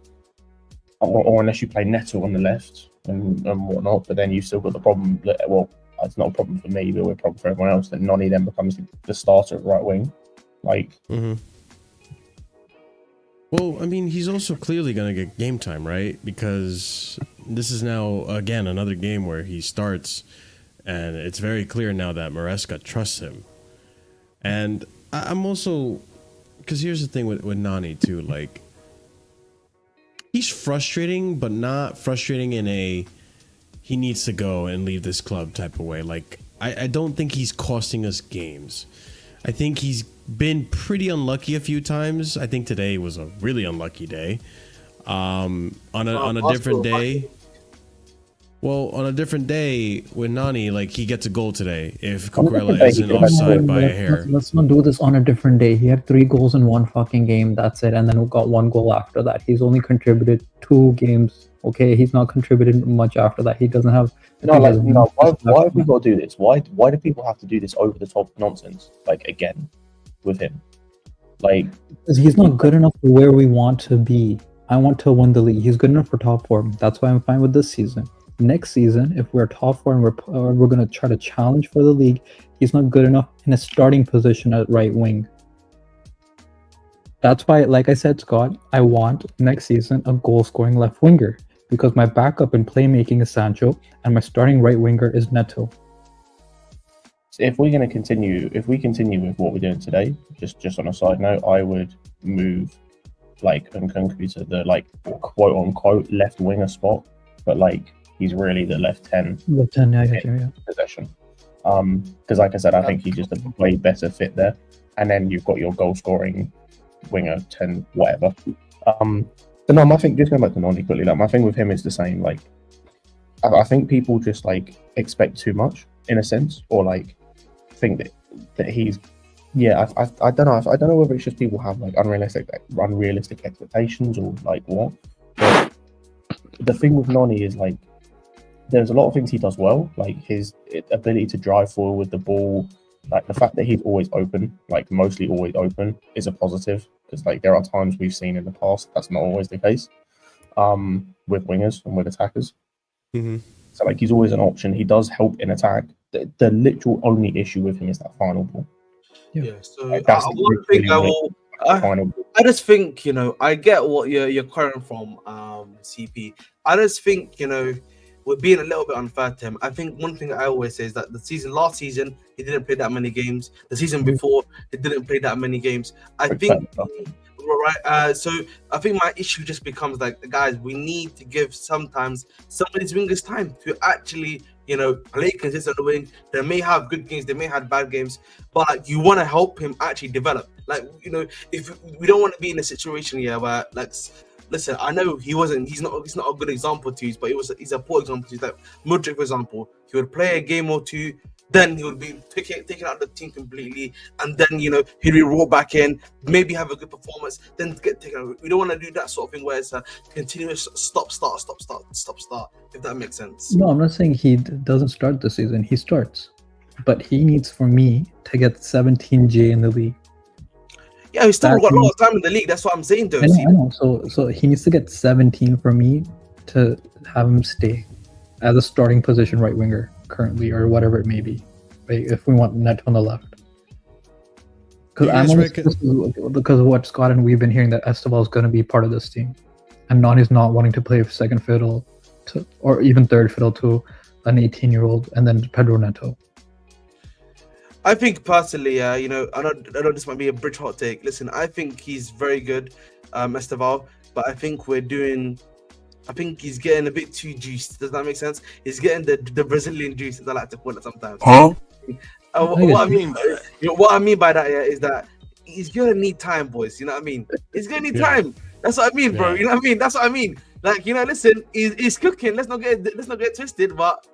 Or unless you play Neto on the left and whatnot, but then you've still got the problem that, well, it's not a problem for me, but we're a problem for everyone else, that Noni then becomes the starter at right wing. Like, Well, I mean, he's also clearly going to get game time, right? Because this is now, again, another game where he starts, and it's very clear now that Maresca trusts him. And I'm also, because here's the thing with Nani, too, like, he's frustrating, but not frustrating in a he needs to go and leave this club type of way. Like, I don't think he's costing us games. I think he's been pretty unlucky a few times. I think today was a really unlucky day. On a different day. Well, on a different day with Nani, like he gets a goal today if On a different Cucurella day, isn't he gets a offside goal. by a hair. Let's not do this on a different day. He had 3 goals in one fucking game. That's it. And then we got 1 goal after that. He's only contributed 2 games. Okay, he's not contributed much after that. He doesn't have. Why have we got to do this? Why do people have to do this over the top nonsense? Like again, with him, like Because he's not good enough for where we want to be. I want to win the league. He's good enough for top 4. That's why I'm fine with this season. Next season, if we're top 4 and we're going to try to challenge for the league, he's not good enough in a starting position at right wing. That's why, like I said, Scott, I want next season a goal-scoring left winger, because my backup in playmaking is Sancho and my starting right winger is Neto. if we're going to continue, if we continue with what we're doing today, just on a side note, I would move like Nkunku to the like quote unquote left winger spot, but like he's really the left 10. Left 10, yeah. Possession. Because like I said, I think he's just a way better fit there. And then you've got your goal scoring winger 10, whatever. But no, my thing, just going back to Noni quickly, like my thing with him is the same. Like I think people just like expect too much in a sense, or like think that he's I don't know. I don't know whether it's just people have like unrealistic expectations or like what. But the thing with Noni is like there's a lot of things he does well, like his ability to drive forward with the ball, like the fact that he's always open, like mostly always open, is a positive, because like there are times we've seen in the past that's not always the case with wingers and with attackers. Mm-hmm. So like he's always an option. He does help in attack. The literal only issue with him is that final ball. Yeah. So Like, I just think, you know, I get what you're coming from, CP. I just think, you know, we're being a little bit unfair to him. I think one thing I always say is that last season he didn't play that many games. The season before he didn't play that many games. I think. Right, so I think my issue just becomes like, guys, we need to give sometimes some of these wingers time to actually, you know, play consistent on the wing. They may have good games, they may have bad games, but like, you want to help him actually develop. Like, you know, if we don't want to be in a situation here where, like, listen, I know he's not a good example to use, but he's a poor example to use. Like Madueke, for example, he would play a game or two, then he would be taken out of the team completely, and then, you know, he'd be brought back in, maybe have a good performance, then get taken out. We don't want to do that sort of thing where it's a continuous stop, start, if that makes sense. No, I'm not saying he doesn't start the season. He starts. But he needs, for me, to get 17J in the league. Yeah, he's still got a lot of time in the league. That's what I'm saying, though. I know. So he needs to get 17 for me to have him stay as a starting position right winger currently, or whatever it may be, right? If we want Neto on the left. Because of what Scott and we've been hearing, that Estevao is going to be part of this team, and Nani's not wanting to play second fiddle to, or even third fiddle to an 18-year-old, and then Pedro Neto. I think personally, you know, I know this might be a bridge hot take. Listen, I think he's very good, Estevao, but I think he's getting a bit too juiced. Does that make sense? He's getting the Brazilian juice, as I like to call it sometimes. Huh? What I mean by that, yeah, is that he's gonna need time, boys. You know what I mean? He's gonna need time. That's what I mean, bro. You know what I mean? That's what I mean. Like, you know, listen, he's cooking. Let's not get twisted. But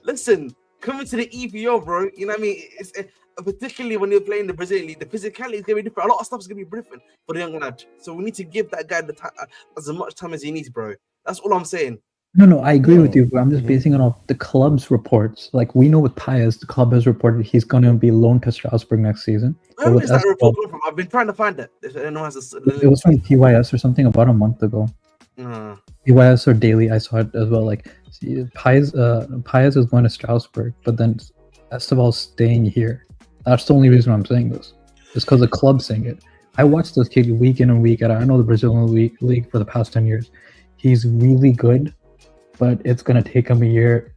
listen, coming to the EPO, bro. You know what I mean? It's particularly when you're playing the Brazilian league, the physicality is gonna be different. A lot of stuff is gonna be different for the young lad. So we need to give that guy the time, as much time as he needs, bro. That's all I'm saying. No, I agree with you, but I'm just basing it off the club's reports. Like, we know with Paez, the club has reported he's going to be loaned to Strasbourg next season. Where is that report coming from? I've been trying to find it. If anyone has it was from PYS or something about a month ago. PYS or Daily, I saw it as well. Like, Paez is going to Strasbourg, but then Esteval's staying here. That's the only reason I'm saying this. It's because the club's saying it. I watched this kid week in and week out. I know the Brazilian league for the past 10 years. He's really good, but it's going to take him a year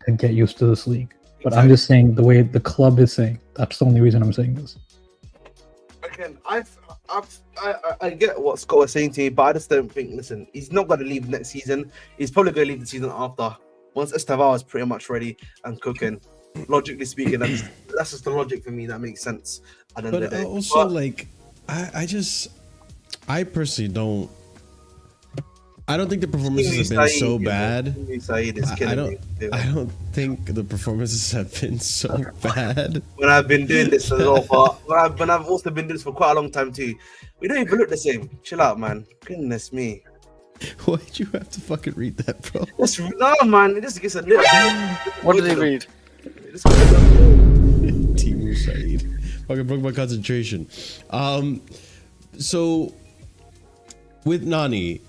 to get used to this league. But I'm just saying the way the club is saying. That's the only reason I'm saying this. Again, I get what Scott was saying to me, but I just don't think, listen, he's not going to leave next season. He's probably going to leave the season after. Once Estevao is pretty much ready and cooking, logically speaking, that's just the logic for me. That makes sense. But also, like, I personally don't. I don't think the performances have been so bad. I don't think the performances have been so bad. When I've been doing this as well, but when I've also been doing this for quite a long time too. We don't even look the same. Chill out, man. Goodness me. Why'd you have to fucking read that, bro? No, man. It just gets a little. What did he read? Timu Said. Fucking broke my concentration. So with Nani,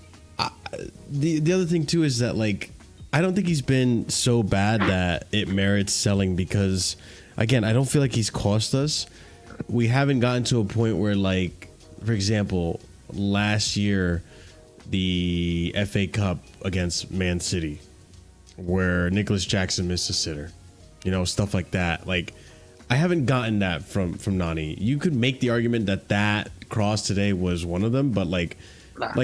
the other thing too is that like I don't think he's been so bad that it merits selling because again I don't feel like he's cost us. We haven't gotten to a point where like for example last year the FA Cup against Man City where Nicholas Jackson missed a sitter, you know, stuff like that. Like I haven't gotten that from Nani. You could make the argument that cross today was one of them, but like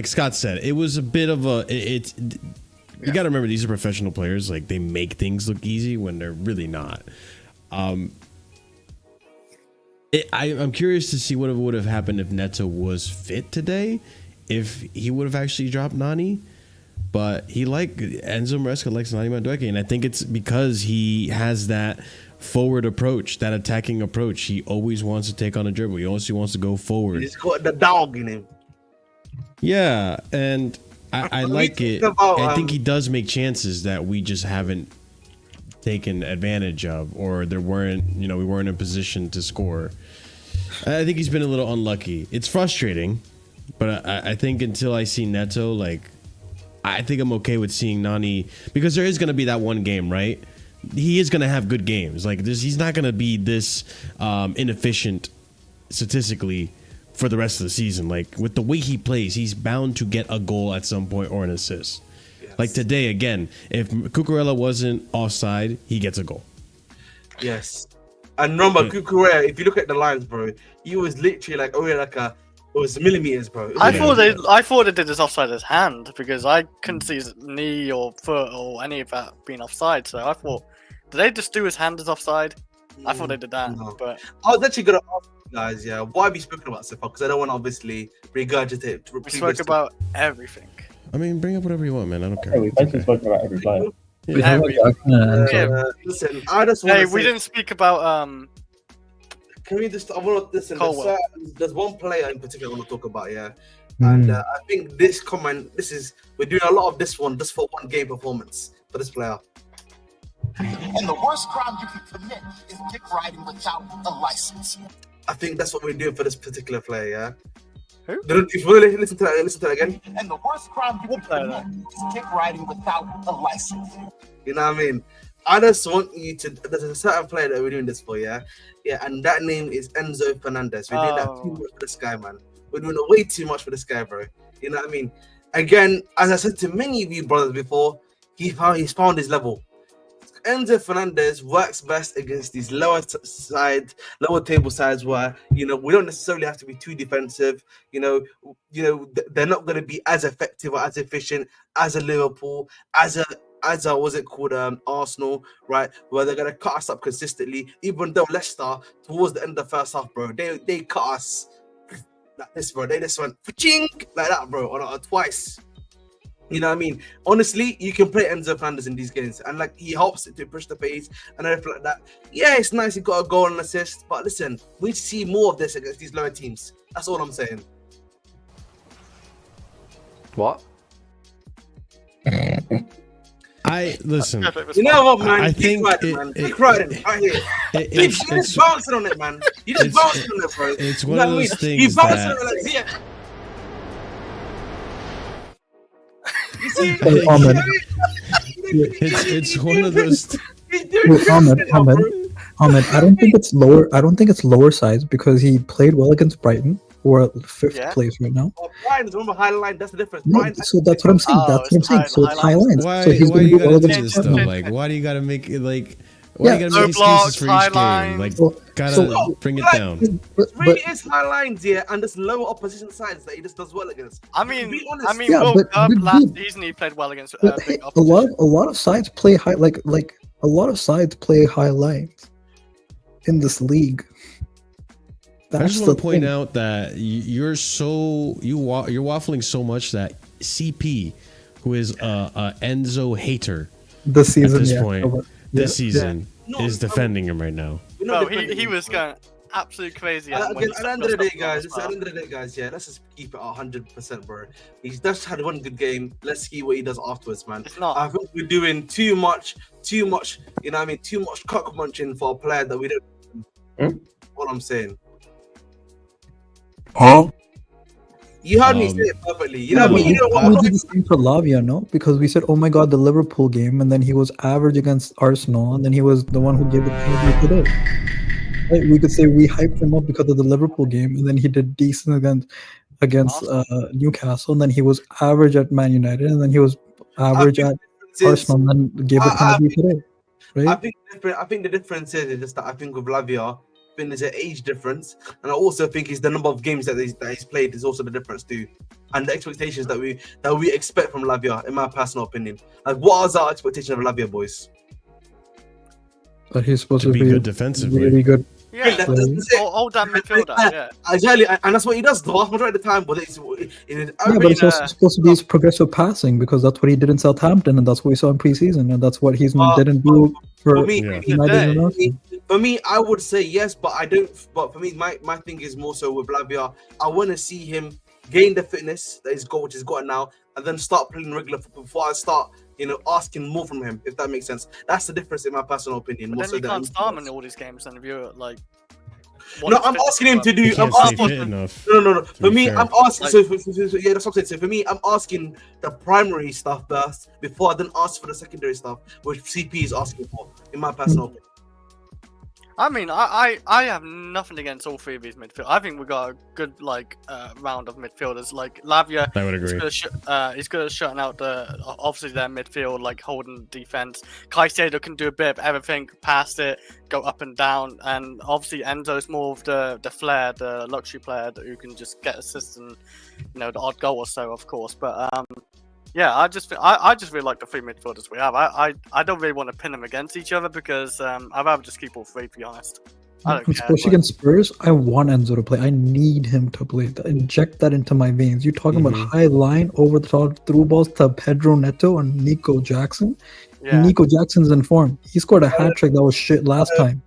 Scott said, it was a bit of a you got to remember these are professional players. Like they make things look easy when they're really not. I'm curious to see what would have happened if Neto was fit today, if he would have actually dropped Nani. But Enzo Maresca likes Nani Madueke, and I think it's because he has that forward approach, that attacking approach. He always wants to take on a dribble. He also wants to go forward. He's got the dog in him. Yeah, and I like it. I think he does make chances that we just haven't taken advantage of, or we weren't in a position to score. I think he's been a little unlucky. It's frustrating, but I think until I see Neto, like, I think I'm okay with seeing Nani because there is going to be that one game, right? He is going to have good games. Like this, he's not going to be this inefficient statistically for the rest of the season. Like with the way he plays, he's bound to get a goal at some point or an assist. Yes. Like today, again, if Cucurella wasn't offside, he gets a goal. Yes. And remember, Cucurella, if you look at the lines, bro, he was literally like, it was millimeters, bro. I thought they did this offside his hand because I couldn't see his knee or foot or any of that being offside. So I thought, did they just do his hand as offside? I thought they did that. No. But I was actually going to ask you guys, yeah, why have you spoken about so far? Because I don't want to obviously regurgitate. We spoke about everything. I mean, bring up whatever you want, man. I don't care. Yeah, we basically spoken about every player. Listen, I just want to we didn't speak about Can we just? I want to listen. There's one player in particular I want to talk about, yeah. Mm. And I think this comment, we're doing a lot of this one just for one game performance for this player. And the worst crime you can commit is dick riding without a license. I think that's what we're doing for this particular player, yeah. Who? If you want to listen to that again. And the worst crime you can commit is dick riding without a license. You know what I mean? I just want you to. There's a certain player that we're doing this for, yeah, and that name is Enzo Fernandez. We're doing that too much for this guy, man. We're doing way too much for this guy, bro. You know what I mean? Again, as I said to many of you brothers before, he's found his level. Enzo Fernandez works best against these lower table sides where we don't necessarily have to be too defensive. They're not going to be as effective or as efficient as a Liverpool, as a what's it called, Arsenal, right? Where they're going to cut us up consistently. Even though Leicester towards the end of the first half, bro, they cut us like this, bro. They just went chink like that, bro, on twice. You know what I mean? Honestly, you can play Enzo Fernandez in these games, and like he helps to push the pace and everything like that. Yeah, it's nice he got a goal and assist, but listen, we see more of this against these lower teams. That's all I'm saying. What? Listen. You know what, man? I think keep riding right here. You're just bouncing on it, man. You're just bouncing on it, bro. It's one of those things. You bouncing on it like, yeah. You see? It's one of those. Ahmed, I don't think it's lower. I don't think it's lower sides because he played well against Brighton. We're at 5th place right now. Oh, Brighton's remember high line. That's the difference. No, so that's what I'm saying. So it's high lines. Why so he's you gotta do against this though? Like, why do you gotta make it like? Why you gotta make excuses for each game? Like, bring it down. It really is high lines here, and there's lower opposition sides that he just does well against. I mean, yeah, World Cup last season he played well against big a lot of sides play high, like a lot of sides play high lines in this league. I just want to point out that you're waffling so much that CP who is a Enzo hater This season, at this yeah. point, this season, is defending him right now. Bro, he was going absolute crazy. At the end of the day, guys, yeah, let's just keep it 100%, bro. He's just had one good game. Let's see what he does afterwards, man. It's not. I think we're doing too much, you know what I mean? Too much cock munching for a player that we don't. What I'm saying. Huh? You heard me say it perfectly. You know what I mean? We did the same for Lavia, no? Because we said, oh my god, the Liverpool game, and then he was average against Arsenal, and then he was the one who gave the penalty today. Right? We could say we hyped him up because of the Liverpool game, and then he did decent against Newcastle, and then he was average at Man United, and then he was average at Arsenal, and then gave the penalty today. Right? I think the difference is just that I think with Lavia, there's an age difference, and I also think it's the number of games that he's played is also the difference too, and the expectations that we expect from Lavia, in my personal opinion. Like, what is our expectation of Lavia, boys? But he's supposed to be good defensively. Really good. Yeah, hold that midfielder. Yeah, exactly, and that's what he does the vast majority of the time. But it's also supposed to be his progressive passing, because that's what he did in Southampton, and that's what we saw in preseason, and that's what he didn't do for me. For me, I would say yes, but I don't. But for me, my thing is more so with Lavia. I want to see him gain the fitness that which he's got now, and then start playing regular football before I start, asking more from him. If that makes sense, that's the difference in my personal opinion. But then you can't start him in all these games, and if you're like, no, I'm asking him to do. I'm asking. No. For me, I'm asking. So yeah, that's what I'm saying. So for me, I'm asking the primary stuff first before I then ask for the secondary stuff, which CP is asking for. In my personal opinion. I mean, I have nothing against all three of these midfield. I think we got a good round of midfielders. Like Lavia, I would agree. He's good at shutting out obviously their midfield, like holding defense. Caicedo can do a bit of everything, pass it, go up and down, and obviously Enzo's more of the flair, the luxury player who can just get assists and the odd goal or so, of course. But yeah, I just really like the three midfielders we have. I don't really want to pin them against each other because I'd rather just keep all three, to be honest. I don't care. Especially against Spurs, I want Enzo to play. I need him to play. Inject that into my veins. You're talking about high line, over the top through balls to Pedro Neto and Nico Jackson. Yeah. Nico Jackson's in form. He scored a hat trick that was shit last time.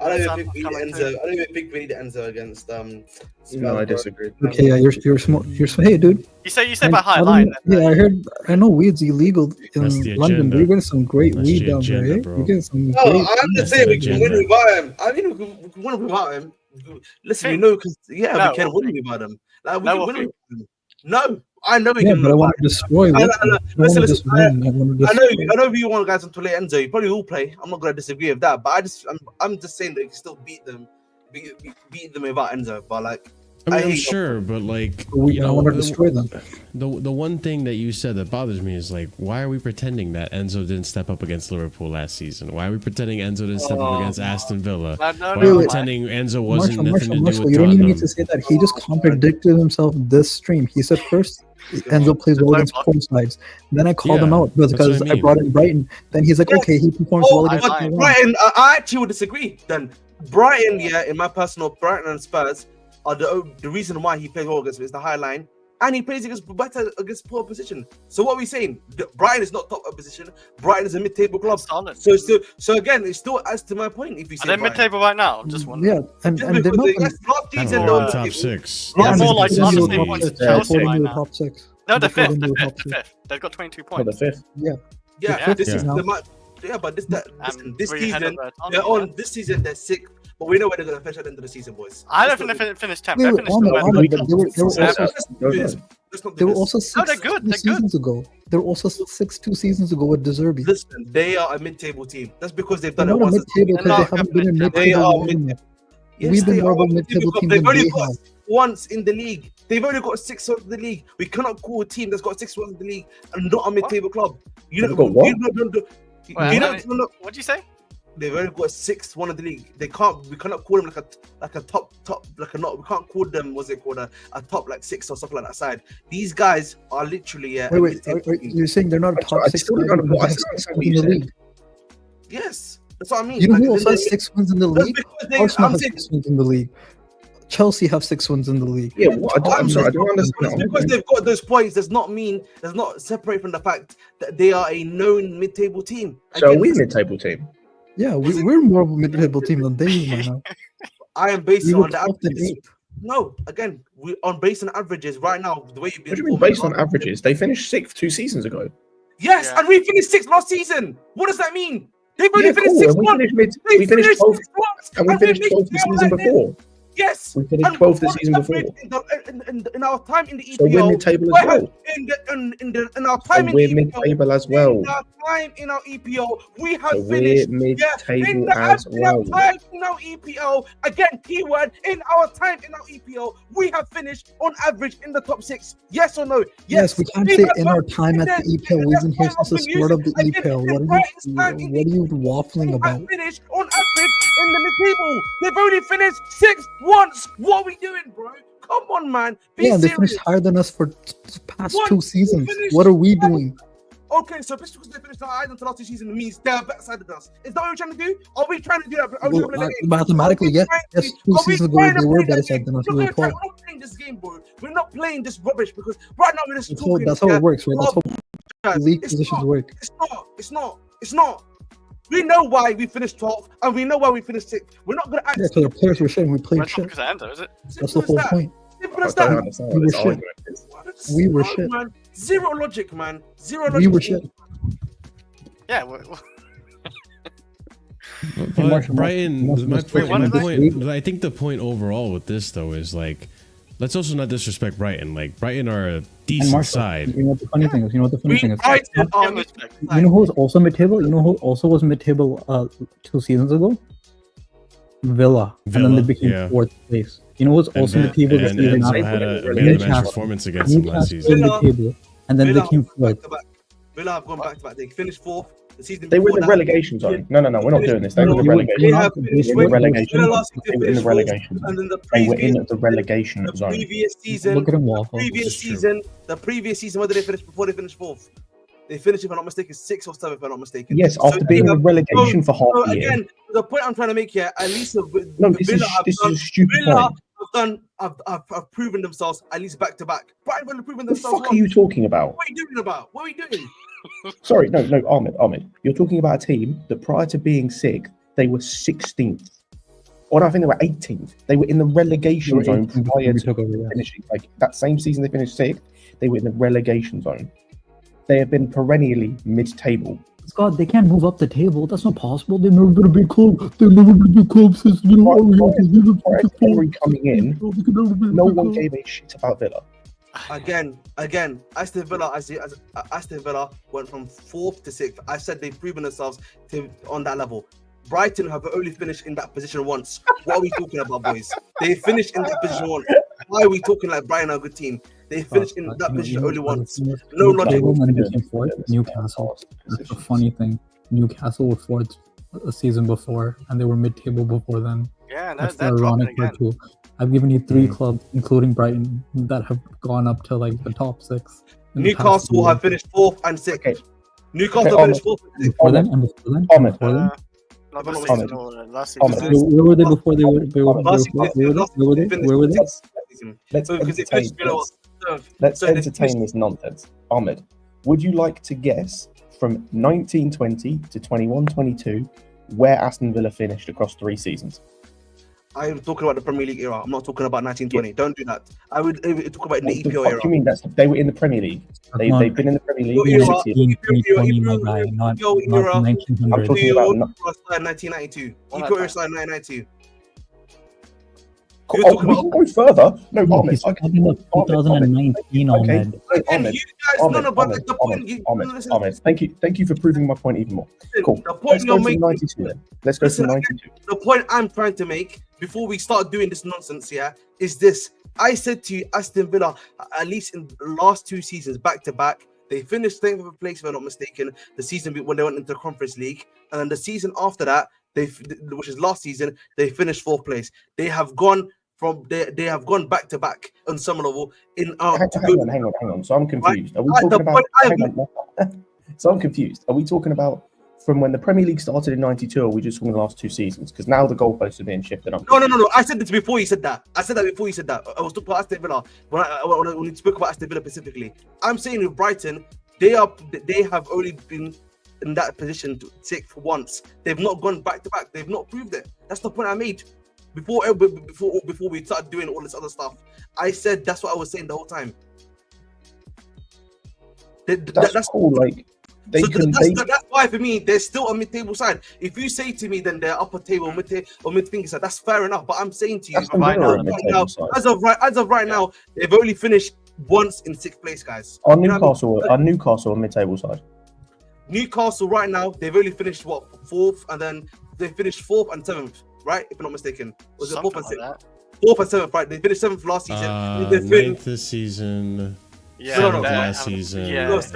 I don't even think we need Enzo against No, I disagree. Okay, yeah, you're smart. Hey, dude. You say by high line. Yeah, I know weed's illegal in London, but you're getting some great weed down there. You're getting some. I'm just saying we can win without him. I mean, we can win without him. Listen, we know because we can win without him. Like, we can win without him. No. I know we can. But I want to destroy. I know you want guys to play Enzo. You probably will play. I'm not going to disagree with that. But I'm just saying that you can still beat them without Enzo. But like, I'm sure, but like, I want to destroy them. The one thing that you said that bothers me is like, why are we pretending that Enzo didn't step up against Liverpool last season? Why are we pretending Enzo didn't step up against Aston Villa? Why are we pretending Enzo wasn't nothing to do with Tottenham? You don't even need to say that. He just contradicted himself this stream. He said first Enzo plays well against home sides. Then I called him out because I brought in Brighton. Then he's like, okay, he performs well against Brighton. I actually would disagree. Then Brighton, in my personal, Brighton and Spurs are the reason why he plays well against is the high line, and he plays better against poor position. So what are we saying? Brighton is not top position. Brighton is a mid-table club. So again, it still adds to my point. If you say they're mid-table right now, just one. Yeah, and they're not season top six. Yeah, more like same points as Chelsea right now. Top six. No, the fifth. They've got 22 points. Oh, the fifth. Yeah. This is but this season they're on. This season they're sick. But we know where they're going to finish at the end of the season, boys. I don't think they finished 10th. They were also 6 seasons ago. They were also 6 2 seasons ago with De Zerbi. Listen, they are a mid-table team. That's because they've done it once. Mid-table because they haven't been in mid-table. We've been more of a mid-table team than they have. Once in the league, they've only got 6 wins in the league. We cannot call a team that's got 6 wins in the league and not a mid-table club. You know what? What'd you say? They've only got 6 won in the league. We cannot call them like a top we can't call them a top like 6 or something like that side. These guys are literally wait, you're saying they're not a top 6 in the league? Yes, that's what I mean. You know who also has 6 wins in the league? Arsenal has 6 wins in the league. Chelsea have 6 wins in the league. Yeah, I'm sorry, I don't understand. Because they've got those points does not separate from the fact that they are a known mid-table team. So are we a mid-table team? Yeah, we're more of a mid-table team than they are now. I am based We on were the 12th and averages. 8th. No, again, we on based on averages right now. The way you've been. What do you mean based on averages? They finished 6th 2 seasons ago. Yes, Yeah. and we finished 6th last season. What does that mean? They've only finished cool. 6th And once. we finished 12th, and we finished 12th the season like before. Yes, We finished and 12th the what season before. In our time in the EPL, So we're mid-table as well. In our time So we're in the EPL, mid-table as well. In our time in our EPL, we have So finished we're mid-table in as well. our time in our EPL, again, keyword, in our time in our EPL, we have finished on average in the top 6. Yes or no? Yes, we can't say in our time at the EPL. We've been here since the start of the EPL. What are you waffling We about? have finished on average in the mid-table. They've only finished 6th once. What are we doing, bro? Come on, man. Be Yeah, they serious. finished higher than us for the past What? 2 seasons. Finished- What are we doing? Okay, so just because they finished higher than the last 2 seasons means they're better side than us. Is that what we're trying to do? Are we trying to do that? Are we Well, trying to play the game? mathematically, Are we yes. trying Yes, to- 2 are we seasons ago, trying to they were play better that side game? than us. We're We were not trying- 12th. we're not playing this game, bro. We're not playing this rubbish because right now we're just That's how, talking. that's how it works, right? That's how Guys, league it's positions not. work. It's not. We know why we finished 12th and we know why we finished 6th. We're not gonna act. Yeah, because our players were shit and we played That's not shit. because of Endo, is it? That's Simple the whole as that. point. Simple I as don't that. understand We what were this shit. argument is. We were No, shit. man. Zero logic, man. Zero logic. We were shit. Yeah. But Marshall, Brighton, Marshall, my Marshall, point, my Marshall, point, I think the point overall with this though is like, let's also not disrespect Brighton. Like Brighton are a And decent Marshall, side. you know what the funny thing is? You know what the funny We thing is? tried to Give argue. respect. You know who was also mid-table? You know who also was mid-table 2 seasons ago? Villa. And then Villa, they became yeah. 4th place. You know who was And, also Ben- mid-table this and season? Enzo Now? had a man of the Newcastle. match performance against them last Newcastle season. Villa- mid-table. And then they Villa came have 4th. back-to-back. Villa have gone back-to-back. They finished 4th. The season They were in before the that- relegation zone. No, we're not doing this. They were in the They were- relegation. They They have were finished in the with relegation. Villa last season They were in the finished fourth, relegation zone. and then the They were previous in the relegation the zone. previous season. Look at him waffle. This Previous is true. season, where did they finish before they finished 4th? They finished, if I'm not mistaken, 6th or 7th, if I'm not mistaken. Yes, So after being in Villa- the relegation for half so the year. again, the point I'm trying to make here, at least No, this is a stupid Villa point. have proven themselves at least back to back. Brighton will have proven What the themselves. fuck are you talking about? What are you doing about? What are we doing? Sorry, no, Ahmed. You're talking about a team that prior to being 6th, they were 16th. Or no, I think they were 18th. They were in the relegation zone prior to finishing. Like that same season they finished 6th, they were in the relegation zone. They have been perennially mid-table. God, they can't move up the table. That's not possible. They're never gonna be club. They're never gonna be club since Prior to Henry coming in, no one gave a shit about Villa. Again, Aston Villa went from 4th to 6th. I said they've proven themselves on that level. Brighton have only finished in that position once. What are we talking about, boys? They finished in that position once. Why are we talking like Brighton are a good team? They finished in that position only once. No logic. Newcastle. That's the funny thing. Newcastle were 4th a season before, and they were mid-table before then. Yeah, That's the they're ironic dropping part again. too. I've given you 3 clubs, including Brighton, that have gone up to like the top 6. in the past Newcastle year. have finished 4th and 6th. Okay. Newcastle Okay, finished 4th and 6th. Before them, and before them, Ahmed. before them. Not this Ahmed. season or last Ahmed. season. Where were they before they were? Last season, Where were they? Let's Because they entertain, finished below let's, us. let's So they entertain this nonsense. Ahmed, would you like to guess from 1920 to 21-22 where Aston Villa finished across 3 seasons? I'm talking about the Premier League era. I'm not talking about 1920. Don't do that. I would talk about in the What the EPL fuck era. do you mean? They were in the Premier League. They've been in the Premier League Era, for 6 years. 2020, my guy, not I'm 1900. talking about EPL started 1992. EPL era started 1992. You're Oh, talking we about- can go further. No, No, Ahmed. he's talking about 2019, Okay. Ahmed. No, Again, Ahmed. you guys, no, but Ahmed, the point you listen, Ahmed. Thank you for proving my point even more. Cool. The point Let's go you're from making. 92 then. Let's go from Listen, 92. The point I'm trying to make before we start doing this nonsense here is this. I said to you, Aston Villa, at least in the last 2 seasons, back to back, they finished 10th place, if I'm not mistaken, the season when they went into the Conference League. And then the season after that, which is last season, they finished 4th place. They have gone back to back on some level. Hang on. So I'm confused. Are we talking about? So I'm confused. Are we talking about from when the Premier League started in '92, or we just from the last 2 seasons? Because now the goalposts are being shifted up. No. I said this before you said that. I said that before you said that. I was talking about Aston Villa when we spoke about Aston Villa specifically. I'm saying with Brighton, they have only been in that position to take for once. They've not gone back to back. They've not proved it. That's the point I made before we started doing all this other stuff. I said that's what I was saying the whole time. That's cool. Like that's why for me they're still a mid-table side. If you say to me then they're upper table, mid-finger side, that's fair enough. But I'm saying to you as of right now, they've only finished once in 6th place, guys. Are Newcastle a mid-table side? Newcastle right now they've only finished 4th, and then they finished 4th and 7th, right? If I'm not mistaken, was it 4th and 6th? 4th and 7th, right? They finished 7th last season. 9th this season. Yeah, 7th last season. Yeah. So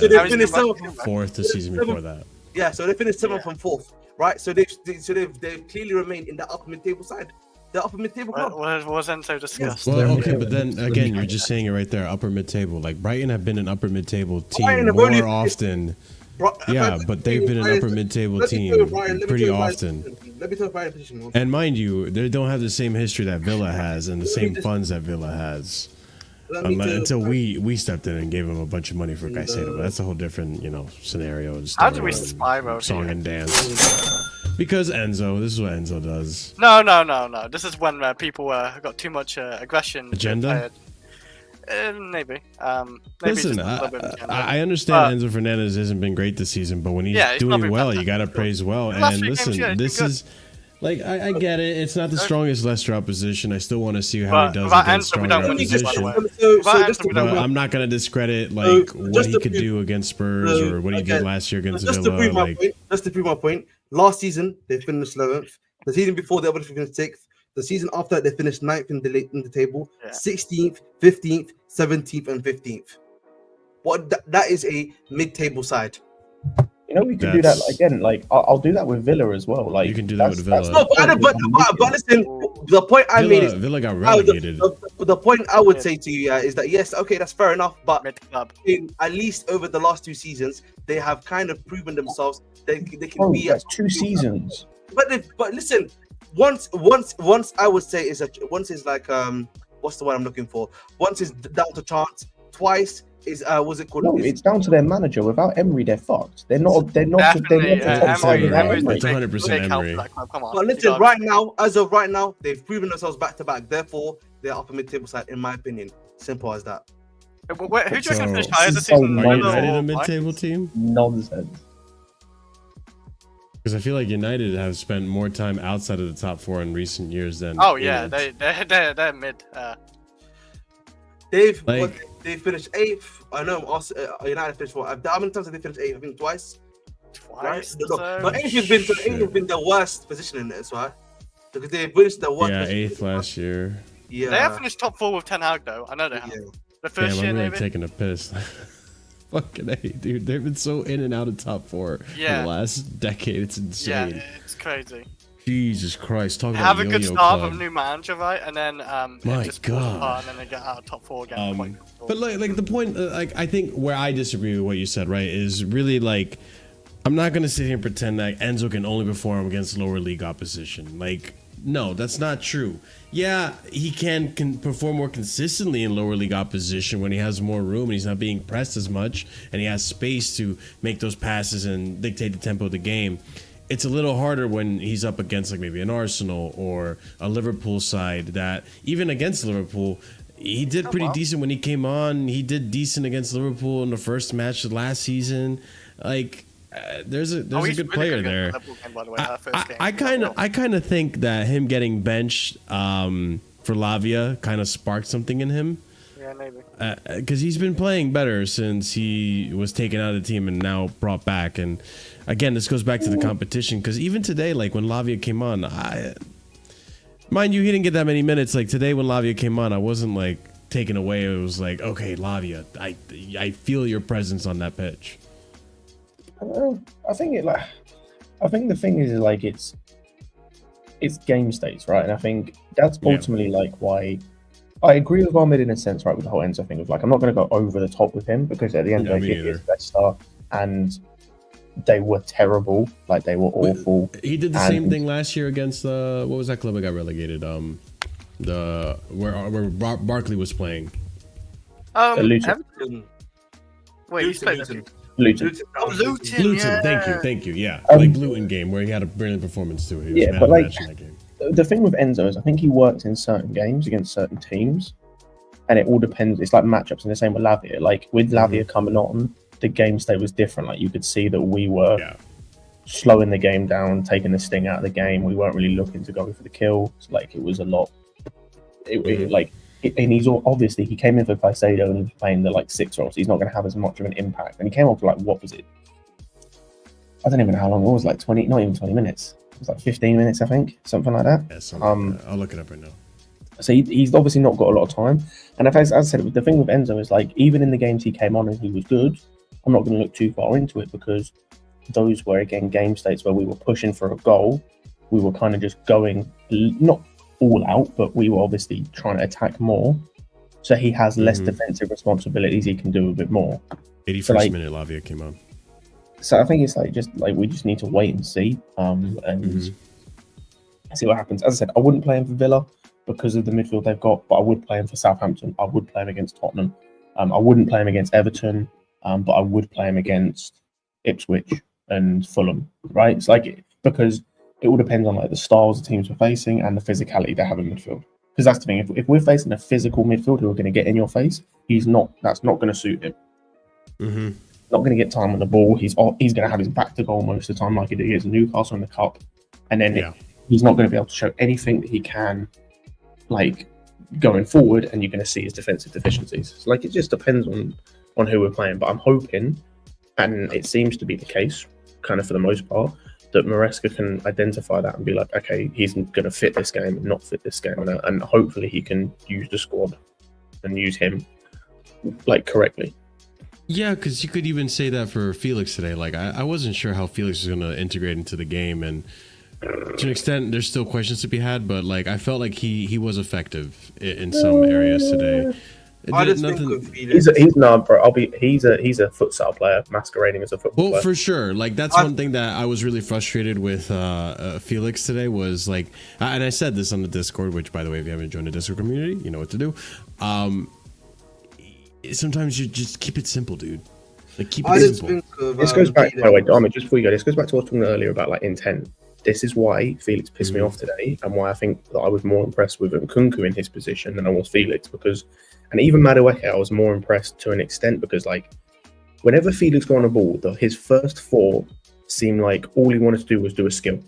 they finished 7th. 4th the season before that. Yeah, so they finished 7th and 4th, right? So they've clearly remained in the upper mid-table side. The upper mid-table club. Was Enzo discussed? Well, okay, but then again, you're just saying it right there, upper mid-table. Like Brighton have been an upper mid-table team more often. Yeah, but they've been an upper mid-table team pretty often. Let me tell Brian position. And mind you, they don't have the same history that Villa has and the same funds that Villa has. Until we stepped in and gave him a bunch of money for Caicedo, but that's a whole different, scenario. And How do we spiral song and dance? Because Enzo, this is what Enzo does. No. This is when people got too much aggression. Agenda? Maybe. Listen, I understand Enzo Fernandez hasn't been great this season, but when he's doing well, you got to praise well. And listen, this is... Like, I get it. It's not the strongest Leicester opposition. I still want to see how he does against stronger opposition. But I'm not going to discredit what he could do against Spurs or what he did last year against Villa. Just to prove my point, last season they finished 11th. The season before they finished 6th. The season after they finished 9th in the table, 16th, 15th, 17th, and 15th. That is a mid-table side. We can do that again. I'll do that with Villa as well. Like you can do that with Villa. But listen, the point I made is Villa got relegated. The point I would say to you is that yes, okay, that's fair enough. But at least over the last 2 seasons, they have kind of proven themselves. They can be. That's 2 seasons. But listen, once I would say once is like what's the word I'm looking for? Once is down to chance. Twice is what's it called? No, it's down to their manager. Without Emery, they're fucked. They're not. They're not. It's 100% Emery. But listen, as of right now, they've proven themselves back to back. Therefore, they're upper mid-table side, in my opinion. Simple as that. Who do you reckon finished higher this season? Are United a mid-table team? Nonsense. Because I feel like United have spent more time outside of the top 4 in recent years than. Oh yeah, they're mid. They've finished 8th. I know United finished what? How many times have they finished 8th? I think twice. Twice. Right? But 8th has been the worst position in this, right? Because they finished the worst. Yeah, 8th last year. Yeah. They have finished top 4 with Ten Hag though. I know they have. Yeah. The first year, I'm really maybe. taking a piss. Fucking A, dude. They've been so in and out of top 4 for the last decade. It's insane. Yeah, it's crazy. Jesus Christ! Talk about have a good start club. of a new manager, right? And then my God, and then they get out of top 4 again. But like the point, I think where I disagree with what you said, right, is really like I'm not gonna sit here and pretend that Enzo can only perform against lower league opposition. Like, no, that's not true. Yeah, he can perform more consistently in lower league opposition when he has more room and he's not being pressed as much and he has space to make those passes and dictate the tempo of the game. It's a little harder when he's up against like maybe an Arsenal or a Liverpool side that even against Liverpool, he did pretty decent when he came on. He did decent against Liverpool in the first match of last season. Like there's a good player there. I kind of think that him getting benched for Lavia kind of sparked something in him. Yeah, maybe. Because he's been playing better since he was taken out of the team and now brought back. And again, this goes back to the competition. Because even today, like when Lavia came on, mind you, he didn't get that many minutes. Like today when Lavia came on, I wasn't like taken away. It was like, okay, Lavia, I feel your presence on that pitch. I think the thing is like it's game states, right? And I think that's ultimately like why I agree with Ahmed in a sense, right, with the whole Enzo thing of like I'm not going to go over the top with him because at the end of the day he is Leicester and they were terrible. Like they were awful. He did the same thing last year against what was that club that got relegated? Where Barkley was playing. Luton. Wait, he's played Luton. Oh, Luton. Yeah. Thank you. Yeah, like Luton game where he had a brilliant performance too. He was man of the match in that game. The thing with Enzo is I think he works in certain games against certain teams, and it all depends. It's like matchups, and the same with Lavia. Like with Lavia coming on, the game state was different. Like you could see that we were slowing the game down, taking the sting out of the game. We weren't really looking to go for the kill. So, like it was a lot. And he's obviously he came in for Caicedo and he was playing the like 6-year-olds. He's not going to have as much of an impact. And he came on for like what was it? I don't even know how long it was. Like 20, not even 20 minutes. It was like 15 minutes, I think, something like that. Yeah, I'll look it up right now. So he's obviously not got a lot of time. And as I said, the thing with Enzo is like even in the games he came on and he was good, I'm not going to look too far into it because those were again game states where we were pushing for a goal. We were kind of just going not all out, but we were obviously trying to attack more. So he has less defensive responsibilities. He can do a bit more. 81st minute, Lavia came on. So I think it's we just need to wait and see, and see what happens. As I said, I wouldn't play him for Villa because of the midfield they've got, but I would play him for Southampton. I would play him against Tottenham. I wouldn't play him against Everton, but I would play him against Ipswich and Fulham. Right? It's like because it all depends on like the styles the teams we're facing and the physicality they have in midfield. Because that's the thing. If we're facing a physical midfield who are going to get in your face, that's not going to suit him. Not going to get time on the ball. He's going to have his back to goal most of the time, like he did against Newcastle in the cup, and then he's not going to be able to show anything that he can, like going forward. And you're going to see his defensive deficiencies. So, like it just depends on who we're playing. But I'm hoping, and it seems to be the case, kind of for the most part, that Maresca can identify that and be like, okay, he's going to fit this game and not fit this game, and hopefully he can use the squad and use him like correctly. Yeah, because you could even say that for Felix today. Like I wasn't sure how Felix was going to integrate into the game, and to an extent, there's still questions to be had. But like I felt like he was effective in some areas today. I just nothing. think he's a futsal player masquerading as a football player. For sure. Like that's one thing that I was really frustrated with Felix today was like, and I said this on the Discord, which by the way, if you haven't joined the Discord community, you know what to do. Sometimes you just keep it simple, dude. Like keep it simple. This goes back, by the way, Dharma, just before you go, this goes back to what I was talking earlier about like intent. This is why Felix pissed me off today, and why I think that I was more impressed with Nkunku in his position than I was Felix, because, and even Madueke, I was more impressed to an extent because like whenever Felix got on the ball, his first four seemed like all he wanted to do was do a skill.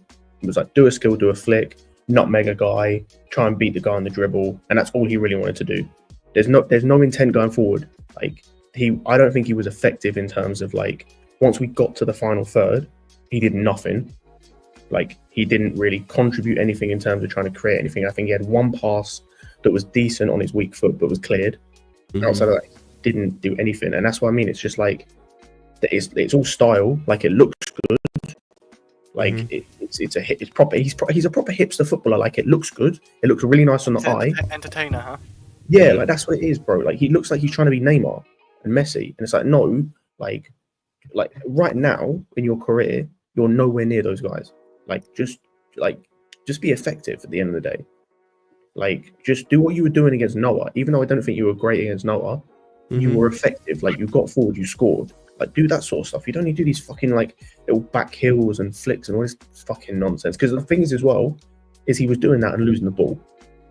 It was like do a skill, do a flick, nutmeg a guy, try and beat the guy on the dribble, and that's all he really wanted to do. There's no intent going forward. Like I don't think he was effective in terms of like once we got to the final third, he did nothing. Like he didn't really contribute anything in terms of trying to create anything. I think he had one pass that was decent on his weak foot, but was cleared. Outside of that, he didn't do anything, and that's what I mean. It's just like it's all style. Like it looks good. Like it's proper. He's a proper hipster footballer. Like it looks good. It looks really nice on the eye. Entertainer, huh? Yeah, like that's what it is, bro. Like he looks like he's trying to be Neymar and Messi, and it's like no, like right now in your career, you're nowhere near those guys. Just be effective at the end of the day. Like just do what you were doing against Noah. Even though I don't think you were great against Noah, you were effective. Like you got forward, you scored. Like do that sort of stuff. You don't need to do these fucking like little back heels and flicks and all this fucking nonsense. Because the thing is as well, is he was doing that and losing the ball.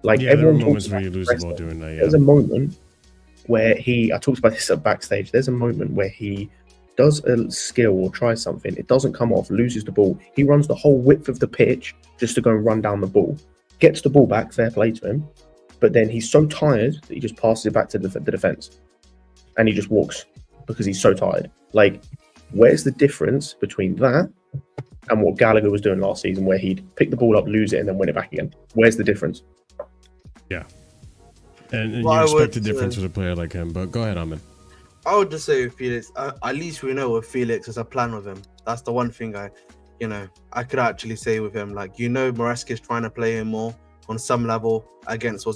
Like everyone talks about doing that. There's a moment where I talked about this at backstage. There's a moment where he does a skill or tries something, it doesn't come off, loses the ball. He runs the whole width of the pitch just to go and run down the ball. Gets the ball back, fair play to him. But then he's so tired that he just passes it back to the defense, and he just walks because he's so tired. Like, where's the difference between that and what Gallagher was doing last season, where he'd pick the ball up, lose it, and then win it back again? Where's the difference? Yeah. And you expect the difference with a player like him, but go ahead, Ahmed. I would just say with Felix, at least we know with Felix there's a plan with him. That's the one thing I could actually say with him. Like, Maresca is trying to play him more on some level against,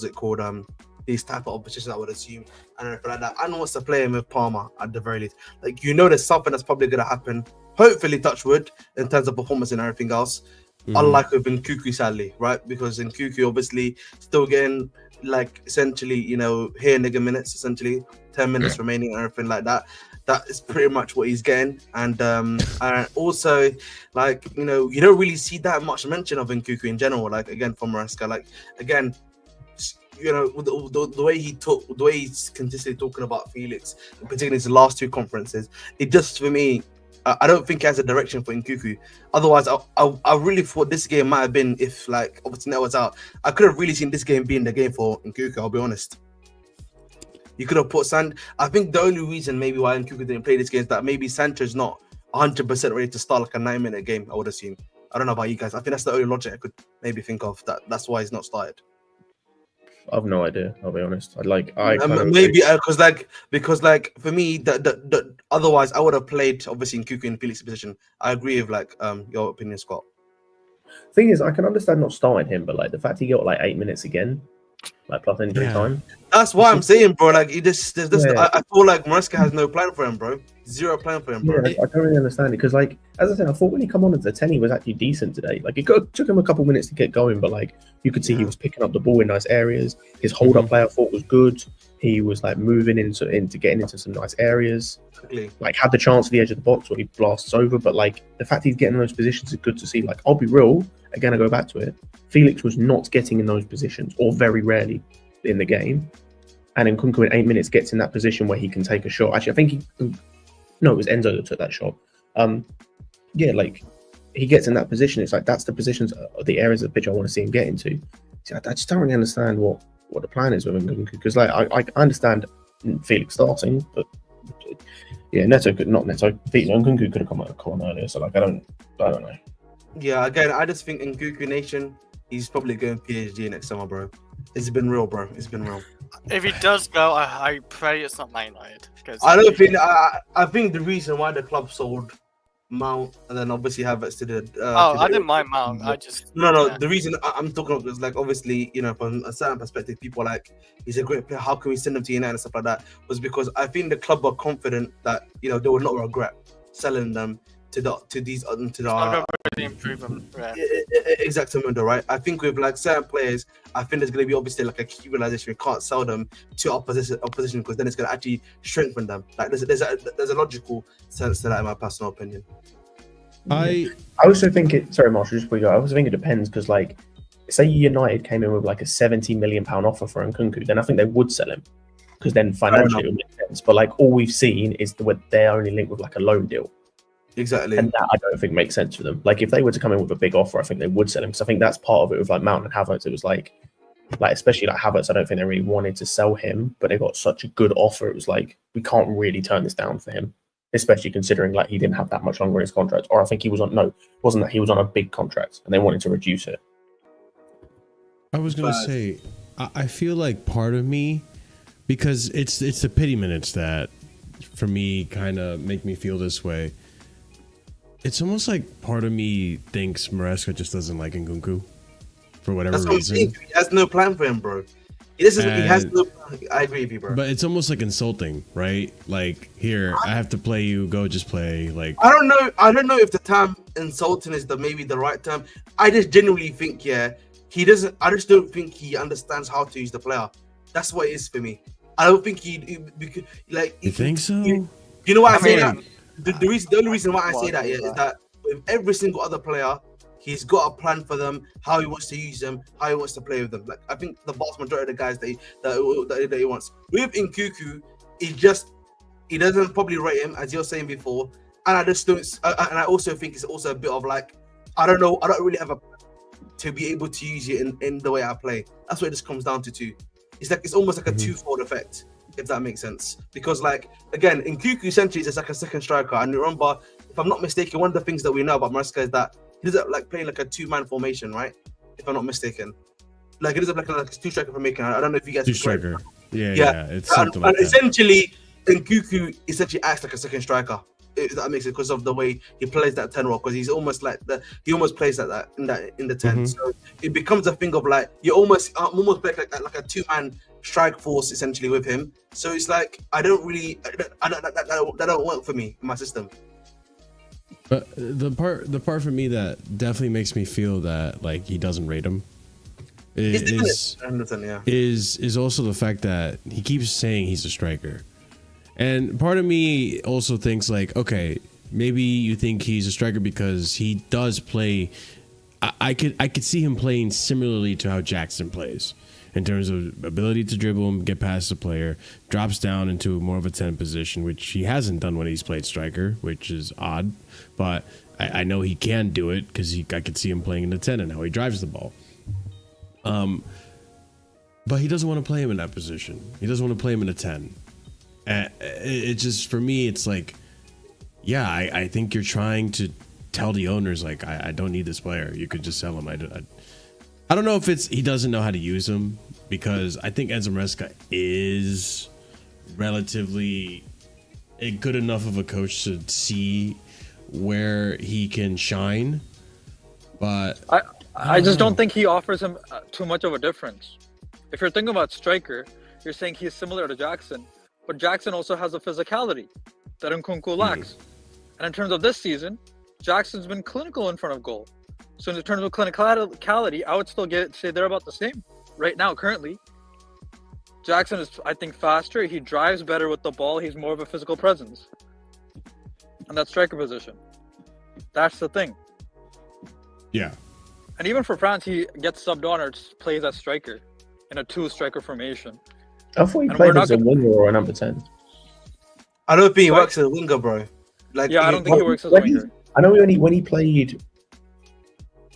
these type of oppositions, I would assume, and everything like that, and wants to play him with Palmer at the very least. Like, you know, there's something that's probably going to happen, hopefully, touch wood, in terms of performance and everything else. Unlike with Nkunku, sadly, right? Because Nkunku obviously still getting, like, essentially, you know, here nigga minutes, essentially 10 minutes remaining and everything like that. That is pretty much what he's getting. And also, like, you know, you don't really see that much mention of Nkunku in general. Like, again, from Maresca, like, again, you know, the way he's consistently talking about Felix, particularly his last two conferences, it just, for me, I don't think he has a direction for Nkunku. Otherwise, I really thought this game might have been, if, like, obviously Net was out, I could have really seen this game being the game for Nkunku, I'll be honest. You could have put I think the only reason maybe why Nkunku didn't play this game is that maybe Sancho's not 100% ready to start like a 9-minute game, I would assume. I don't know about you guys. I think that's the only logic I could maybe think of. That's why he's not started. I have no idea. I'll be honest. Maybe because for me, the otherwise I would have played obviously Nkunku in Felix's position. I agree with like your opinion, Scott. Thing is, I can understand not starting him, but like the fact he got like 8 minutes again, like plus injury time. That's why I'm saying, bro. Like, I feel like Maresca has no plan for him, bro. Zero plan for him, bro. Yeah, I don't really understand it because, like, as I said, I thought when he come on as a 10, he was actually decent today. Like, took him a couple minutes to get going, but like you could see he was picking up the ball in nice areas. His hold-up play I thought was good. He was like moving into getting into some nice areas. Like, had the chance at the edge of the box where he blasts over, but like the fact he's getting in those positions is good to see. Like, I'll be real. Again, I go back to it. Felix was not getting in those positions, or very rarely in the game. And Nkunku in 8 minutes gets in that position where he can take a shot. Actually, I think it was Enzo that took that shot. Yeah, like he gets in that position. It's like that's the positions, the areas of the pitch I want to see him get into. See, I just don't really understand what the plan is with Nkunku because, like, I understand Felix starting, but yeah, Nkunku could have come on earlier. So like, I don't know. Yeah, again, I just think Nkunku Nation, he's probably going PhD next summer, bro. It's been real, bro. It's been real. If he does go, I pray it's not Man United. I don't think. I think the reason why the club sold Mount and then obviously Havertz to the. I didn't mind Mount. I just no. The reason I'm talking about is like obviously from a certain perspective, people are like he's a great player. How can we send him to United and stuff like that? Was because I think the club were confident that they would not regret selling them to these really improve them. Exactly, right? I think with like certain players, I think there's going to be obviously like a key realization. We can't sell them to opposition because then it's going to actually strengthen them. Like there's a logical sense to that in my personal opinion. I also think it. Sorry, Marshall, just before you go. I also think it depends because, like, say United came in with like a £70 million offer for Nkunku, then I think they would sell him because then financially it would make sense. But like all we've seen is they're only linked with like a loan deal. Exactly. And that I don't think makes sense for them. Like if they were to come in with a big offer, I think they would sell him because I think that's part of it with like Mount and Havertz. It was like especially like Havertz, I don't think they really wanted to sell him, but they got such a good offer. It was like, we can't really turn this down for him, especially considering like he didn't have that much longer in his contract. Or I think he was on wasn't that he was on a big contract and they wanted to reduce it. I was gonna say, I feel like part of me, because it's the pity minutes that for me kind of make me feel this way. It's almost like part of me thinks Maresca just doesn't like Nkunku for whatever reason. He has no plan for him, bro. He has no plan. I agree with you, bro. But it's almost like insulting, right? Like, here, I have to play you, go just play. Like, I don't know if the term insulting is maybe the right term. I just genuinely think, he doesn't. I just don't think he understands how to use the player. That's what it is for me. I don't think you think so? You know why I say that? The only reason why I say that is that with every single other player, he's got a plan for them, how he wants to use them, how he wants to play with them. Like I think the vast majority of the guys that he wants. With Nkunku, he doesn't probably rate him as you're saying before, and I just don't. And I also think it's also a bit of like I don't really have a to be able to use it in the way I play. That's what it just comes down to too. It's almost like a twofold effect, if that makes sense. Because like again, Nkunku essentially is like a second striker, and remember, if I'm not mistaken, one of the things that we know about Maresca is that he doesn't like playing like a two-man formation, right? If I'm not mistaken, like it doesn't like a two-striker formation. I don't know if you guys two-striker. Yeah, it's something and like that. Essentially, Nkunku essentially acts like a second striker. if that makes it, because of the way he plays that 10 role, because he's almost like he almost plays like that in the 10. So it becomes a thing of like I'm almost playing like a 2-man strike force essentially with him. So it's like that don't work for me in my system. But the part for me that definitely makes me feel that like he doesn't rate him is also the fact that he keeps saying he's a striker. And part of me also thinks like, okay, maybe you think he's a striker because he does play. I could see him playing similarly to how Jackson plays in terms of ability to dribble and get past the player, drops down into more of a 10 position, which he hasn't done when he's played striker, which is odd. But I know he can do it because I could see him playing in the 10 and how he drives the ball. But he doesn't want to play him in that position. He doesn't want to play him in a 10. It just, for me, it's like, yeah, I think you're trying to tell the owners like, I don't need this player. You could just sell him. I don't know if it's he doesn't know how to use him, because I think Enzo Maresca is relatively a good enough of a coach to see where he can shine. But I just don't think he offers him too much of a difference. If you're thinking about striker, you're saying he's similar to Jackson, but Jackson also has a physicality that Nkunku lacks. And in terms of this season, Jackson's been clinical in front of goal. So in terms of clinicality, I would still say they're about the same right now, currently. Jackson is, I think, faster. He drives better with the ball. He's more of a physical presence in that striker position. That's the thing. Yeah. And even for France, he gets subbed on or plays as striker in a 2-striker formation. I thought he played as a winger or a number 10. I don't think he works as a winger, bro. Like, yeah, I don't think he works as a winger. I know when he played,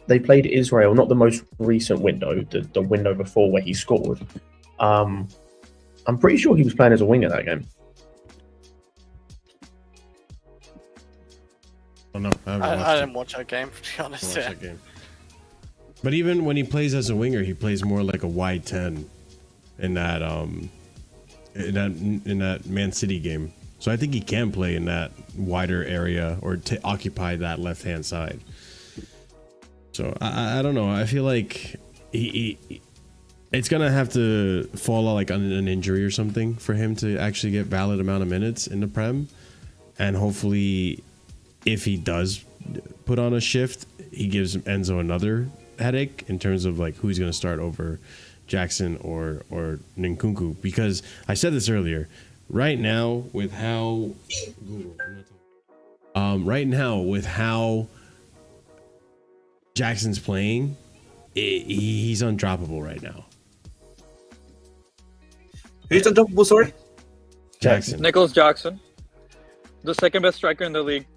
they played Israel, not the most recent window, the window before where he scored. I'm pretty sure he was playing as a winger that game. Oh, no, I didn't watch that game, to be honest. Yeah. But even when he plays as a winger, he plays more like a wide 10 in that Man City game. So I think he can play in that wider area or to occupy that left-hand side. So I don't know. I feel like it's gonna have to fall out like on an injury or something for him to actually get valid amount of minutes in the Prem. And hopefully, if he does put on a shift, he gives Enzo another headache in terms of like who he's gonna start over Jackson or Nkunku. Because I said this earlier. Right now, with how Jackson's playing, he's undroppable right now. Who's undroppable? Sorry, Jackson. Nicholas Jackson, the second best striker in the league.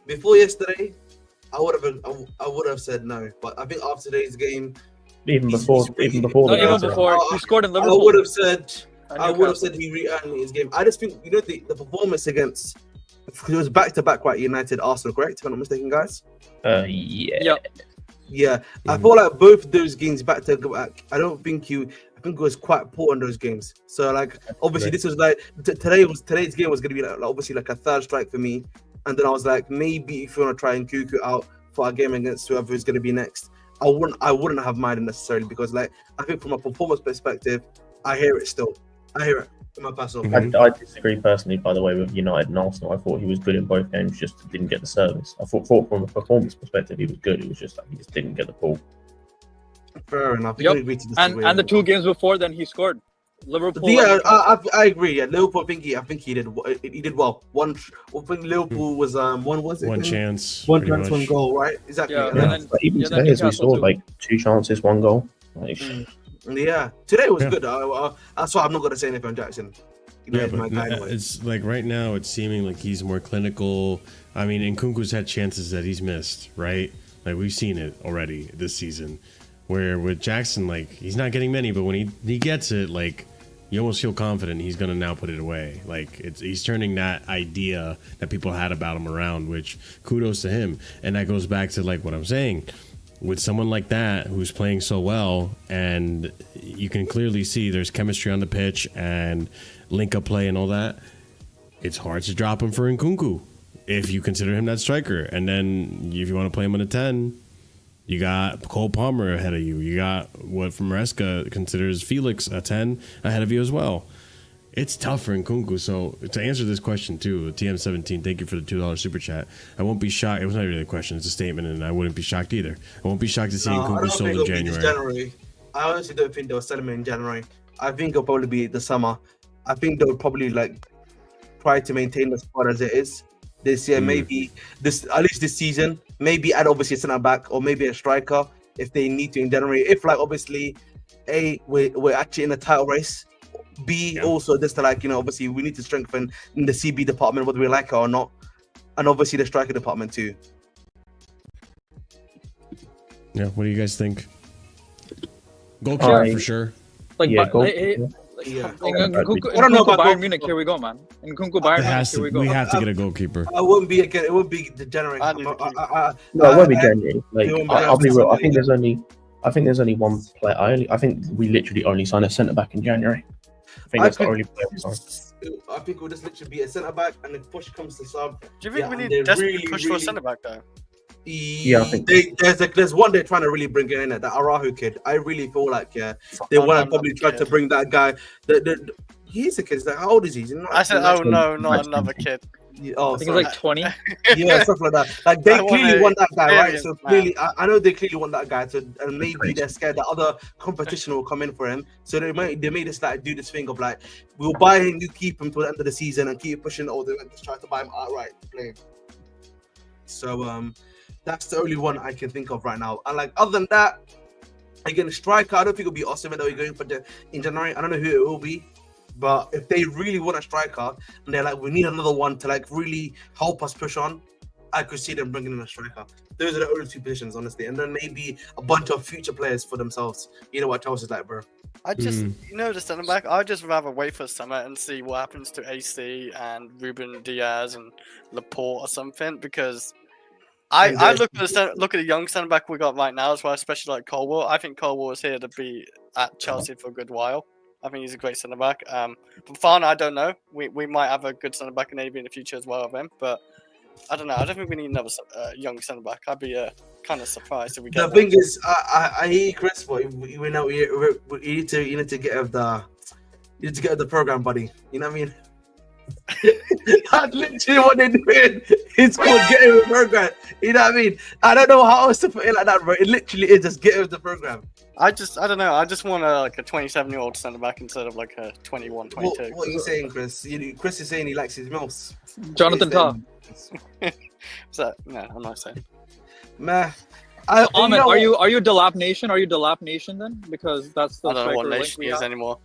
Before yesterday, I would have said no. But I think after today's game. Even before, he scored in Liverpool. I would have said he re-earned his game. I just think the performance against, it was back-to-back, right? United, Arsenal, correct? If I'm not mistaken, guys. Yeah. I feel like both those games back to back. I think it was quite poor in those games. So like, obviously, this was like today's game was going to be like obviously like a third strike for me. And then I was like, maybe if you want to try Nkunku out for a game against whoever is going to be next. I wouldn't have minded necessarily, because like I think from a performance perspective, I hear it still. I hear it in my personal opinion. I disagree personally, by the way, with United and Arsenal. I thought he was good in both games, just didn't get the service. I thought from a performance perspective he was good. It was just like he just didn't get the ball. Fair enough. Yep. And the 2 games before then he scored. Liverpool. Yeah, I agree. Yeah, Liverpool. I think he did well. I think Liverpool was one chance, one goal, right? Exactly. Yeah. Even today, as we saw, like 2 chances, 1 goal. Like, yeah, today was good. That's why I'm not gonna say anything on Jackson. It's like right now, it's seeming like he's more clinical. I mean, Nkunku's had chances that he's missed, right? Like we've seen it already this season. Where with Jackson, like he's not getting many, but when he gets it, like. You almost feel confident he's going to now put it away. Like he's turning that idea that people had about him around, which kudos to him. And that goes back to like what I'm saying with someone like that who's playing so well, and you can clearly see there's chemistry on the pitch and link up play and all that. it's hard to drop him for Nkunku if you consider him that striker. And then if you want to play him on a 10, you got Cole Palmer ahead of you. You got what Maresca considers Felix a 10 ahead of you as well. It's tough for Nkunku. So to answer this question too, TM17, thank you for the $2 super chat. I won't be shocked. It was not really a question; it's a statement, and I wouldn't be shocked either. I won't be shocked to see Nkunku sold in January. I honestly don't think they'll sell him in January. I think it'll probably be the summer. I think they'll probably like try to maintain the squad as it is this year. Maybe this at least this season. Maybe add obviously a centre back or maybe a striker if they need to in January. If like obviously, we're actually in a title race. B also just to like obviously we need to strengthen in the CB department whether we like it or not, and obviously the striker department too. Yeah, what do you guys think? Goalkeeper for sure. Like, Yeah, Nkunku Bayern Munich, here we go, man. Nkunku Bayern Munich, here we go. We have to get a goalkeeper. I wouldn't be again. It would be the January. No, it won't be January. Like I'll be real. I think there's only one player. I think we literally only sign a centre back in January. I think that's the only player we sign. I think we'll just literally be a centre back, and if push comes to sub. Do you think we need desperately push for a centre back though? Yeah, I think there's one they're trying to really bring in, that Araujo kid. I really feel like they want to probably try to bring that guy. He's a kid. Like, how old is he? I said, oh no, not another kid. Oh, I think it's like 20. Yeah, stuff like that. Like they clearly want that guy, right? So clearly, I know they clearly want that guy. So and maybe they're scared that other competition will come in for him. So they may just like do this thing of like, we'll buy him, you keep him till the end of the season and keep pushing, or they just try to buy him outright to play him. So that's the only one I can think of right now. And like other than that, again, striker, I don't think it'll be Osimhen that we're going for in January. I don't know who it will be. But if they really want a striker and they're like, we need another one to like really help us push on, I could see them bringing in a striker. Those are the only two positions, honestly. And then maybe a bunch of future players for themselves. You know what Chelsea's like, bro. I just, the centre back, I'd just rather wait for summer and see what happens to AC and Ruben Diaz and Laporte or something, because I look at the young centre back we got right now as well, especially like Colwell. I think Colwell is here to be at Chelsea for a good while. I think he's a great centre back. Fafana, I don't know. We might have a good centre back maybe in the future as well of him, but I don't know. I don't think we need another young centre back. I'd be kind of surprised if we get. The thing is, I hear Chris, but we know you need to get out of the program, buddy. You know what I mean? That's literally what they're doing. It's called getting with the program. You know what I mean? I don't know how else to put it like that, bro. It literally is just get with the program. I don't know. I just want a 27-year-old centre back instead of like a 21, 22. What are you saying, Chris? Chris is saying he likes his milfs. Jonathan Tah. No, I'm not saying. Man, Ahmed, are you Delap Nation? Are you Delap Nation then? Because that's the. I don't know what nation he is anymore.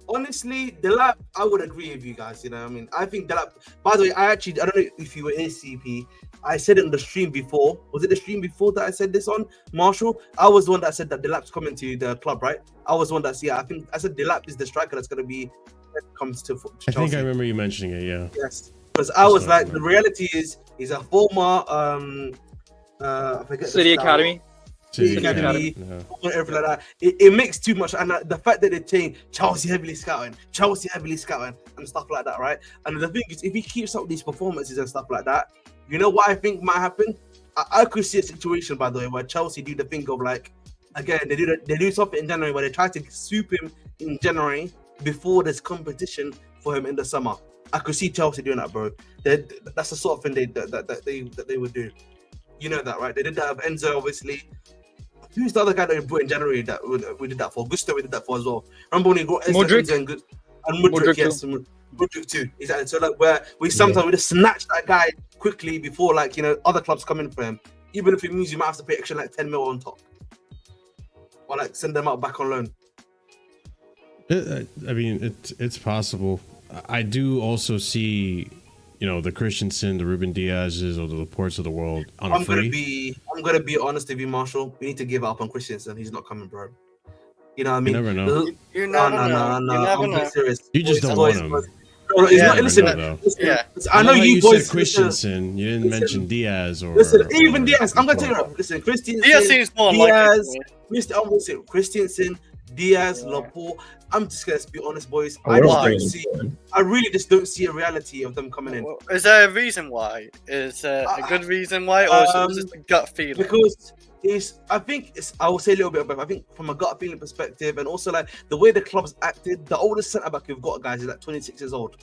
Honestly, Delap, I would agree with you guys. You know what I mean? I think Delap. By the way, I don't know if you were in CP. I said it on the stream before. Was it the stream before that I said this on, Marshall? I was the one that said that Delap's coming to the club, right? I was the one that's, I think I said Delap is the striker that's going to be when it comes to Chelsea. I think I remember you mentioning it, yeah. Yes. Because I was like, the reality is, he's a former, I forget City Academy. Academy, everything like that. It makes too much, and the fact that they change Chelsea heavily scouting, and stuff like that, right? And the thing is, if he keeps up these performances and stuff like that, you know what I think might happen? I could see a situation, by the way, where Chelsea do the thing of like, again, they do something in January where they try to soup him in January before there's competition for him in the summer. I could see Chelsea doing that, bro. That's the sort of thing that they would do. You know that, right? They did that with Enzo, obviously. Who's the other guy that we brought in January that we did that for? Gusto, we did that for as well. Remember when he got Modric? And Modric, yes. Modric too. Exactly. So like where we sometimes we just snatch that guy quickly before like other clubs come in for him. Even if it means you might have to pay extra like 10 mil on top. Or like send them out back on loan. I mean, it's possible. I do also see, the Christensen, the Ruben Diaz's, or the Laportes of the world on a free. I'm gonna be honest with you, Marshall. We need to give up on Christensen. He's not coming, bro. You know what I mean? You never know. No. I'm serious. You just don't want him. Listen. I know you boys said Christensen. You didn't mention Diaz or. Listen, even Diaz. I'm gonna tell you. Listen, Christensen. Diaz seems more Diaz. Christensen, Diaz, Laporte. I'm just gonna be honest, boys. Oh, I really just don't see a reality of them coming in. Is there a reason why? Is there a good reason why, or is it just a gut feeling? Because I will say a little bit about. I think from a gut feeling perspective, and also like the way the club's acted. The oldest centre back we've got, guys, is like 26 years old.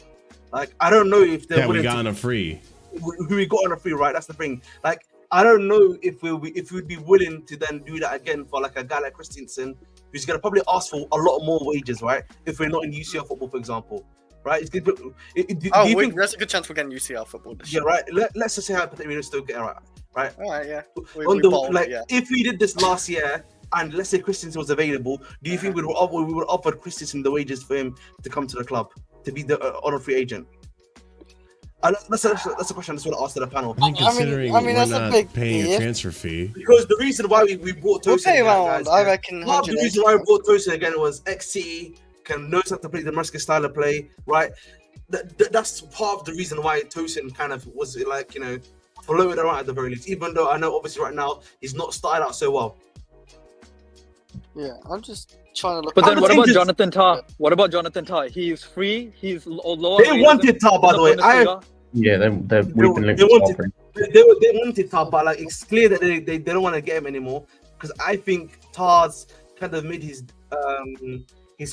Like I don't know if they're we got on a free. Who we got on a free, right? That's the thing. Like I don't know if we'd be willing to then do that again for like a guy like Christensen, who's gonna probably ask for a lot more wages, right? If we're not in UCL football, for example, right? It's good. There's a good chance we're getting UCL football this year. Yeah, right. Let's just say hypothetically we still get it right. All right, yeah. If we did this last year, and let's say Christensen was available, do you think we would offer Christensen the wages for him to come to the club to be the on a free agent? That's a question I just want to ask to the panel. I mean, considering we're that's not a big paying a transfer fee. Because the reason why we brought Tosin again, guys, I reckon. Part of the reason why we brought Tosin again was ex-City, knows how to play the Maresca style of play, right? That's part of the reason why Tosin kind of was like, floated around at the very least. Even though I know obviously right now he's not started out so well. Yeah, I'm just trying to look. But then what about Jonathan Tah? What about Jonathan Tah? He's free. He's lower. They wanted Tah, by the way. We've been linked they wanted Tah, but like it's clear that they don't want to get him anymore because I think Tah's kind of made his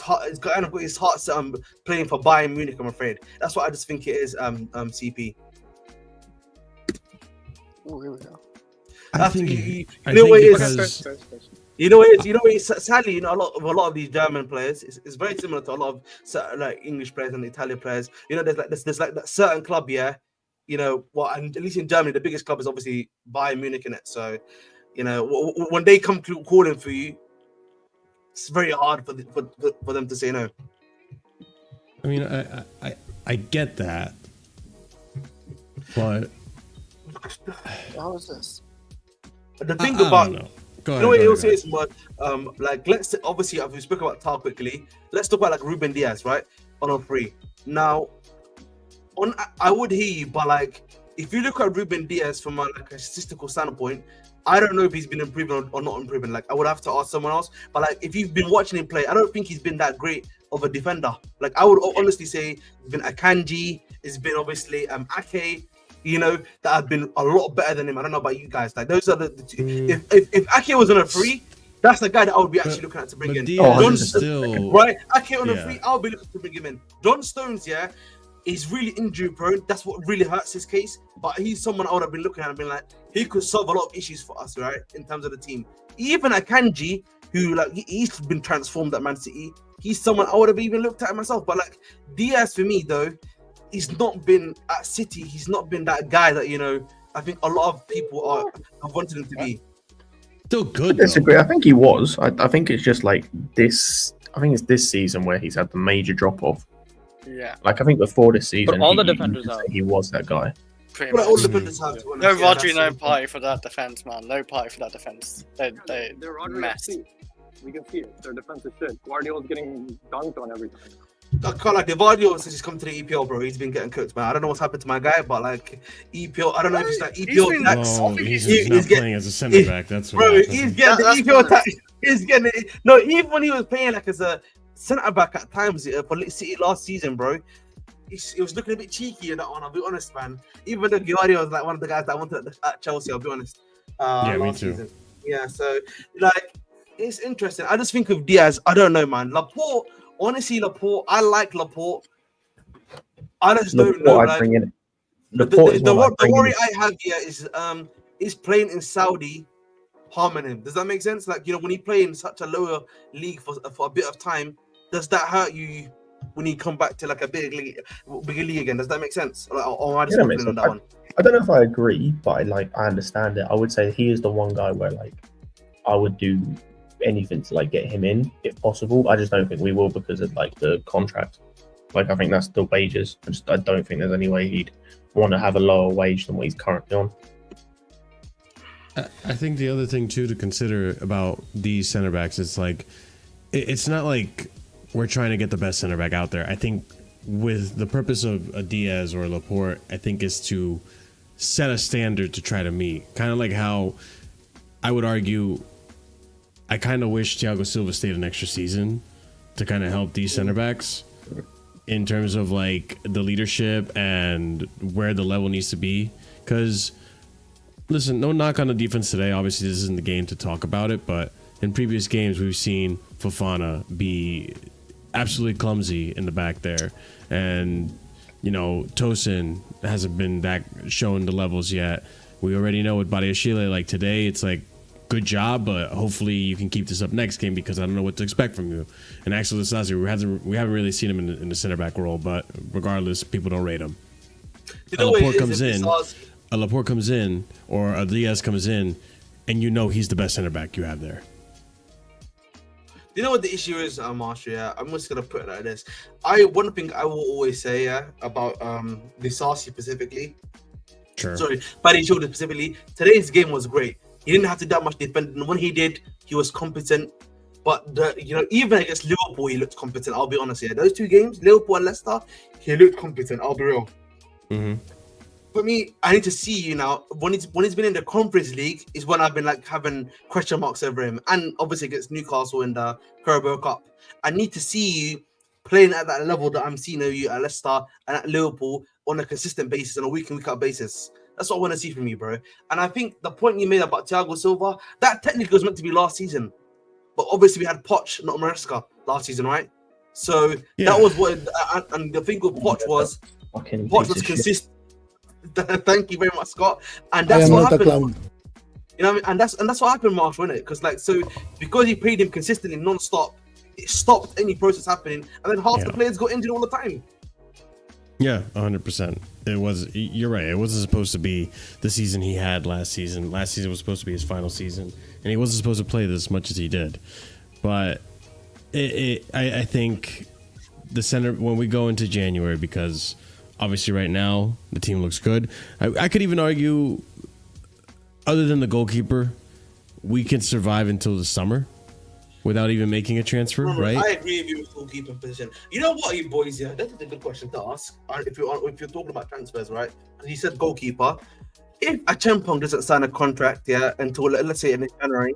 heart. He's kind of got his heart set on playing for Bayern Munich. I'm afraid that's what I just think it is. CP. Oh, here we go. I think because sadly, a lot of these German players, it's very similar to a lot of like English players and Italian players. There's like that certain club, yeah. And at least in Germany, the biggest club is obviously Bayern Munich in it. So, when they come calling for you, it's very hard for them to say no. I mean, I get that, but how is this? The thing about Go ahead. Like let's obviously we spoke about Tah quickly. Let's talk about like Ruben Diaz, right? On a free. Now, I would hear you, but like if you look at Ruben Diaz from a statistical standpoint, I don't know if he's been improving or not improving. Like I would have to ask someone else. But like if you've been watching him play, I don't think he's been that great of a defender. Like I would honestly say it's been Akanji, it's been obviously Ake. That have been a lot better than him. I don't know about you guys. Like those are the two. If Ake was on a free, that's the guy that I would be actually looking at to bring in. Right? Ake on a free, I'll be looking to bring him in. John Stones, yeah, is really injury prone. That's what really hurts his case. But he's someone I would have been looking at and been like, he could solve a lot of issues for us, right? In terms of the team. Even Akanji, who like he's been transformed at Man City. He's someone I would have even looked at myself. But like Diaz for me though, he's not been at City. He's not been that guy that I think a lot of people have wanted him to be. Still good. I disagree. I think he was. I think it's just like this. I think it's this season where he's had the major drop off. Yeah. Like I think before this season, but all the defenders out. He was that guy. All the defenders have. No Rodri, no party for that defense, man. No party for that defense. They're mess. We can see it. Their defense is shit. Guardiola's getting dunked on every time. I can't like Guardiola since he's come to the EPL, bro. He's been getting cooked, man. I don't know what's happened to my guy, but like EPL, I don't know if it's like EPL tax. He's not playing as a centre back. That's what happened. He's getting the EPL tax. He's getting it. No, even when he was playing like as a centre back at times for City last season, bro, he was looking a bit cheeky in that one. I'll be honest, man. Even though Guardiola was like one of the guys that I wanted at Chelsea, I'll be honest. Yeah, me too. Season. Yeah, so like it's interesting. I just think of Diaz. I don't know, man. Laporte. Honestly, Laporte, I like Laporte. I just don't know. Like, the worry I have here is playing in Saudi harming him. Does that make sense? Like, when he play in such a lower league for a bit of time, does that hurt you when you come back to like a bigger league again? Does that make sense? Or am I just on that one? I don't know if I agree, but I understand it. I would say he is the one guy where like I would do anything to like get him in if possible. I just don't think we will because of like the contract. Like I think that's the wages. I don't think there's any way he'd want to have a lower wage than what he's currently on. I think the other thing too to consider about these center backs is like it's not like we're trying to get the best center back out there. I think with the purpose of a Diaz or a Laporte, I think is to set a standard to try to meet. Kind of like how I would argue I kind of wish Thiago Silva stayed an extra season to kind of help these center backs in terms of like the leadership and where the level needs to be. Because listen, no knock on the defense today. Obviously, this isn't the game to talk about it, but in previous games, we've seen Fofana be absolutely clumsy in the back there. And, you know, Tosin hasn't been that shown the levels yet. We already know with Badiashile, like today, it's like, good job, but hopefully you can keep this up next game because I don't know what to expect from you. And Axel Disasi, we haven't really seen him in the center back role, but regardless, people don't rate him. Laporte comes in, or a Diaz comes in, and you know he's the best center back you have there. You know what the issue is, Marshall? Yeah, I'm just gonna put it like this. One thing I will always say, about Disasi specifically. Sure. Sorry, Badiashile specifically. Today's game was great. He didn't have to do that much defending. When he did, he was competent. But even against Liverpool, he looked competent. I'll be honest here. Those two games, Liverpool and Leicester, he looked competent. I'll be real. Mm-hmm. For me, I need to see you now. When he's been in the Conference League, is when I've been like having question marks over him. And obviously against Newcastle in the Carabao Cup, I need to see you playing at that level that I'm seeing of you at Leicester and at Liverpool on a consistent basis, on a week in, week out basis. That's what I want to see from you, bro. And I think the point you made about Thiago Silva, that technically was meant to be last season. But obviously we had Poch, not Maresca, last season, right? So that was what... And the thing with Poch was consistent. Thank you very much, Scott. And that's what happened. You know what I mean? And that's what happened, Marshall, isn't it? Because because he played him consistently, non-stop, it stopped any process happening. And then half the players got injured all the time. Yeah, 100%. You're right. It wasn't supposed to be the season he had last season. Last season was supposed to be his final season, and he wasn't supposed to play this much as he did. But I think the center, when we go into January, because obviously right now the team looks good. I could even argue, other than the goalkeeper, we can survive until the summer without even making a transfer, right? I agree with you with goalkeeper position. You know what, you boys? Yeah, that's a good question to ask. If you're talking about transfers, right? Because you said goalkeeper. If Achampong doesn't sign a contract, until let's say in January,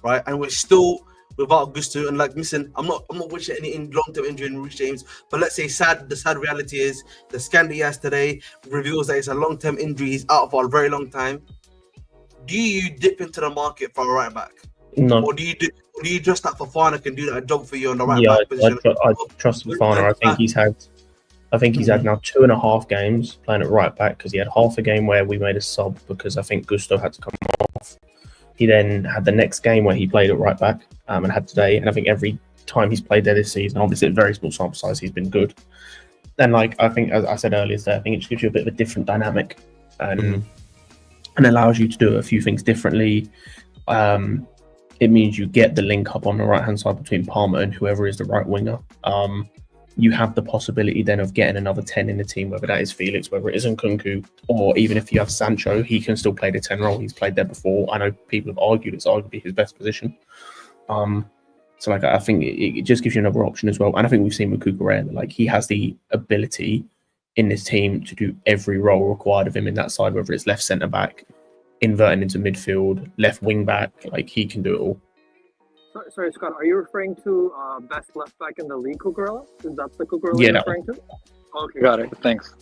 right, and we're still without Gusto and like missing, I'm not wishing any long-term injury in Reece James, but let's say the sad reality is the scan that he has today reveals that it's a long-term injury. He's out for a very long time. Do you dip into the market for a right back? No. Or do you trust that Fofana can do that job for you on the right back position? I trust Fofana. I think he's had now 2.5 games playing at right back, because he had half a game where we made a sub because I think Gusto had to come off. He then had the next game where he played at right back and had today. And I think every time he's played there this season, obviously a very small sample size, he's been good. And I think, as I said earlier, I think it just gives you a bit of a different dynamic and allows you to do a few things differently. It means you get the link up on the right hand side between Palmer and whoever is the right winger. You have the possibility then of getting another 10 in the team, whether that is Felix, whether it is Nkunku, or even if you have Sancho, he can still play the 10 role. He's played there before. I know people have argued it's arguably his best position. I think it just gives you another option as well. And I think we've seen with Cucurella, he has the ability in this team to do every role required of him in that side, whether it's left centre back, inverting into midfield, left wing back, he can do it all. Sorry, Scott, are you referring to best left back in the league, Cucurella? Is that the Cucurella you're referring to? Okay, got it. Thanks.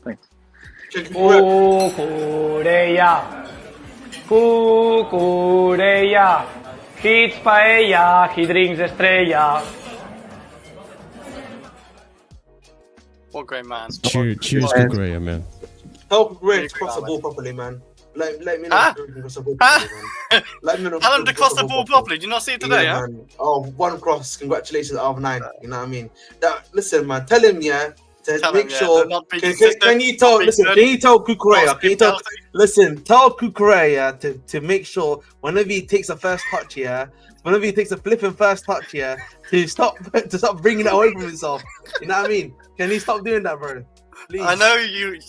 Cucurella, he eats paella, he drinks estrella. What great man. Cheers, Cucurella, man. Help Red cross the ball properly, man. Let me know if you can cross the ball properly, man. Let me know. Tell him to cross the ball properly. Did you not see it today, man? Oh, one cross. Congratulations out of 9. You know what I mean? Listen, man. Tell him, to make sure. Can you tell Cucurella? Tell Cucurella to make sure whenever he takes a first touch whenever he takes a flipping first touch to stop bringing it away from himself. You know what I mean? Can he stop doing that, bro? Please. I know you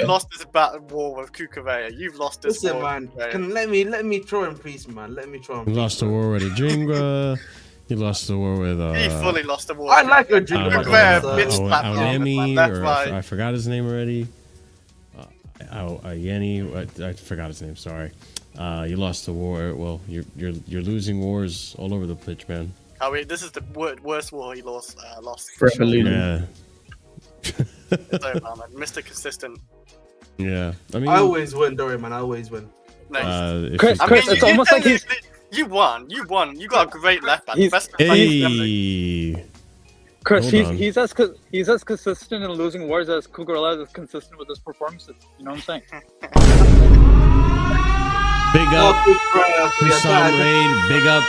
lost this battle war with Cucurella. You've lost this war. Listen, man. Let me throw him, please, man. Let me throw him. You lost the war with Ajinga. You lost the war with. He fully lost the war. I like Ajinga. I forgot his name already. Yeni. I forgot his name. Sorry. You lost the war. Well, you're losing wars all over the pitch, man. I mean, this is the worst war he lost. Forever losing. Yeah. It's over, man. Mr. Consistent. Yeah. I mean, I always win, don't worry, man. I always win. Nice. Chris, I mean, it's almost like he's. You won. You got a great left back. He's- Best left back ever. Hey. Chris, Hold on. he's as consistent in losing wars as Kukurela is consistent with his performances. You know what I'm saying? Big up, Hussam raid. Big up,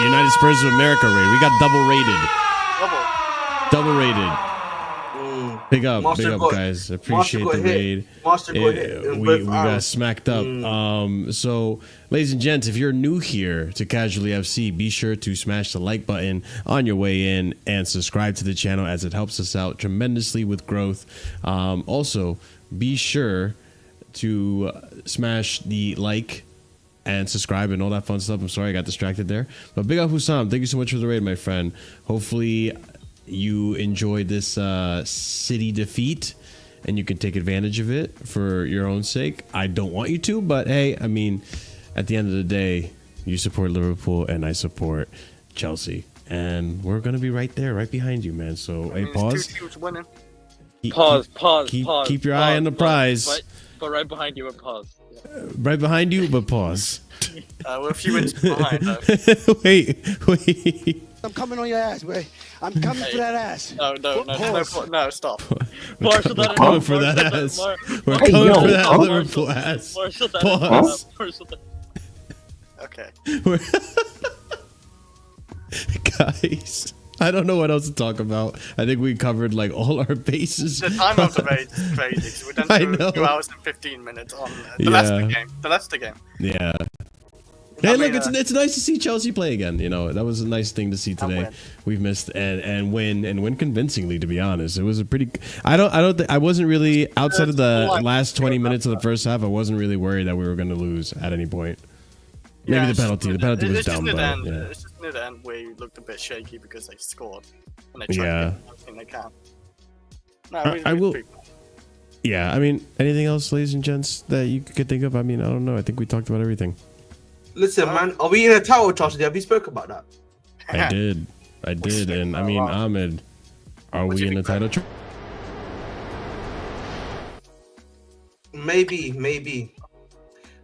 United Spurs of America raid. We got double rated. Double rated. Big up, guys. Appreciate the raid. We got smacked up. So, ladies and gents, if you're new here to Casually FC, be sure to smash the like button on your way in and subscribe to the channel as it helps us out tremendously with growth. Also, be sure to smash the like and subscribe and all that fun stuff. I'm sorry I got distracted there. But big up Hussam. Thank you so much for the raid, my friend. Hopefully you enjoyed this City defeat and you can take advantage of it for your own sake. I don't want you to, but hey, I mean, at the end of the day, you support Liverpool and I support Chelsea. And we're going to be right there, right behind you, man. So, hey, pause. Keep your eye on the prize. But right behind you and pause. Yeah. Right behind you, but pause. We're a few inches behind, though. Wait. I'm coming on your ass, boy. I'm coming for that ass. No, stop. We're coming for that ass. We're coming for that Liverpool ass. Pause. Okay. Guys, I don't know what else to talk about. I think we covered like all our bases. The time of the raid is crazy. So we're done 2 hours and 15 minutes on the Leicester game. Yeah. Hey, look, it's nice to see Chelsea play again. You know, that was a nice thing to see today. We've missed and win convincingly. To be honest, it was a pretty. I wasn't really outside of the last 20 minutes of the first half. I wasn't really worried that we were going to lose at any point. Maybe the penalty. The penalty was dumb, but yeah. It's just near the end where you looked a bit shaky because they scored and they tried to get everything they can. No, I will. Yeah, I mean, anything else, ladies and gents, that you could think of? I mean, I don't know. I think we talked about everything. Listen, man, are we in a title toss? Have you spoke about that? I did, and I mean, Ahmed, are we in a title? Maybe.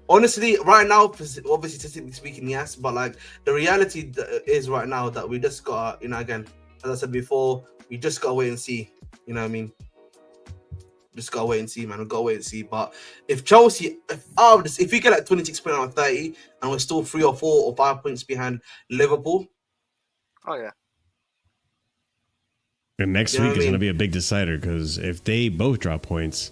Honestly, right now, obviously, statistically speaking, yes, but like the reality is right now that we just got, again, as I said before, we just gotta wait and see. You know what I mean? Just gotta wait and see, man. We gotta wait and see. But if Chelsea, if we get like 26 points out of 30, and we're still 3 or 4 or 5 points behind Liverpool. Oh yeah. And next week is gonna be a big decider because if they both drop points,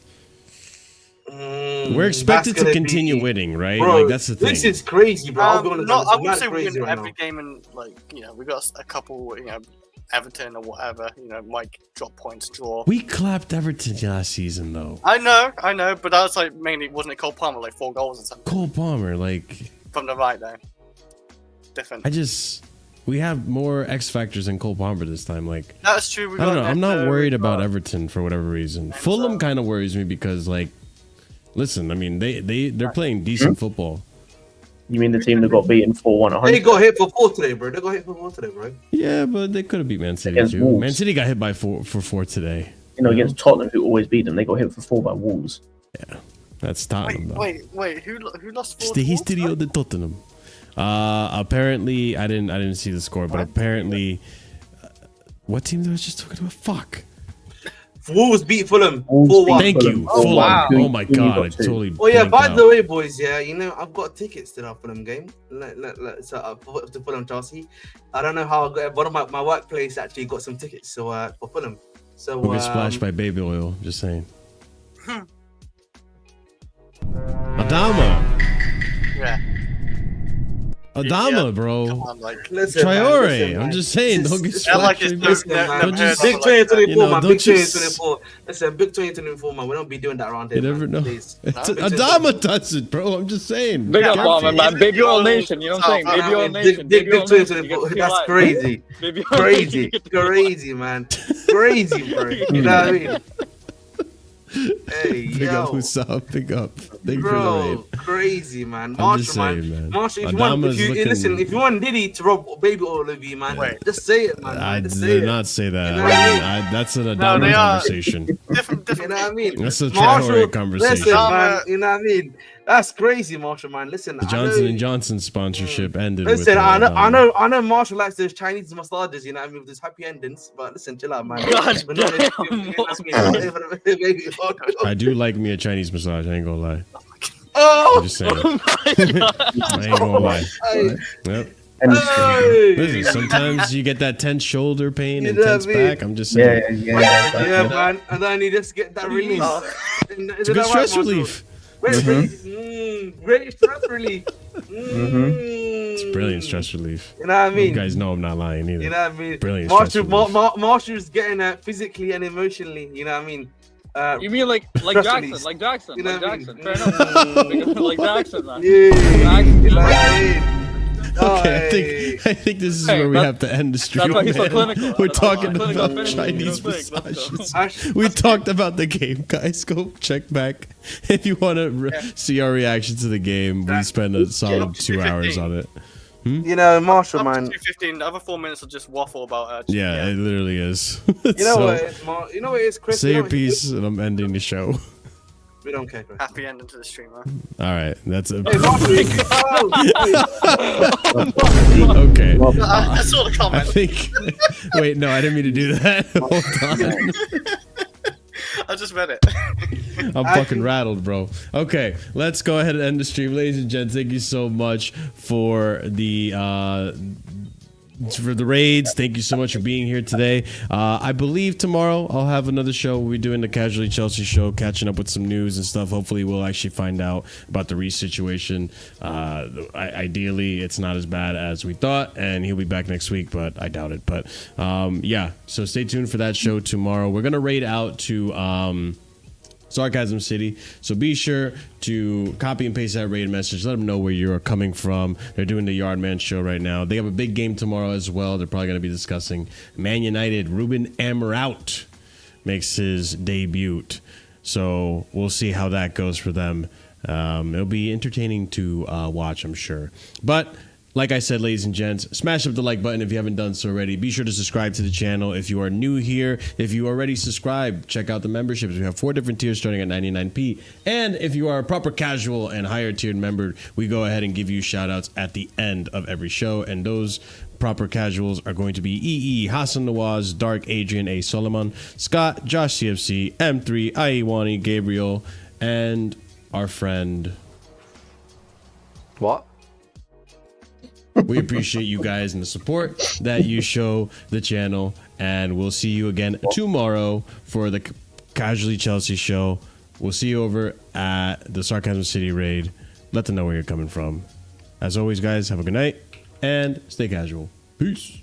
we're expected to continue winning, right? Bro, like that's the thing. This is crazy, bro. I would say we win every game, and we got a couple, Everton or whatever, might drop points, draw. We clapped Everton last season, though. I know, but that was like mainly, wasn't it Cole Palmer, like 4 goals or something? Cole Palmer, like from the right though. Different. We have more X factors than Cole Palmer this time. Like that's true. I don't know. I'm not worried about Everton for whatever reason. Fulham kind of worries me because, like, listen, I mean, they're playing decent football. You mean the team that got beaten 4-1? They got hit for 4 today, bro. Yeah, but they could have beat Man City too. Wolves. Man City got hit by 4 today. Against Tottenham, who always beat them, they got hit for 4 by Wolves. Yeah, that's Tottenham. Wait, who lost 4? The studio de Tottenham. Apparently, I didn't see the score, but apparently, what team was I just talking about? Fuck. Wolves beat Fulham 4-1. Thank you. Fulham. Wow. Oh my god, I totally. Oh yeah, by the way, boys, I've got tickets to that Fulham game. To Fulham Chelsea. I don't know how I got it, but my workplace actually got some tickets for Fulham. So we'll get splashed by baby oil. Just saying. Adama. Yeah. Adama, bro. Come on, Traore. I'm just saying, don't get splashed. Big 2024, man. Big 2024. Listen, big 2024, man. We don't be doing that around here. You never know. Adama does it, bro. I'm just saying. Big up, man. Baby oil nation. You know what I'm saying? Baby oil nation. Big 2024. That's crazy. Crazy, man. Crazy, bro. You know what I mean? Hey, Big yo. up, Hussam. Big up. Thank you for the Bro, raid. crazy, man. I'm just Marshall, saying, man. Marshall, if you Adama's want, looking- listen, if you want Diddy to rob baby all of you, man, just say it, man. I Just say did it. not say that. You know what I mean? That's an No, Adama they are conversation. different. You know what I mean? That's a Marshall, Traore conversation. listen, man. You know what I mean? That's crazy, Marshall, man. Listen, The I Johnson know, and Johnson sponsorship ended listen, with I know Marshall likes those Chinese massages, you know what I mean, with those happy endings. But listen, chill out, man. God We're not- I do like me a Chinese massage. I ain't gonna lie. Oh, I'm just saying. I ain't gonna lie. Hey. Yep. Hey. Listen, sometimes you get that tense shoulder pain You and know tense what I mean? back. I'm just saying. Yeah, man. And then you just get that release. It's a good stress relief. Great stress relief. It's brilliant stress relief. You know what I mean? You guys know I'm not lying either. You know what I mean? Brilliant stress relief. Marshall's getting physically and emotionally. You know what I mean? You mean like stress Jackson, release. like Jackson, You know like what I Jackson. mean? Fair enough. Like Jackson, man. Yeah. Jackson. You know what I mean? Okay, I think this is where we have to end the stream. That's why he's so man. clinical. We're That's why talking he's clinical about finishing, Chinese you know what I'm saying? massages. We talked about the game, guys. Go check back if you want to see our reaction to the game. We spend a solid 2 hours on it. You know, Marshall, man. 2:15. The other 4 minutes will just waffle about. Yeah, it literally is. You know So, what it is, you know what it is, Chris? say You know your what it is? piece, and I'm ending the show. We don't care, Chris. Happy ending to the stream, man. All right, that's it. Hey, Marshall, Okay. I saw the I comment. think. Wait, no, I didn't mean to do that. Hold on. I just read it. I'm fucking rattled, bro. Okay, let's go ahead and end the stream, ladies and gents. Thank you so much for the raids. Thank you so much for being here today. I believe tomorrow I'll have another show. We'll be doing the Casually Chelsea show, catching up with some news and stuff. Hopefully we'll actually find out about the Reece situation. Ideally it's not as bad as we thought, and he'll be back next week, but I doubt it. But yeah, so stay tuned for that show tomorrow. We're gonna raid out to Sarcasm City, so be sure to copy and paste that raid message. Let them know where you're coming from. They're doing the Yardman show right now. They have a big game tomorrow as well. They're probably going to be discussing Man United. Ruben Amraout makes his debut, so we'll see how that goes for them. It'll be entertaining to watch, I'm sure. But like I said, ladies and gents, smash up the like button if you haven't done so already. Be sure to subscribe to the channel if you are new here. If you already subscribed, check out the memberships. We have 4 different tiers starting at 99p. And if you are a proper casual and higher tiered member, we go ahead and give you shout outs at the end of every show. And those proper casuals are going to be EE, Hassan Nawaz, Dark Adrian A. Solomon, Scott, Josh CFC, M3, Aiwani, Gabriel, and our friend. What? We appreciate you guys and the support that you show the channel, and we'll see you again tomorrow for the Casually Chelsea show. We'll see you over at the Sarcasm City raid. Let them know where you're coming from. As always, guys, have a good night and stay casual. Peace.